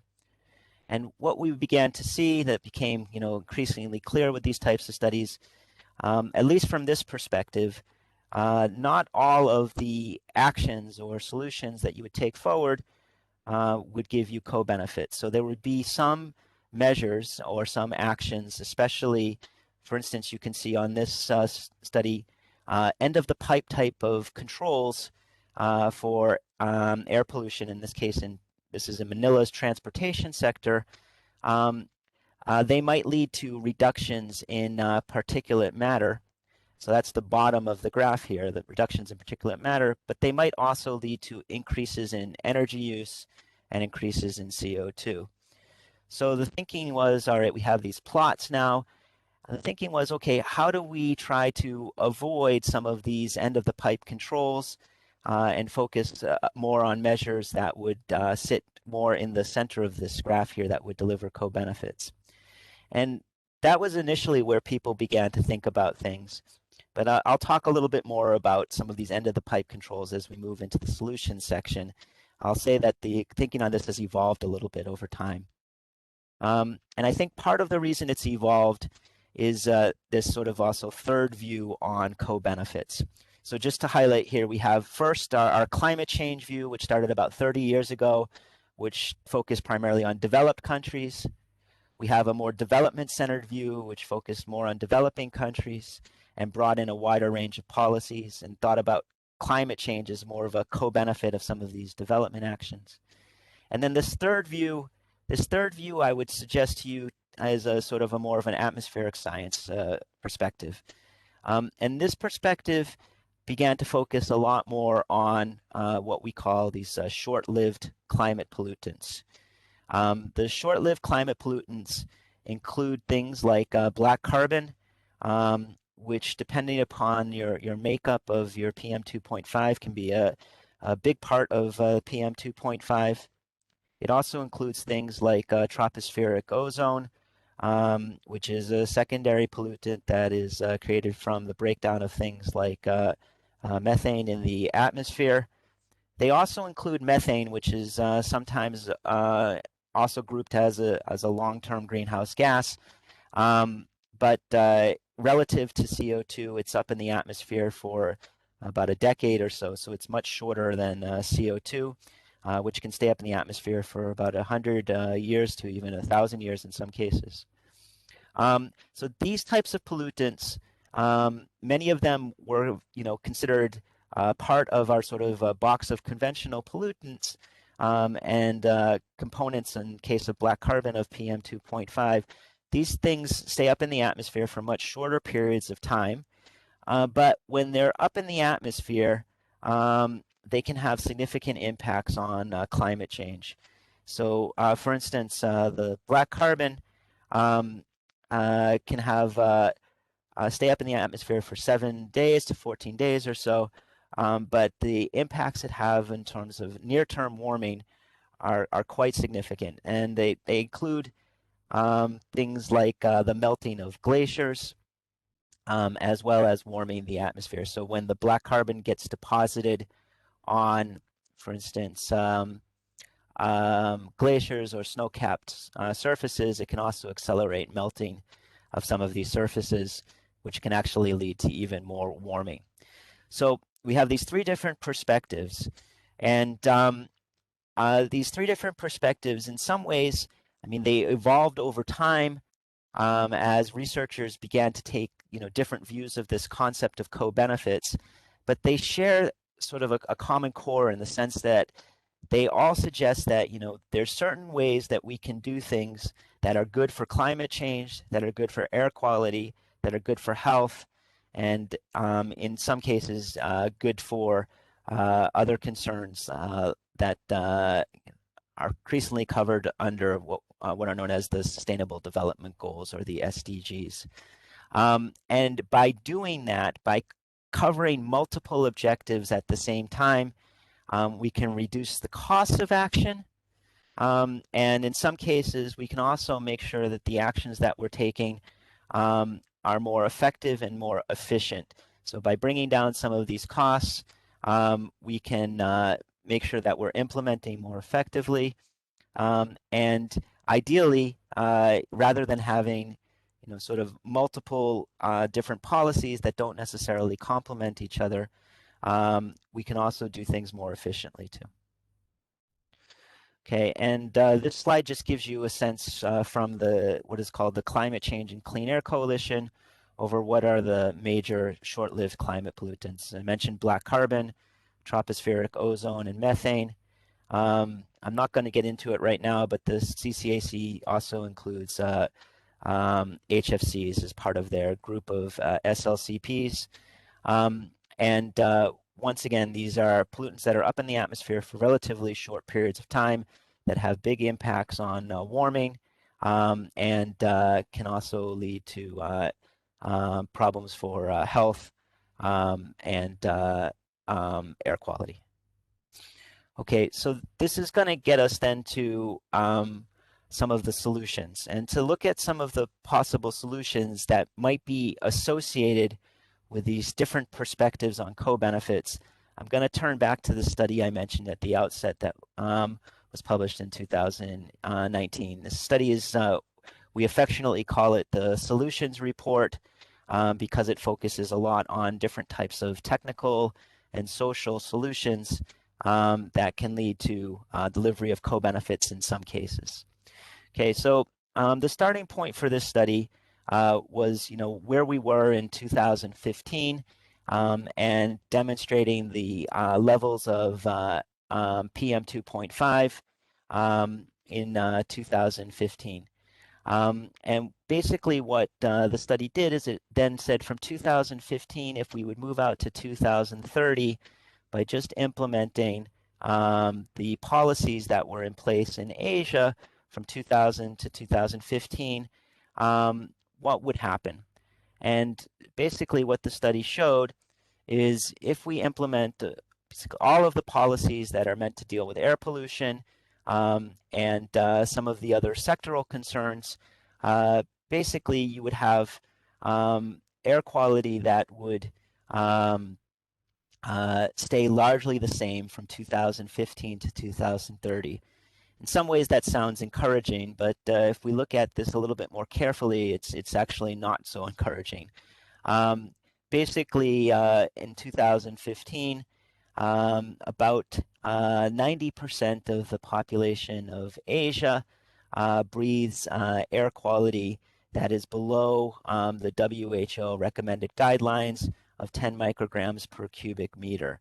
And what we began to see that became increasingly clear with these types of studies, at least from this perspective, not all of the actions or solutions that you would take forward would give you co-benefits. So there would be some measures or some actions, especially, for instance, you can see on this study, end of the pipe type of controls for air pollution, in this case, this is in Manila's transportation sector. They might lead to reductions in particulate matter. So that's the bottom of the graph here, the reductions in particulate matter, but they might also lead to increases in energy use and increases in CO2. So the thinking was, all right, we have these plots now. The thinking was, okay, how do we try to avoid some of these end-of-the-pipe controls and focus more on measures that would sit more in the center of this graph here that would deliver co-benefits? And that was initially where people began to think about things. But I'll talk a little bit more about some of these end-of-the-pipe controls as we move into the solutions section. I'll say that the thinking on this has evolved a little bit over time. And I think part of the reason it's evolved is this sort of also third view on co-benefits. So just to highlight here, we have first our climate change view, which started about 30 years ago, which focused primarily on developed countries. We have a more development-centered view, which focused more on developing countries and brought in a wider range of policies and thought about climate change as more of a co-benefit of some of these development actions. And then this third view I would suggest to you as a sort of a more of an atmospheric science perspective. And this perspective began to focus a lot more on what we call these short-lived climate pollutants. The short-lived climate pollutants include things like black carbon, which, depending upon your makeup of your PM2.5, can be a big part of PM2.5. It also includes things like tropospheric ozone, which is a secondary pollutant that is created from the breakdown of things like methane in the atmosphere. They also include methane, which is sometimes also grouped as a long-term greenhouse gas. But relative to CO2, it's up in the atmosphere for about a decade or so. So it's much shorter than CO2, which can stay up in the atmosphere for about 100 years to even 1,000 years in some cases. So these types of pollutants, many of them were, considered part of our sort of box of conventional pollutants and components, in case of black carbon, of PM2.5. These things stay up in the atmosphere for much shorter periods of time, but when they're up in the atmosphere, they can have significant impacts on climate change. So, for instance, the black carbon can have stay up in the atmosphere for 7 days to 14 days or so, but the impacts it have in terms of near-term warming are quite significant, and they include things like the melting of glaciers, as well as warming the atmosphere. So when the black carbon gets deposited on, for instance, glaciers or snow-capped surfaces, it can also accelerate melting of some of these surfaces, which can actually lead to even more warming. So we have these three different perspectives, and these three different perspectives, in some ways, I mean, they evolved over time as researchers began to take, different views of this concept of co-benefits, but they share sort of a common core in the sense that they all suggest that, there's certain ways that we can do things that are good for climate change, that are good for air quality, that are good for health, and in some cases, good for other concerns that are increasingly covered under what are known as the Sustainable Development Goals, or the SDGs. And by doing that, by covering multiple objectives at the same time, we can reduce the cost of action. And in some cases, we can also make sure that the actions that we're taking are more effective and more efficient. So by bringing down some of these costs, we can make sure that we're implementing more effectively. And ideally, rather than having sort of multiple different policies that don't necessarily complement each other, we can also do things more efficiently too. Okay, and this slide just gives you a sense from what is called the Climate Change and Clean Air Coalition over what are the major short-lived climate pollutants. I mentioned black carbon, tropospheric ozone, and methane. I'm not going to get into it right now, but the CCAC also includes HFCs as part of their group of SLCPs. And once again, these are pollutants that are up in the atmosphere for relatively short periods of time that have big impacts on warming, and can also lead to problems for health and air quality. Okay, so this is going to get us then to some of the solutions, and to look at some of the possible solutions that might be associated with these different perspectives on co-benefits. I'm going to turn back to the study I mentioned at the outset that was published in 2019. This study is, we affectionately call it the Solutions Report, because it focuses a lot on different types of technical and social solutions that can lead to delivery of co-benefits in some cases. Okay, so the starting point for this study was, where we were in 2015, and demonstrating the levels of PM 2.5 in 2015. And basically what the study did is it then said from 2015, if we would move out to 2030, by just implementing the policies that were in place in Asia from 2000 to 2015, what would happen? And basically what the study showed is if we implement all of the policies that are meant to deal with air pollution and some of the other sectoral concerns, basically you would have air quality that would stay largely the same from 2015 to 2030. In some ways that sounds encouraging, but if we look at this a little bit more carefully, it's actually not so encouraging. Basically, in 2015, about 90% of the population of Asia breathes air quality that is below the WHO recommended guidelines of 10 micrograms per cubic meter.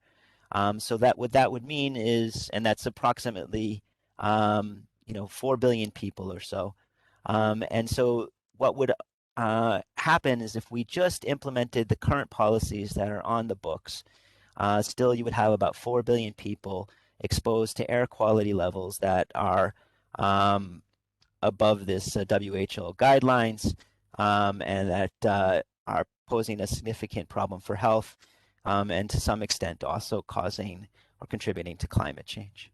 So that what that would mean is, and that's approximately 4 billion people or so. And so what would happen is if we just implemented the current policies that are on the books, still you would have about 4 billion people exposed to air quality levels that are above this WHO guidelines, and that are posing a significant problem for health, and to some extent also causing or contributing to climate change.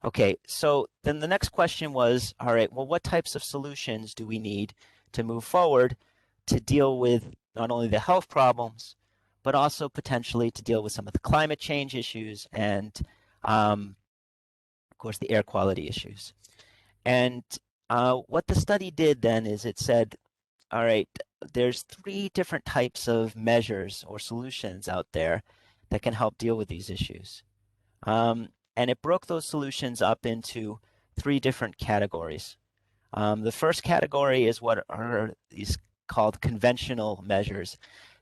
Okay, so then the next question was, all right, well, what types of solutions do we need to move forward to deal with not only the health problems, but also potentially to deal with some of the climate change issues and, of course, the air quality issues. And what the study did then is it said, all right, there's 3 different types of measures or solutions out there that can help deal with these issues. And it broke those solutions up into 3 different categories. The first category is what are these called conventional measures.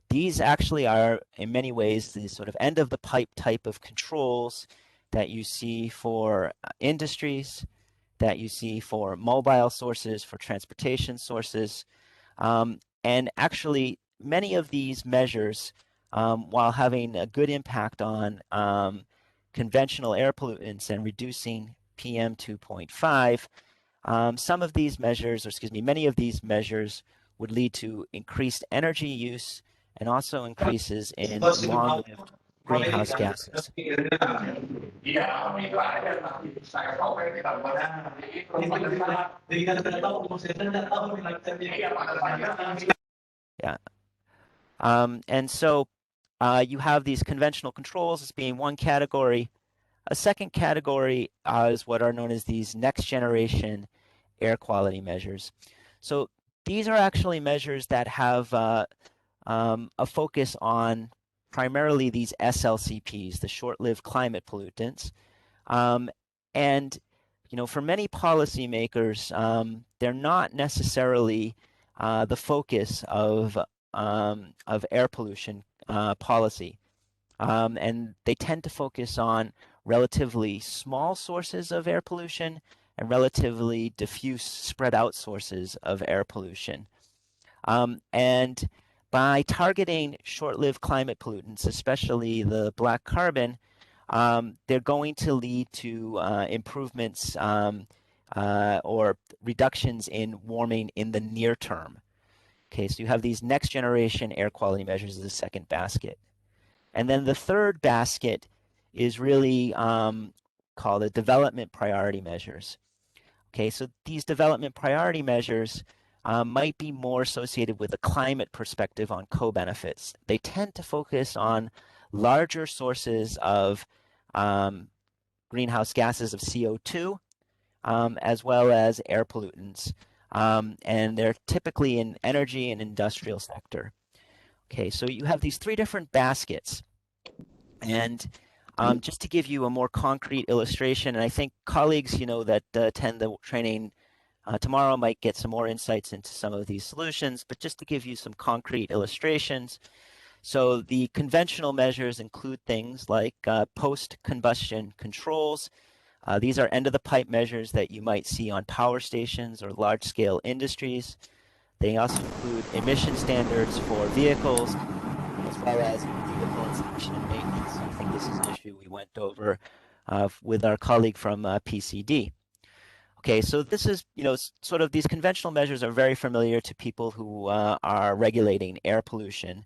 These actually are, in many ways, the sort of end of the pipe type of controls that you see for industries, that you see for mobile sources, for transportation sources. And actually, many of these measures, while having a good impact on conventional air pollutants and reducing PM 2.5, some of these measures, or excuse me, many of these measures would lead to increased energy use and also increases in long-lived greenhouse gases. Yeah. And so you have these conventional controls as being one category. A second category is what are known as these next generation air quality measures. So these are actually measures that have a focus on primarily these SLCPs, the short-lived climate pollutants. And for many policymakers, they're not necessarily the focus of air pollution policy. And they tend to focus on relatively small sources of air pollution and relatively diffuse, spread out sources of air pollution. And by targeting short-lived climate pollutants, especially the black carbon, they're going to lead to improvements or reductions in warming in the near term. Okay, so you have these next generation air quality measures as the second basket. And then the third basket is really called the development priority measures. Okay, so these development priority measures might be more associated with a climate perspective on co-benefits. They tend to focus on larger sources of greenhouse gases of CO2, as well as air pollutants. And they're typically in energy and industrial sector. Okay, so you have these 3 different baskets. And just to give you a more concrete illustration, and I think colleagues, that attend the training tomorrow might get some more insights into some of these solutions, but just to give you some concrete illustrations. So the conventional measures include things like post-combustion controls. These are end-of-the-pipe measures that you might see on power stations or large-scale industries. They also include emission standards for vehicles, as well as vehicle inspection and maintenance. I think this is an issue we went over with our colleague from PCD. Okay, so this is, sort of these conventional measures are very familiar to people who are regulating air pollution.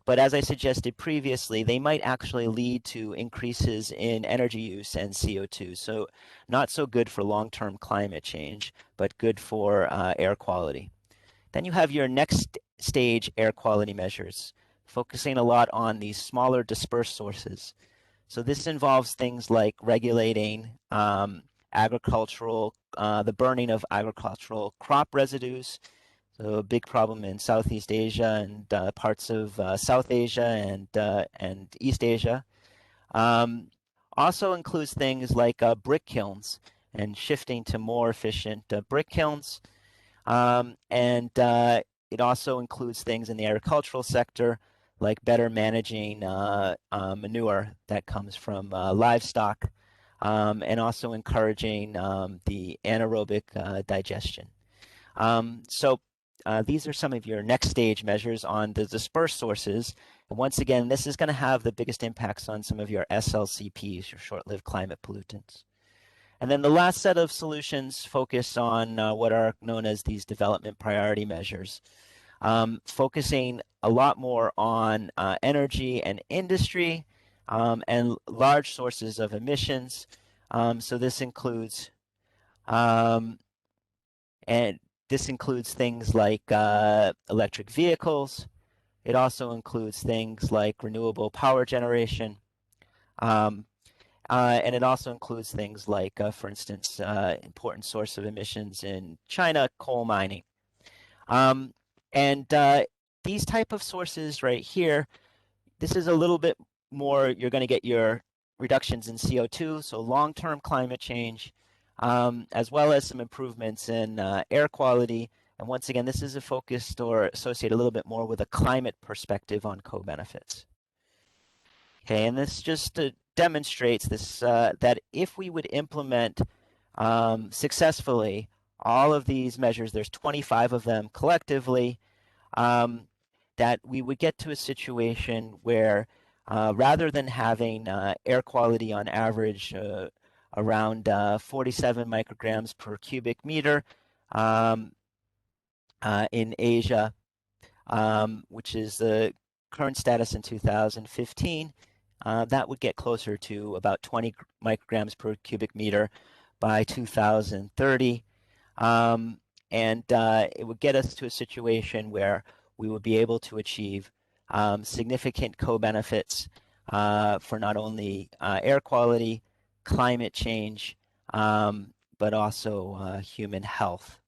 But as I suggested previously, they might actually lead to increases in energy use and CO2. So not so good for long-term climate change, but good for air quality. Then you have your next stage air quality measures, focusing a lot on these smaller dispersed sources. So this involves things like regulating agricultural, the burning of agricultural crop residues. So a big problem in Southeast Asia and parts of South Asia and East Asia. Also includes things like brick kilns and shifting to more efficient brick kilns. And it also includes things in the agricultural sector like better managing manure that comes from livestock, and also encouraging the anaerobic digestion. So these are some of your next stage measures on the dispersed sources. And once again, this is going to have the biggest impacts on some of your SLCPs, your short-lived climate pollutants. And then the last set of solutions focus on what are known as these development priority measures, focusing a lot more on energy and industry and large sources of emissions. So this includes things like electric vehicles. It also includes things like renewable power generation. And it also includes things like, for instance, important source of emissions in China, coal mining. These type of sources right here, this is a little bit more, you're going to get your reductions in CO2, so long-term climate change, as well as some improvements in air quality. And once again, this is focused or associated a little bit more with a climate perspective on co-benefits. Okay, and this just demonstrates this that if we would implement successfully all of these measures, there's 25 of them collectively, that we would get to a situation where rather than having air quality on average around 47 micrograms per cubic meter in Asia, which is the current status in 2015, that would get closer to about 20 micrograms per cubic meter by 2030. It would get us to a situation where we would be able to achieve significant co-benefits for not only air quality, climate change, but also human health.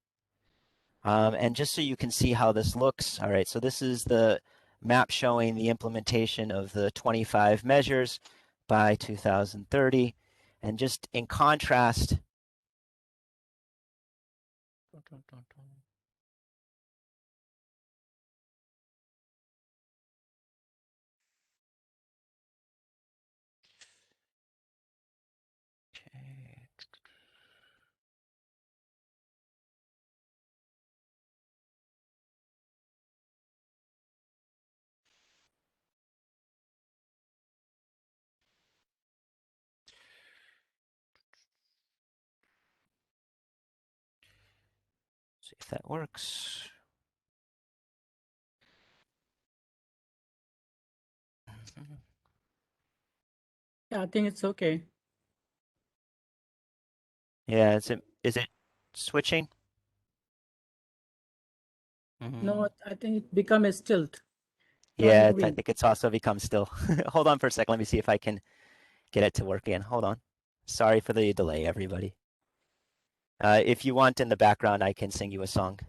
And just so you can see how this looks, all right, so this is the map showing the implementation of the 25 measures by 2030. And just in contrast, see if that works.
Yeah, I think it's okay.
Yeah, is it switching?
No, I think it become a stilt. Not
Yeah, I
moving.
think it's also become still. Hold on for a second. Let me see if I can get it to work again. Hold on. Sorry for the delay, everybody. If you want in the background, I can sing you a song.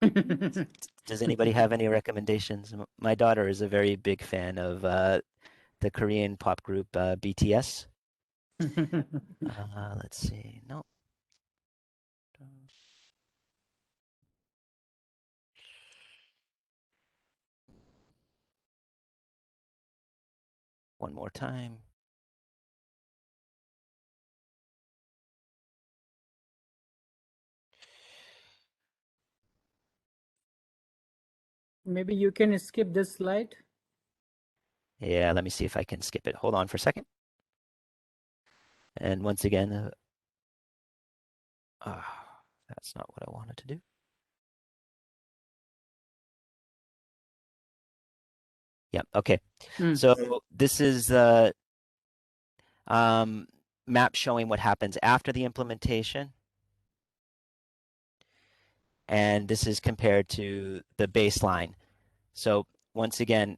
Does anybody have any recommendations? My daughter is a very big fan of the Korean pop group BTS. Let's see. No. One more time.
Maybe you can skip this slide.
Yeah, let me see if I can skip it. Hold on for a second. And once again, that's not what I wanted to do. Yeah, okay. So this is the map showing what happens after the implementation. And this is compared to the baseline. So once again,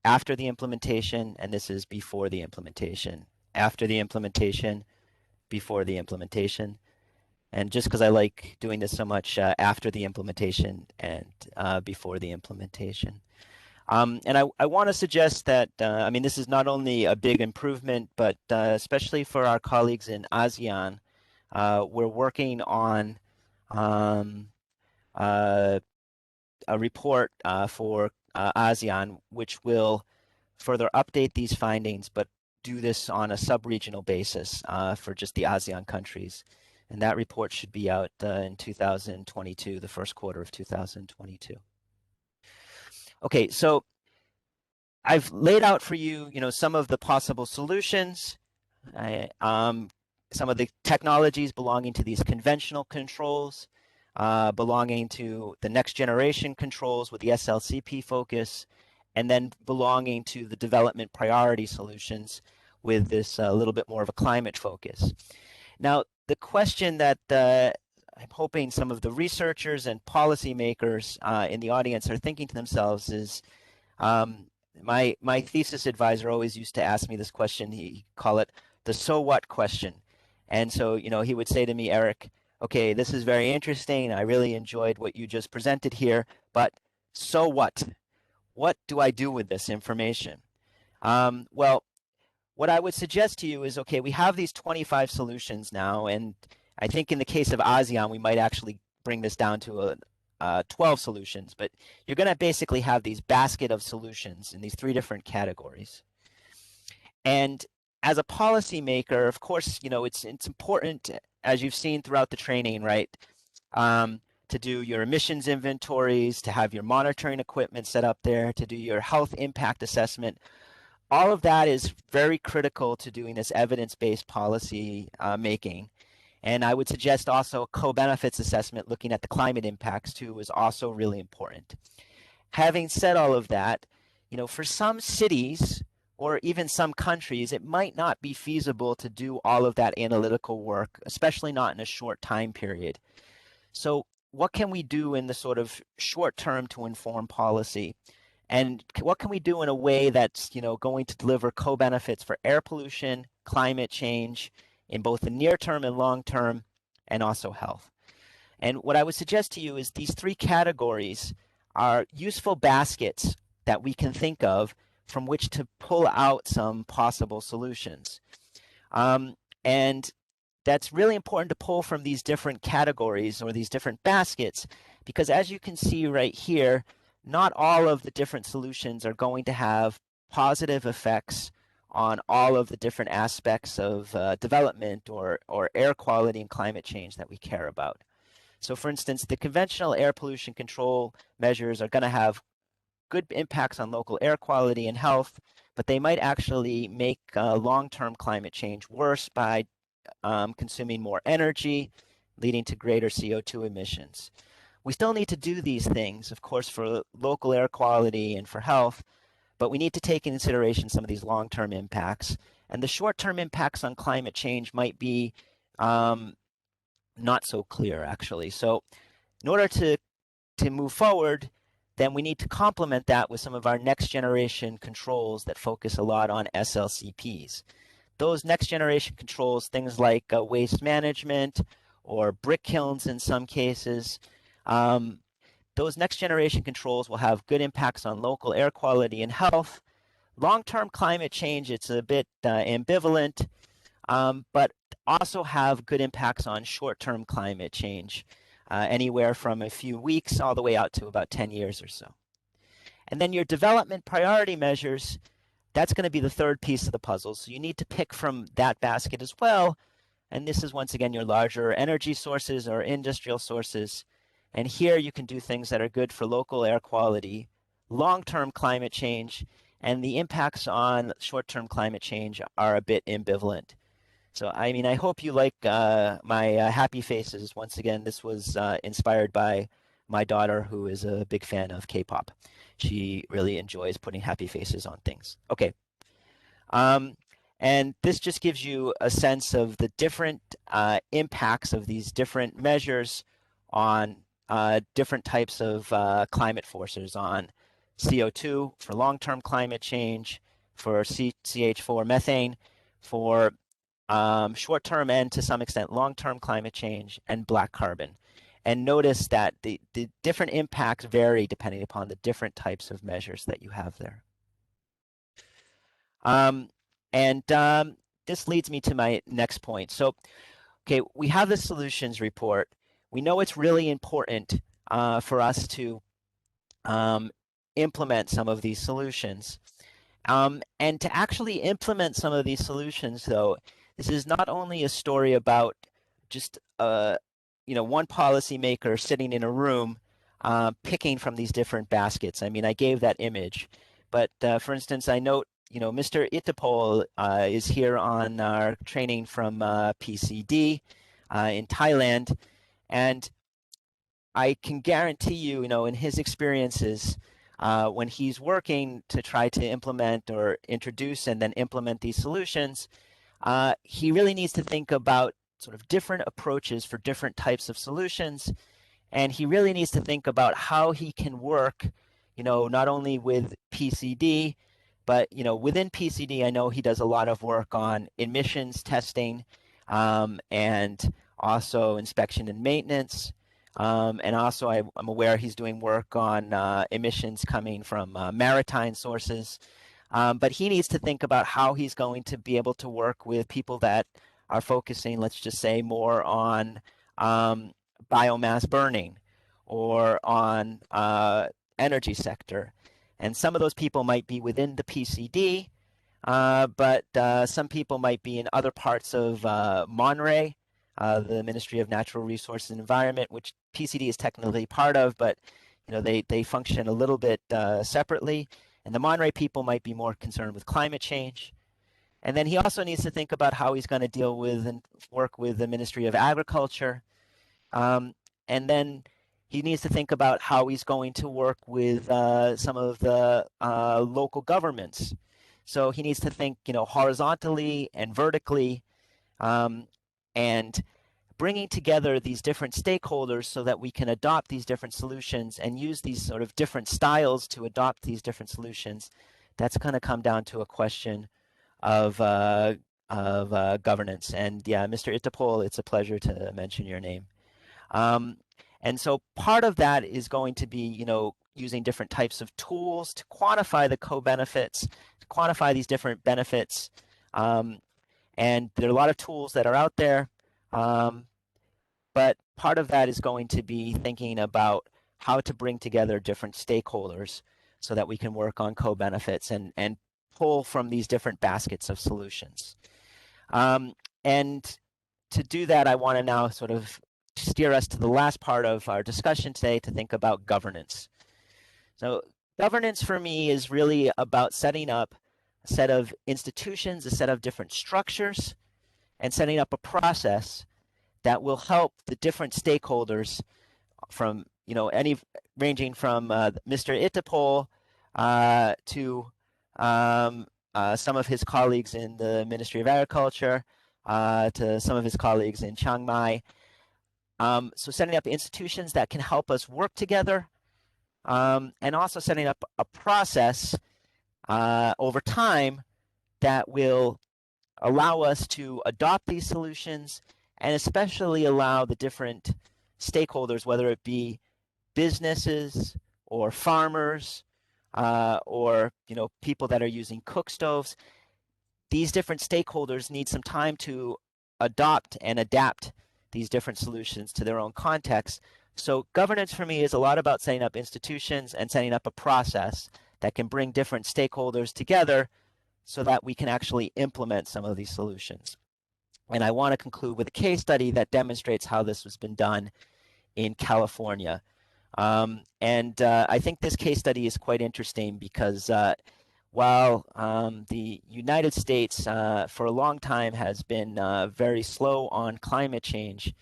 after the implementation, and this is before the implementation. After the implementation, before the implementation. And just because I like doing this so much, after the implementation and before the implementation. And I want to suggest that, I mean, this is not only a big improvement, but especially for our colleagues in ASEAN, we're working on a report for ASEAN, which will further update these findings, but do this on a sub-regional basis for just the ASEAN countries. And that report should be out in 2022, the first quarter of 2022. Okay, so I've laid out for you, some of the possible solutions, some of the technologies belonging to these conventional controls, belonging to the next generation controls with the SLCP focus, and then belonging to the development priority solutions, with this little bit more of a climate focus. Now, the question that I'm hoping some of the researchers and policymakers in the audience are thinking to themselves is, my thesis advisor always used to ask me this question. He call it the so what question. And so, he would say to me, Eric, okay, this is very interesting. I really enjoyed what you just presented here, but so what? What do I do with this information? Well, what I would suggest to you is, okay, we have these 25 solutions now, and I think in the case of ASEAN, we might actually bring this down to 12 solutions, but you're going to basically have these basket of solutions in these 3 different categories. And as a policymaker, of course, it's important, as you've seen throughout the training, right, to do your emissions inventories, to have your monitoring equipment set up there, to do your health impact assessment. All of that is very critical to doing this evidence-based policy making. And I would suggest also a co-benefits assessment looking at the climate impacts too is also really important. Having said all of that, for some cities or even some countries, it might not be feasible to do all of that analytical work, especially not in a short time period. So what can we do in the sort of short term to inform policy? And what can we do in a way that's, going to deliver co-benefits for air pollution, climate change, in both the near term and long term, and also health? And what I would suggest to you is these 3 categories are useful baskets that we can think of from which to pull out some possible solutions. And that's really important to pull from these different categories or these different baskets, because as you can see right here, not all of the different solutions are going to have positive effects on all of the different aspects of development or air quality and climate change that we care about. So for instance, the conventional air pollution control measures are going to have good impacts on local air quality and health, but they might actually make long-term climate change worse by consuming more energy, leading to greater CO2 emissions. We still need to do these things, of course, for local air quality and for health, but we need to take into consideration some of these long-term impacts. And the short-term impacts on climate change might be not so clear, actually. So in order to move forward, then we need to complement that with some of our next-generation controls that focus a lot on SLCPs. Those next-generation controls, things like waste management or brick kilns in some cases, those next generation controls will have good impacts on local air quality and health. Long-term climate change, it's a bit ambivalent, but also have good impacts on short-term climate change, anywhere from a few weeks all the way out to about 10 years or so. And then your development priority measures, that's going to be the 3rd piece of the puzzle. So you need to pick from that basket as well. And this is once again your larger energy sources or industrial sources. And here you can do things that are good for local air quality, long-term climate change, and the impacts on short-term climate change are a bit ambivalent. So, I hope you like my happy faces. Once again, this was inspired by my daughter, who is a big fan of K-pop. She really enjoys putting happy faces on things. Okay. And this just gives you a sense of the different impacts of these different measures on different types of climate forces, on CO2 for long-term climate change, for CH4 methane, for short-term and to some extent long-term climate change, and black carbon. And notice that the different impacts vary depending upon the different types of measures that you have there. This leads me to my next point. So, okay, we have the solutions report. We know it's really important for us to implement some of these solutions. And to actually implement some of these solutions, though, this is not only a story about just one policymaker sitting in a room picking from these different baskets. I mean, I gave that image, but for instance, I note Mr. Itapol is here on our training from PCD in Thailand, and I can guarantee you, in his experiences, when he's working to try to implement or introduce and then implement these solutions, he really needs to think about sort of different approaches for different types of solutions. And he really needs to think about how he can work, not only with PCD, but, within PCD, I know he does a lot of work on emissions testing, and also inspection and maintenance. And also I'm aware he's doing work on emissions coming from maritime sources. But he needs to think about how he's going to be able to work with people that are focusing, let's just say, more on biomass burning or on energy sector. And some of those people might be within the PCD, but some people might be in other parts of MONRE, the Ministry of Natural Resources and Environment, which PCD is technically part of, but they function a little bit separately. And the MONRE people might be more concerned with climate change. And then he also needs to think about how he's going to deal with and work with the Ministry of Agriculture. And then he needs to think about how he's going to work with some of the local governments. So he needs to think, horizontally and vertically, and bringing together these different stakeholders so that we can adopt these different solutions and use these sort of different styles to adopt these different solutions. That's going to come down to a question of governance. And yeah, Mr. Itapol, it's a pleasure to mention your name. And so part of that is going to be, using different types of tools to quantify the co-benefits, to quantify these different benefits. And there are a lot of tools that are out there. But part of that is going to be thinking about how to bring together different stakeholders so that we can work on co-benefits and pull from these different baskets of solutions. And to do that, I want to now sort of steer us to the last part of our discussion today to think about governance. So governance for me is really about setting up a set of institutions, a set of different structures, and setting up a process that will help the different stakeholders from, ranging from Mr. Itapol to some of his colleagues in the Ministry of Agriculture, to some of his colleagues in Chiang Mai. So setting up institutions that can help us work together, and also setting up a process over time that will allow us to adopt these solutions and especially allow the different stakeholders, whether it be businesses or farmers or people that are using cook stoves, these different stakeholders need some time to adopt and adapt these different solutions to their own context. So governance for me is a lot about setting up institutions and setting up a process that can bring different stakeholders together so that we can actually implement some of these solutions. And I want to conclude with a case study that demonstrates how this has been done in California. I think this case study is quite interesting because while the United States for a long time has been very slow on climate change,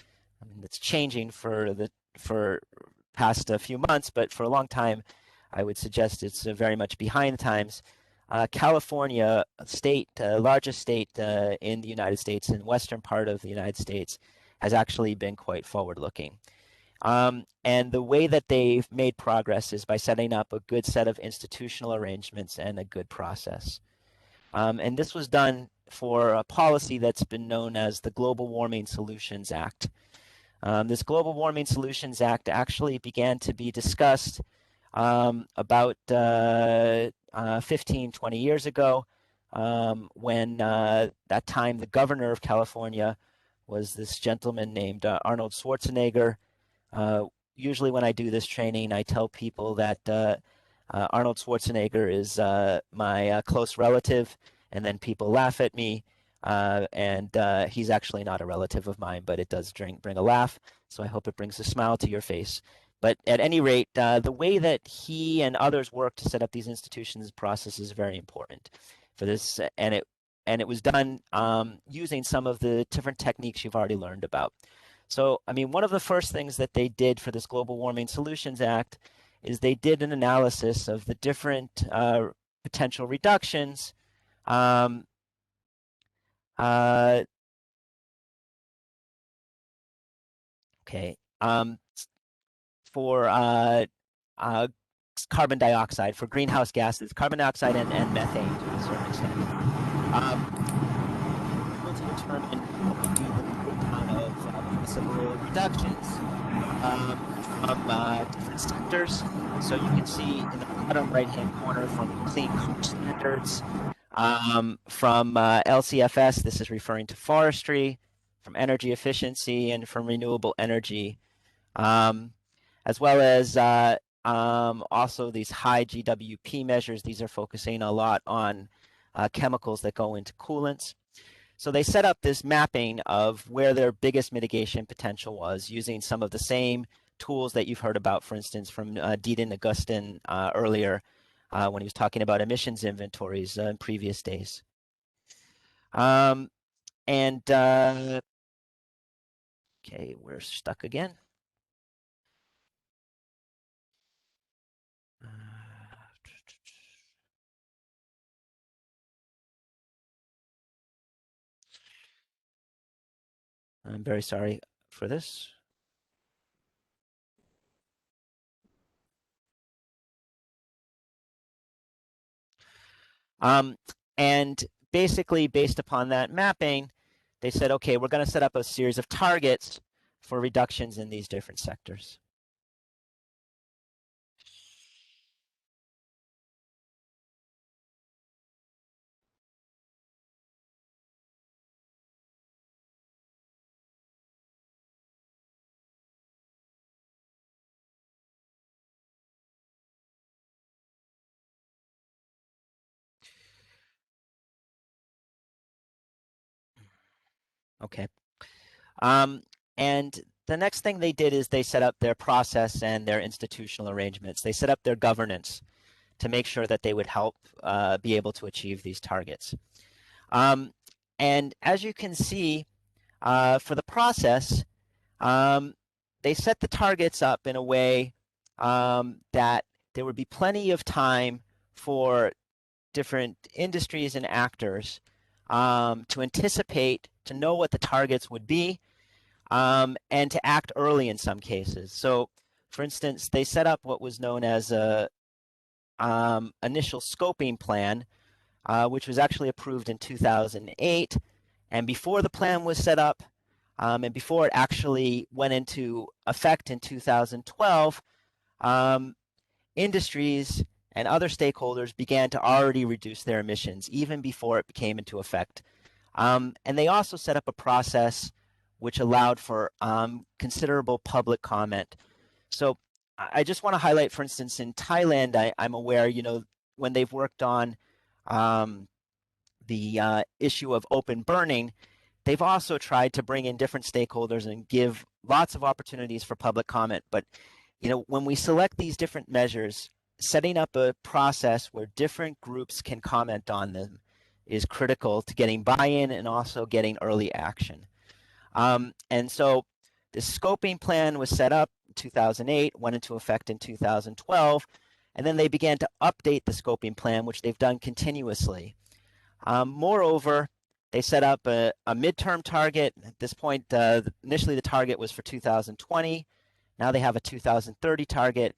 I mean, it's changing for past a few months, but for a long time, I would suggest it's very much behind the times. California, largest state in the United States, in the western part of the United States, has actually been quite forward-looking. And the way that they've made progress is by setting up a good set of institutional arrangements and a good process. And this was done for a policy that's been known as the Global Warming Solutions Act. This Global Warming Solutions Act actually began to be discussed about 15, 20 years ago, when that time the governor of California was this gentleman named Arnold Schwarzenegger. Usually when I do this training, I tell people that Arnold Schwarzenegger is my close relative, and then people laugh at me. And he's actually not a relative of mine, but it does bring a laugh. So I hope it brings a smile to your face. But at any rate, the way that he and others work to set up these institutions process is very important for this. And it was done using some of the different techniques you've already learned about. So, I mean, one of the first things that they did for this Global Warming Solutions Act is they did an analysis of the different potential reductions for carbon dioxide, for greenhouse gases, carbon dioxide and methane to a certain extent. To determine what would be the breakdown of possible reductions from different sectors. So you can see in the bottom right-hand corner from clean car standards, from LCFS, this is referring to forestry, from energy efficiency, and from renewable energy, as well as also these high GWP measures. These are focusing a lot on chemicals that go into coolants. So they set up this mapping of where their biggest mitigation potential was, using some of the same tools that you've heard about, for instance, from Deedon Augustin earlier when he was talking about emissions inventories in previous days. Okay, we're stuck again. I'm very sorry for this. And basically, based upon that mapping, they said, okay, we're going to set up a series of targets for reductions in these different sectors. Okay. And the next thing they did is they set up their process and their institutional arrangements. They set up their governance to make sure that they would help be able to achieve these targets. And as you can see, for the process, they set the targets up in a way that there would be plenty of time for different industries and actors to anticipate, to know what the targets would be, and to act early in some cases. So, for instance, they set up what was known as a initial scoping plan, which was actually approved in 2008. And before the plan was set up, and before it actually went into effect in 2012, industries and other stakeholders began to already reduce their emissions even before it came into effect. And they also set up a process which allowed for considerable public comment. So I just want to highlight, for instance, in Thailand, I'm aware, you know, when they've worked on the issue of open burning, they've also tried to bring in different stakeholders and give lots of opportunities for public comment. But, you know, when we select these different measures, setting up a process where different groups can comment on them is critical to getting buy-in and also getting early action. And so the scoping plan was set up in 2008, went into effect in 2012, and then they began to update the scoping plan, which they've done continuously. Moreover, they set up a midterm target. At this point, initially the target was for 2020. Now they have a 2030 target,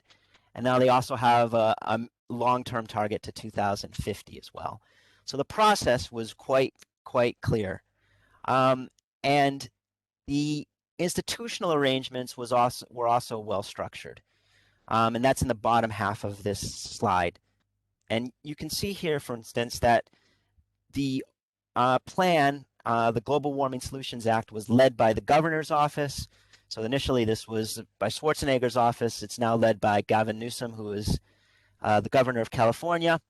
and now they also have a long-term target to 2050 as well. So the process was quite clear. And the institutional arrangements were also well structured. And that's in the bottom half of this slide. And you can see here, for instance, that the plan, the Global Warming Solutions Act, was led by the governor's office. So initially this was by Schwarzenegger's office. It's now led by Gavin Newsom, who is the governor of California.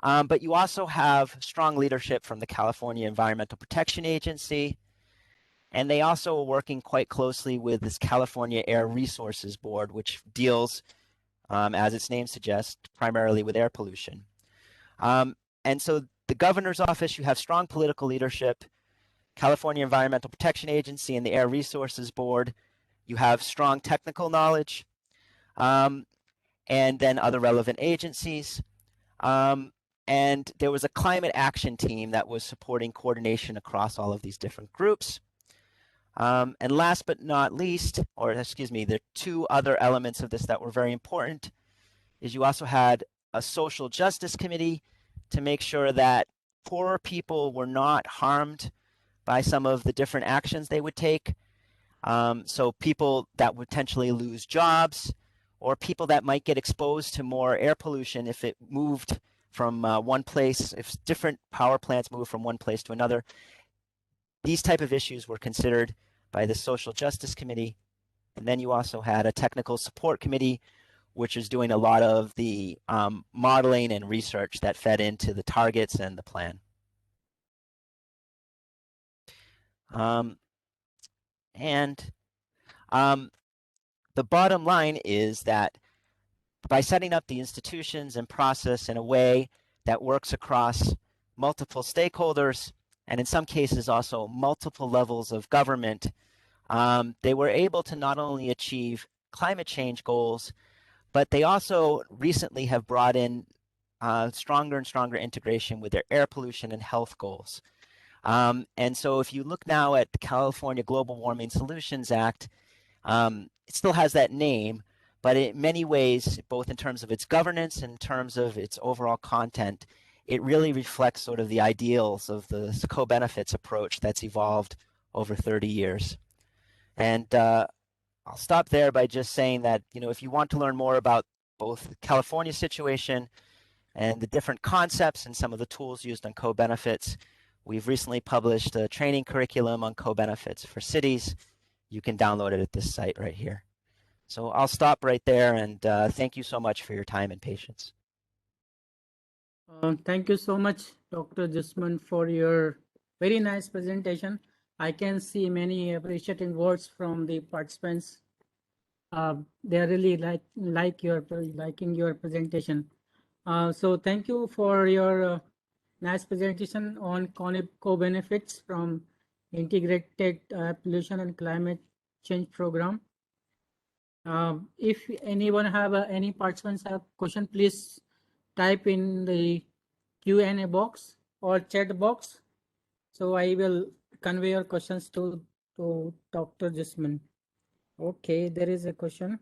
But you also have strong leadership from the California Environmental Protection Agency. And they also are working quite closely with this California Air Resources Board, which deals, as its name suggests, primarily with air pollution. And so the governor's office, you have strong political leadership. California Environmental Protection Agency and the Air Resources Board, you have strong technical knowledge. And and then other relevant agencies. And there was a climate action team that was supporting coordination across all of these different groups. And last but not least, or excuse me, the two other elements of this that were very important is you also had a social justice committee to make sure that poorer people were not harmed by some of the different actions they would take. So people that would potentially lose jobs, or people that might get exposed to more air pollution if it moved from one place, if different power plants move from one place to another. These type of issues were considered by the Social Justice Committee. And then you also had a technical support committee, which is doing a lot of the modeling and research that fed into the targets and the plan. The bottom line is that by setting up the institutions and process in a way that works across multiple stakeholders, and in some cases also multiple levels of government, they were able to not only achieve climate change goals, but they also recently have brought in stronger and stronger integration with their air pollution and health goals. And so if you look now at the California Global Warming Solutions Act, it still has that name, but in many ways, both in terms of its governance and in terms of its overall content, it really reflects sort of the ideals of the co-benefits approach that's evolved over 30 years. And I'll stop there by just saying that, if you want to learn more about both the California situation and the different concepts and some of the tools used on co-benefits, we've recently published a training curriculum on co-benefits for cities. You can download it at this site right here. So I'll stop right there, and thank you so much for your time and patience.
Thank you so much, Dr. Jusman, for your very nice presentation. I can see many appreciating words from the participants. They really liking your presentation. So thank you for your nice presentation on co-benefits from Integrated Pollution and Climate Change Program. If anyone have any participants have question, please type in the Q&A box or chat box. So I will convey your questions to Dr. Jusman. Okay, there is a question.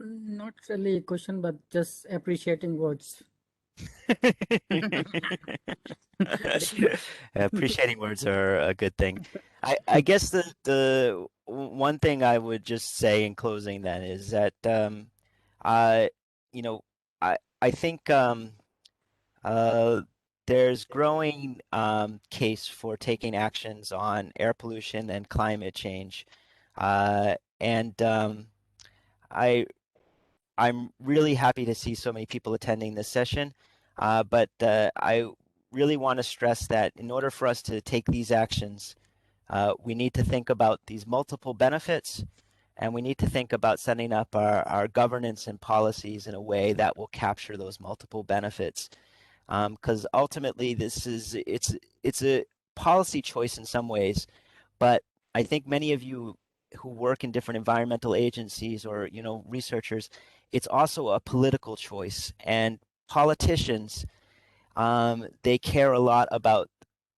Not really a question, but just appreciating words.
Appreciating words are a good thing. I guess the one thing I would just say in closing then is that I think there's growing case for taking actions on air pollution and climate change, and I'm really happy to see so many people attending this session, but I really want to stress that in order for us to take these actions, we need to think about these multiple benefits, and we need to think about setting up our governance and policies in a way that will capture those multiple benefits. Because ultimately, it's a policy choice in some ways, but I think many of you who work in different environmental agencies or researchers, it's also a political choice, and politicians they care a lot about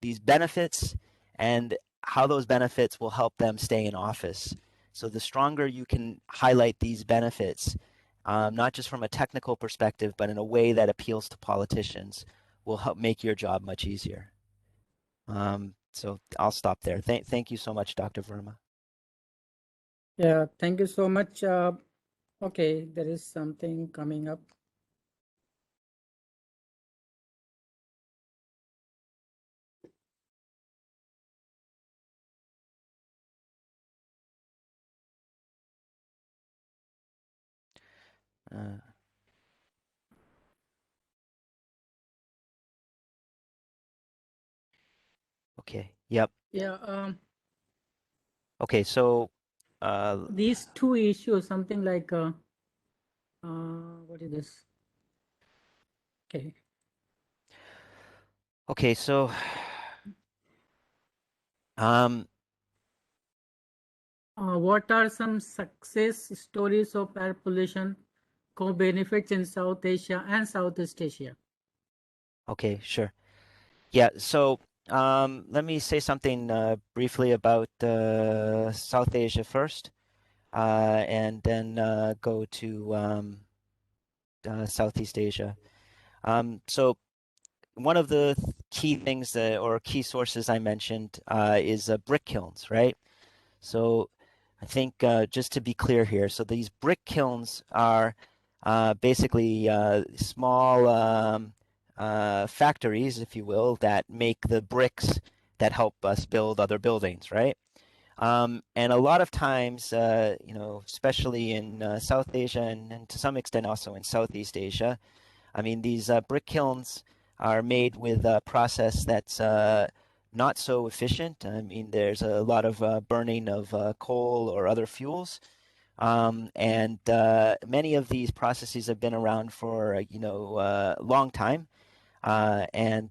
these benefits and how those benefits will help them stay in office. So the stronger you can highlight these benefits, not just from a technical perspective, but in a way that appeals to politicians, will help make your job much easier. So I'll stop there. Thank you so much, Dr. Verma.
Yeah, thank you so much. Okay, there is something coming up.
Okay. Yep.
Yeah.
Okay, so
These two issues, something like, what is this? Okay.
okay, so
What are some success stories of air pollution co-benefits in South Asia and Southeast Asia?
okay, sure. Yeah, so let me say something briefly about South Asia first, and then go to Southeast Asia. So one of the key things that, or key sources I mentioned is brick kilns, right? So I think just to be clear here, so these brick kilns are basically small factories, if you will, that make the bricks that help us build other buildings, right? And a lot of times, you know, especially in South Asia and to some extent also in Southeast Asia, I mean, these brick kilns are made with a process that's not so efficient. I mean, there's a lot of burning of coal or other fuels. And many of these processes have been around for, you know, a long time. And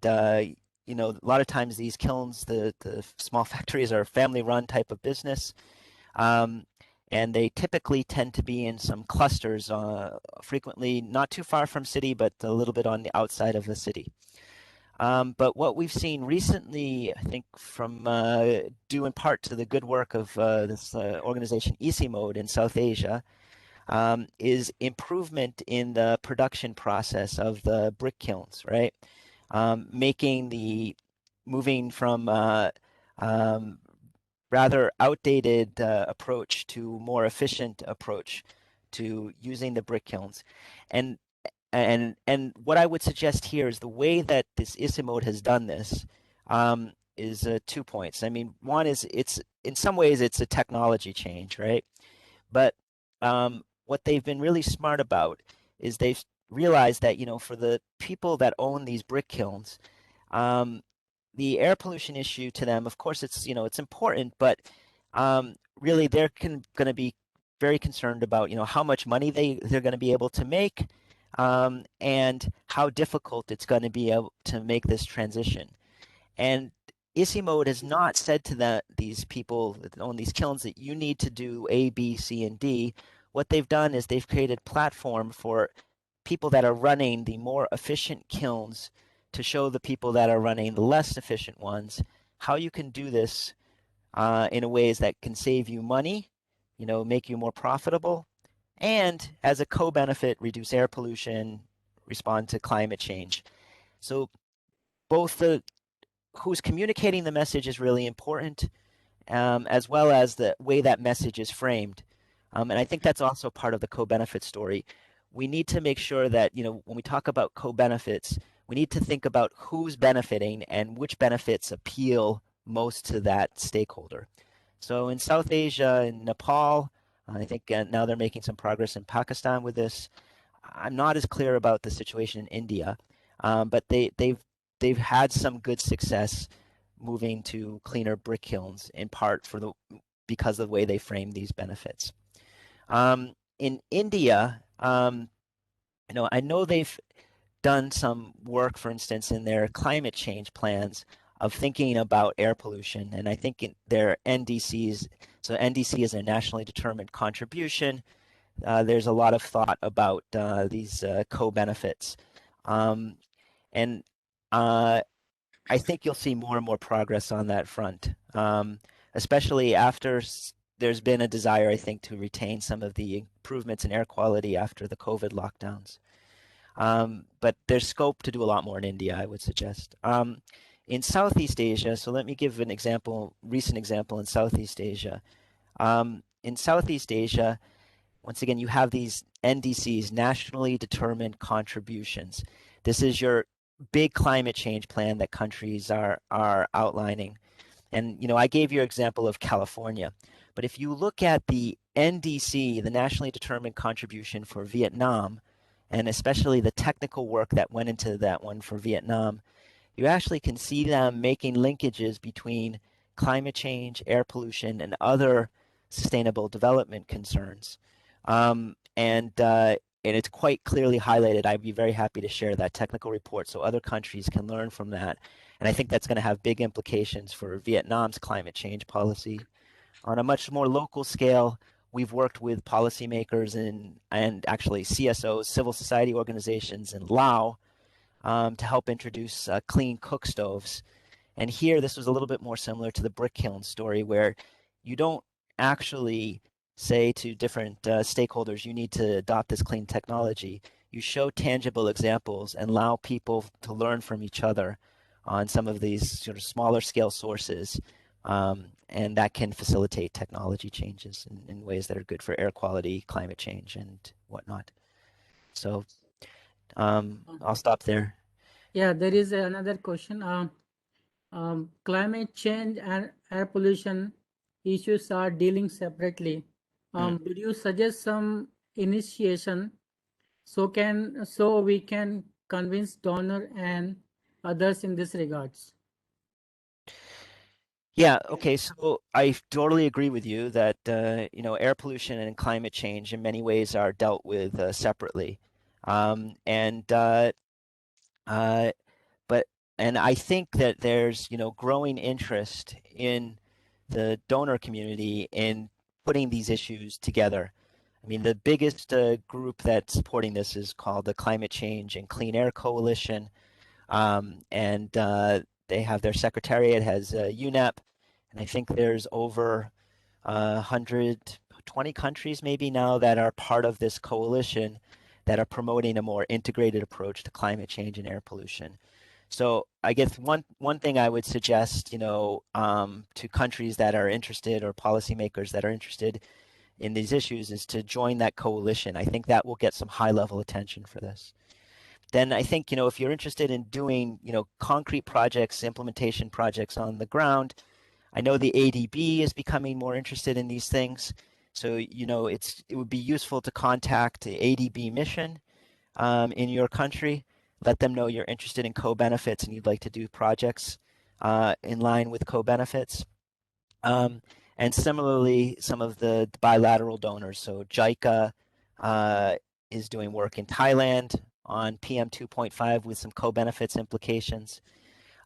you know, a lot of times these kilns, the small factories are family run type of business. Um, and they typically tend to be in some clusters, frequently not too far from city, but a little bit on the outside of the city. But what we've seen recently, I think from due in part to the good work of this organization Easy Mode in South Asia, is improvement in the production process of the brick kilns, right? Moving from rather outdated approach to more efficient approach to using the brick kilns. And what I would suggest here is the way that this Isimode has done this is 2 points. I mean, one is it's in some ways it's a technology change, right? But what they've been really smart about is they've realized that, you know, for the people that own these brick kilns, the air pollution issue to them, of course, it's, you know, it's important, but really they're going to be very concerned about, you know, how much money they're going to be able to make, and how difficult it's going to be able to make this transition. And Isimode has not said to these people that own these kilns that you need to do A, B, C, and D. What they've done is they've created a platform for people that are running the more efficient kilns to show the people that are running the less efficient ones how you can do this in a ways that can save you money, you know, make you more profitable, and as a co-benefit, reduce air pollution, respond to climate change. So both the who's communicating the message is really important, as well as the way that message is framed. And I think that's also part of the co-benefit story. We need to make sure that, you know, when we talk about co-benefits, we need to think about who's benefiting and which benefits appeal most to that stakeholder. So in South Asia, in Nepal, I think now they're making some progress in Pakistan with this. I'm not as clear about the situation in India, but they've had some good success moving to cleaner brick kilns, in part because of the way they frame these benefits. In India, you know, I know they've done some work, for instance, in their climate change plans of thinking about air pollution, and I think in their NDCs. So NDC is a nationally determined contribution. There's a lot of thought about these co-benefits, and I think you'll see more and more progress on that front, especially after there's been a desire, I think, to retain some of the improvements in air quality after the COVID lockdowns. But there's scope to do a lot more in India, I would suggest. In Southeast Asia, so let me give an example, recent example in Southeast Asia. In Southeast Asia, once again, you have these NDCs, nationally determined contributions. This is your big climate change plan that countries are outlining. And, you know, I gave you an example of California, but if you look at the NDC, the nationally determined contribution for Vietnam, and especially the technical work that went into that one for Vietnam, you actually can see them making linkages between climate change, air pollution, and other sustainable development concerns. And it's quite clearly highlighted. I'd be very happy to share that technical report so other countries can learn from that. And I think that's going to have big implications for Vietnam's climate change policy. On a much more local scale, we've worked with policymakers and actually CSOs, civil society organizations in Laos, to help introduce clean cook stoves. And here, this was a little bit more similar to the brick kiln story, where you don't actually say to different stakeholders, you need to adopt this clean technology. You show tangible examples and allow people to learn from each other on some of these sort of smaller scale sources. And that can facilitate technology changes in ways that are good for air quality, climate change, and whatnot. So I'll stop there.
Yeah, there is another question. Climate change and air pollution issues are dealing separately. Did you suggest some initiation so we can convince donor and others in this regards?
Yeah, okay, so I totally agree with you that air pollution and climate change in many ways are dealt with separately. And I think that there's growing interest in the donor community in putting these issues together. I mean, the biggest group that's supporting this is called the Climate Change and Clean Air Coalition, and they have their secretariat has UNEP, and I think there's over 120 countries maybe now that are part of this coalition that are promoting a more integrated approach to climate change and air pollution. So I guess one thing I would suggest, to countries that are interested or policymakers that are interested in these issues is to join that coalition. I think that will get some high-level attention for this. Then I think, if you're interested in doing, concrete projects, implementation projects on the ground, I know the ADB is becoming more interested in these things. So, it would be useful to contact the ADB mission in your country. Let them know you're interested in co-benefits and you'd like to do projects in line with co-benefits. And similarly, some of the bilateral donors. So JICA is doing work in Thailand on PM 2.5 with some co-benefits implications.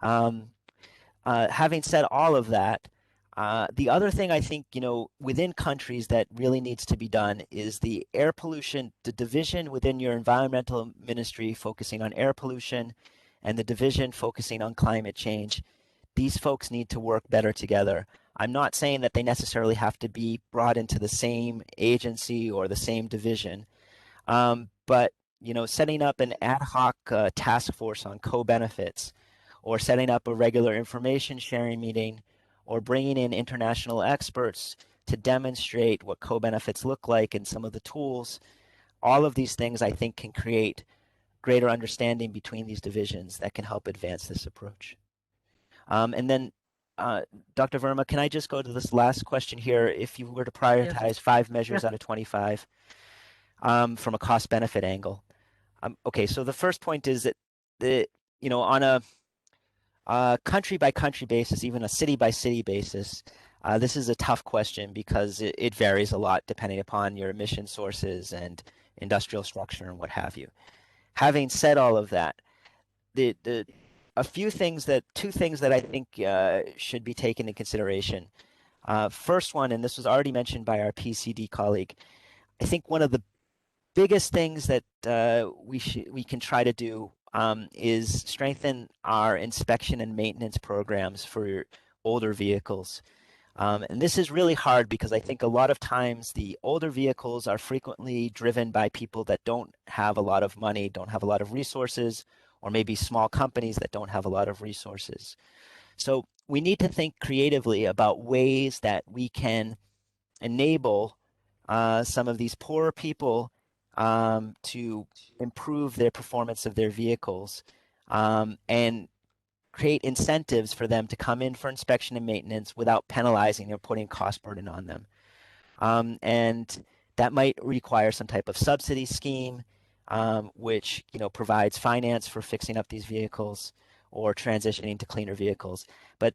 Having said all of that, the other thing I think, within countries that really needs to be done is the air pollution, the division within your environmental ministry focusing on air pollution and the division focusing on climate change. These folks need to work better together. I'm not saying that they necessarily have to be brought into the same agency or the same division, but setting up an ad hoc task force on co-benefits, or setting up a regular information sharing meeting, or bringing in international experts to demonstrate what co-benefits look like and some of the tools. All of these things I think can create greater understanding between these divisions that can help advance this approach. And then, Dr. Verma, can I just go to this last question here? If you were to prioritize 5 measures out of 25 from a cost-benefit angle. Okay, so the first point is that on a country-by-country basis, even a city-by-city basis, this is a tough question because it varies a lot depending upon your emission sources and industrial structure and what have you. Having said all of that, two things that I think should be taken into consideration. First one, and this was already mentioned by our PCD colleague, I think one of the biggest things that we can try to do is strengthen our inspection and maintenance programs for older vehicles. And this is really hard because I think a lot of times the older vehicles are frequently driven by people that don't have a lot of money, don't have a lot of resources, or maybe small companies that don't have a lot of resources. So we need to think creatively about ways that we can enable some of these poorer people to improve their performance of their vehicles and create incentives for them to come in for inspection and maintenance without penalizing or putting cost burden on them. And that might require some type of subsidy scheme, which provides finance for fixing up these vehicles or transitioning to cleaner vehicles. But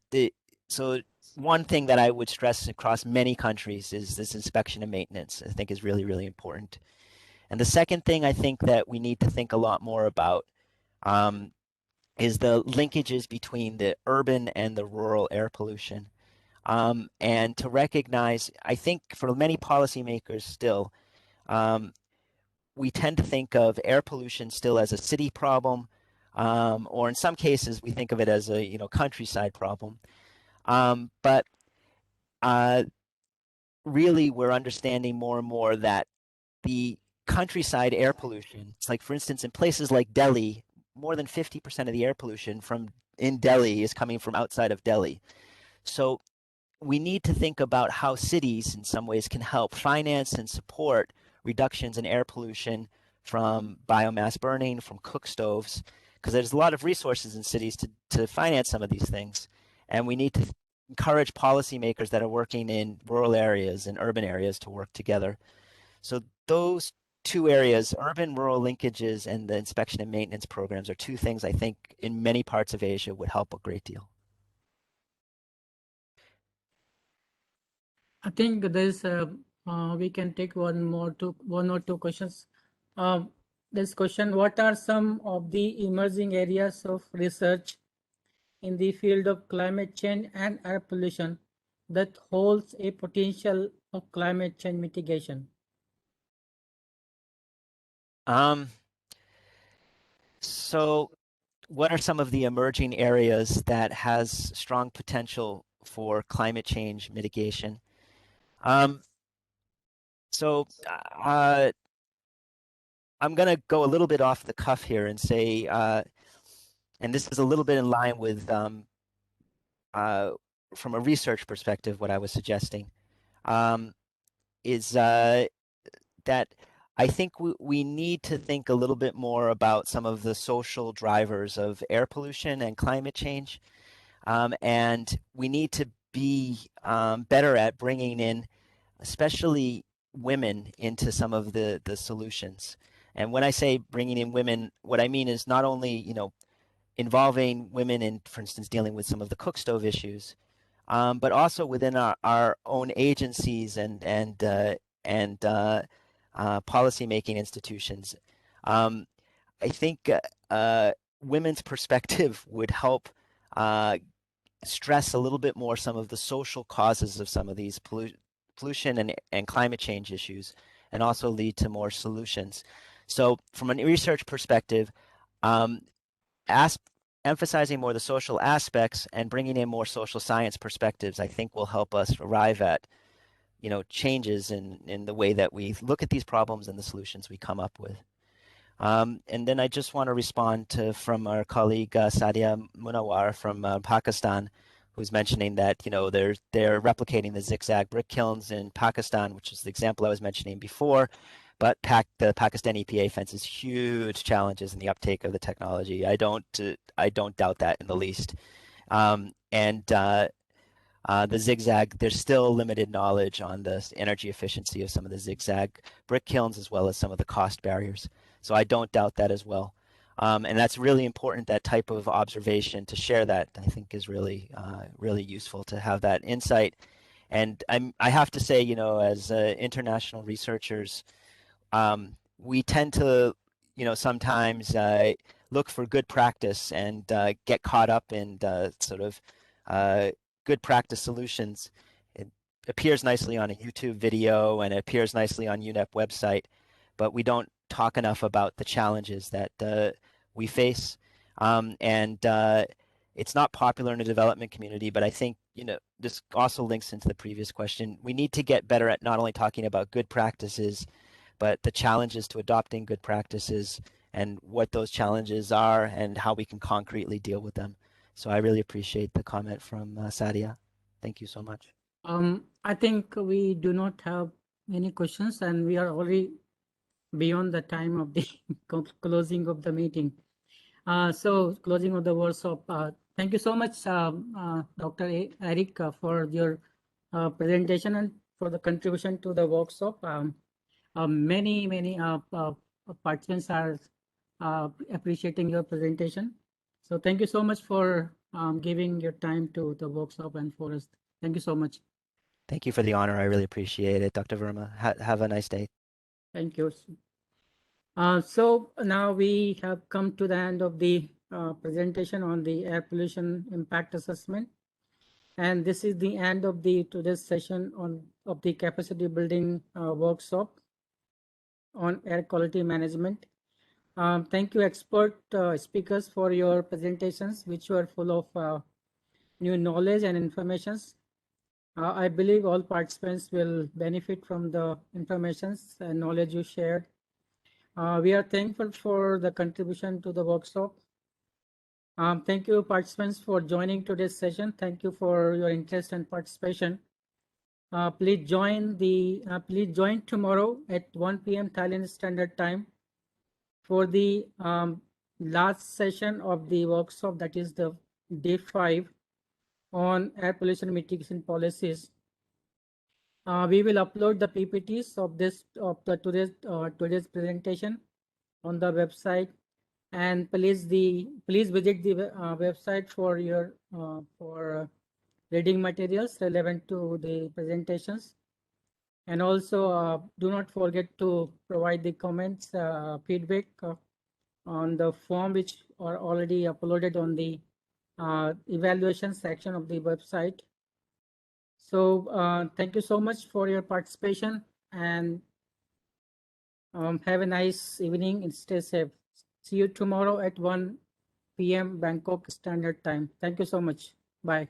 so one thing that I would stress across many countries is this inspection and maintenance. I think is really, really important. And the second thing I think that we need to think a lot more about is the linkages between the urban and the rural air pollution. And to recognize, I think for many policymakers still, we tend to think of air pollution still as a city problem, or in some cases we think of it as a countryside problem. But really, we're understanding more and more that the countryside air pollution, it's like, for instance, in places like Delhi, more than 50% of the air pollution in Delhi is coming from outside of Delhi. So we need to think about how cities in some ways can help finance and support reductions in air pollution from biomass burning, from cook stoves, because there's a lot of resources in cities to finance some of these things. And we need to encourage policymakers that are working in rural areas and urban areas to work together. So those two areas, urban-rural linkages and the inspection and maintenance programs, are two things I think in many parts of Asia would help a great deal.
I think there's we can take one or two questions. This question: what are some of the emerging areas of research in the field of climate change and air pollution that holds a potential of climate change mitigation?
So what are some of the emerging areas that has strong potential for climate change mitigation? So I'm going to go a little bit off the cuff here and say, and this is a little bit in line with, from a research perspective, what I was suggesting, is that I think we need to think a little bit more about some of the social drivers of air pollution and climate change. And we need to be better at bringing in, especially women, into some of the solutions. And when I say bringing in women, what I mean is not only, involving women in, for instance, dealing with some of the cook stove issues, but also within our own agencies and policymaking institutions. I think women's perspective would help stress a little bit more some of the social causes of some of these pollution and climate change issues, and also lead to more solutions. So from a research perspective, emphasizing more the social aspects and bringing in more social science perspectives, I think will help us arrive at changes in the way that we look at these problems and the solutions we come up with. And then I just want to respond from our colleague Sadia Munawar from Pakistan, who's mentioning that they're replicating the zigzag brick kilns in Pakistan, which is the example I was mentioning before. But the Pakistan EPA faces huge challenges in the uptake of the technology. I don't doubt that in the least. The zigzag, there's still limited knowledge on the energy efficiency of some of the zigzag brick kilns, as well as some of the cost barriers. So I don't doubt that as well. And that's really important, that type of observation, to share that, I think is really, really useful to have that insight. And I have to say, as international researchers, we tend to, sometimes look for good practice and get caught up in sort of good practice solutions. It appears nicely on a YouTube video and it appears nicely on UNEP website, but we don't talk enough about the challenges that we face. It's not popular in the development community, but I think, this also links into the previous question. We need to get better at not only talking about good practices, but the challenges to adopting good practices and what those challenges are and how we can concretely deal with them. So I really appreciate the comment from Sadia. Thank you so much.
I think we do not have any questions, and we are already beyond the time of the closing of the meeting. So closing of the workshop. Thank you so much, Dr. Eric, for your presentation and for the contribution to the workshop. Many participants are appreciating your presentation. So thank you so much for giving your time to the workshop and for us. Thank you so much.
Thank you for the honor. I really appreciate it, Dr. Verma. Have a nice day.
Thank you. So now we have come to the end of the presentation on the air pollution impact assessment. And this is the end of today's session of the capacity building workshop on air quality management. Thank you, expert speakers, for your presentations, which were full of new knowledge and informations. I believe all participants will benefit from the informations and knowledge you shared. We are thankful for the contribution to the workshop. Thank you, participants, for joining today's session. Thank you for your interest and participation. Please join tomorrow at 1 p.m. Thailand Standard Time for the last session of the workshop, that is the day 5 on air pollution mitigation policies. We will upload the PPTs of today's presentation on the website, and please visit the website for your reading materials relevant to the presentations. And also do not forget to provide the comments, feedback on the form which are already uploaded on the evaluation section of the website. So thank you so much for your participation, and have a nice evening and stay safe. See you tomorrow at 1 p.m. Bangkok Standard Time. Thank you so much. Bye.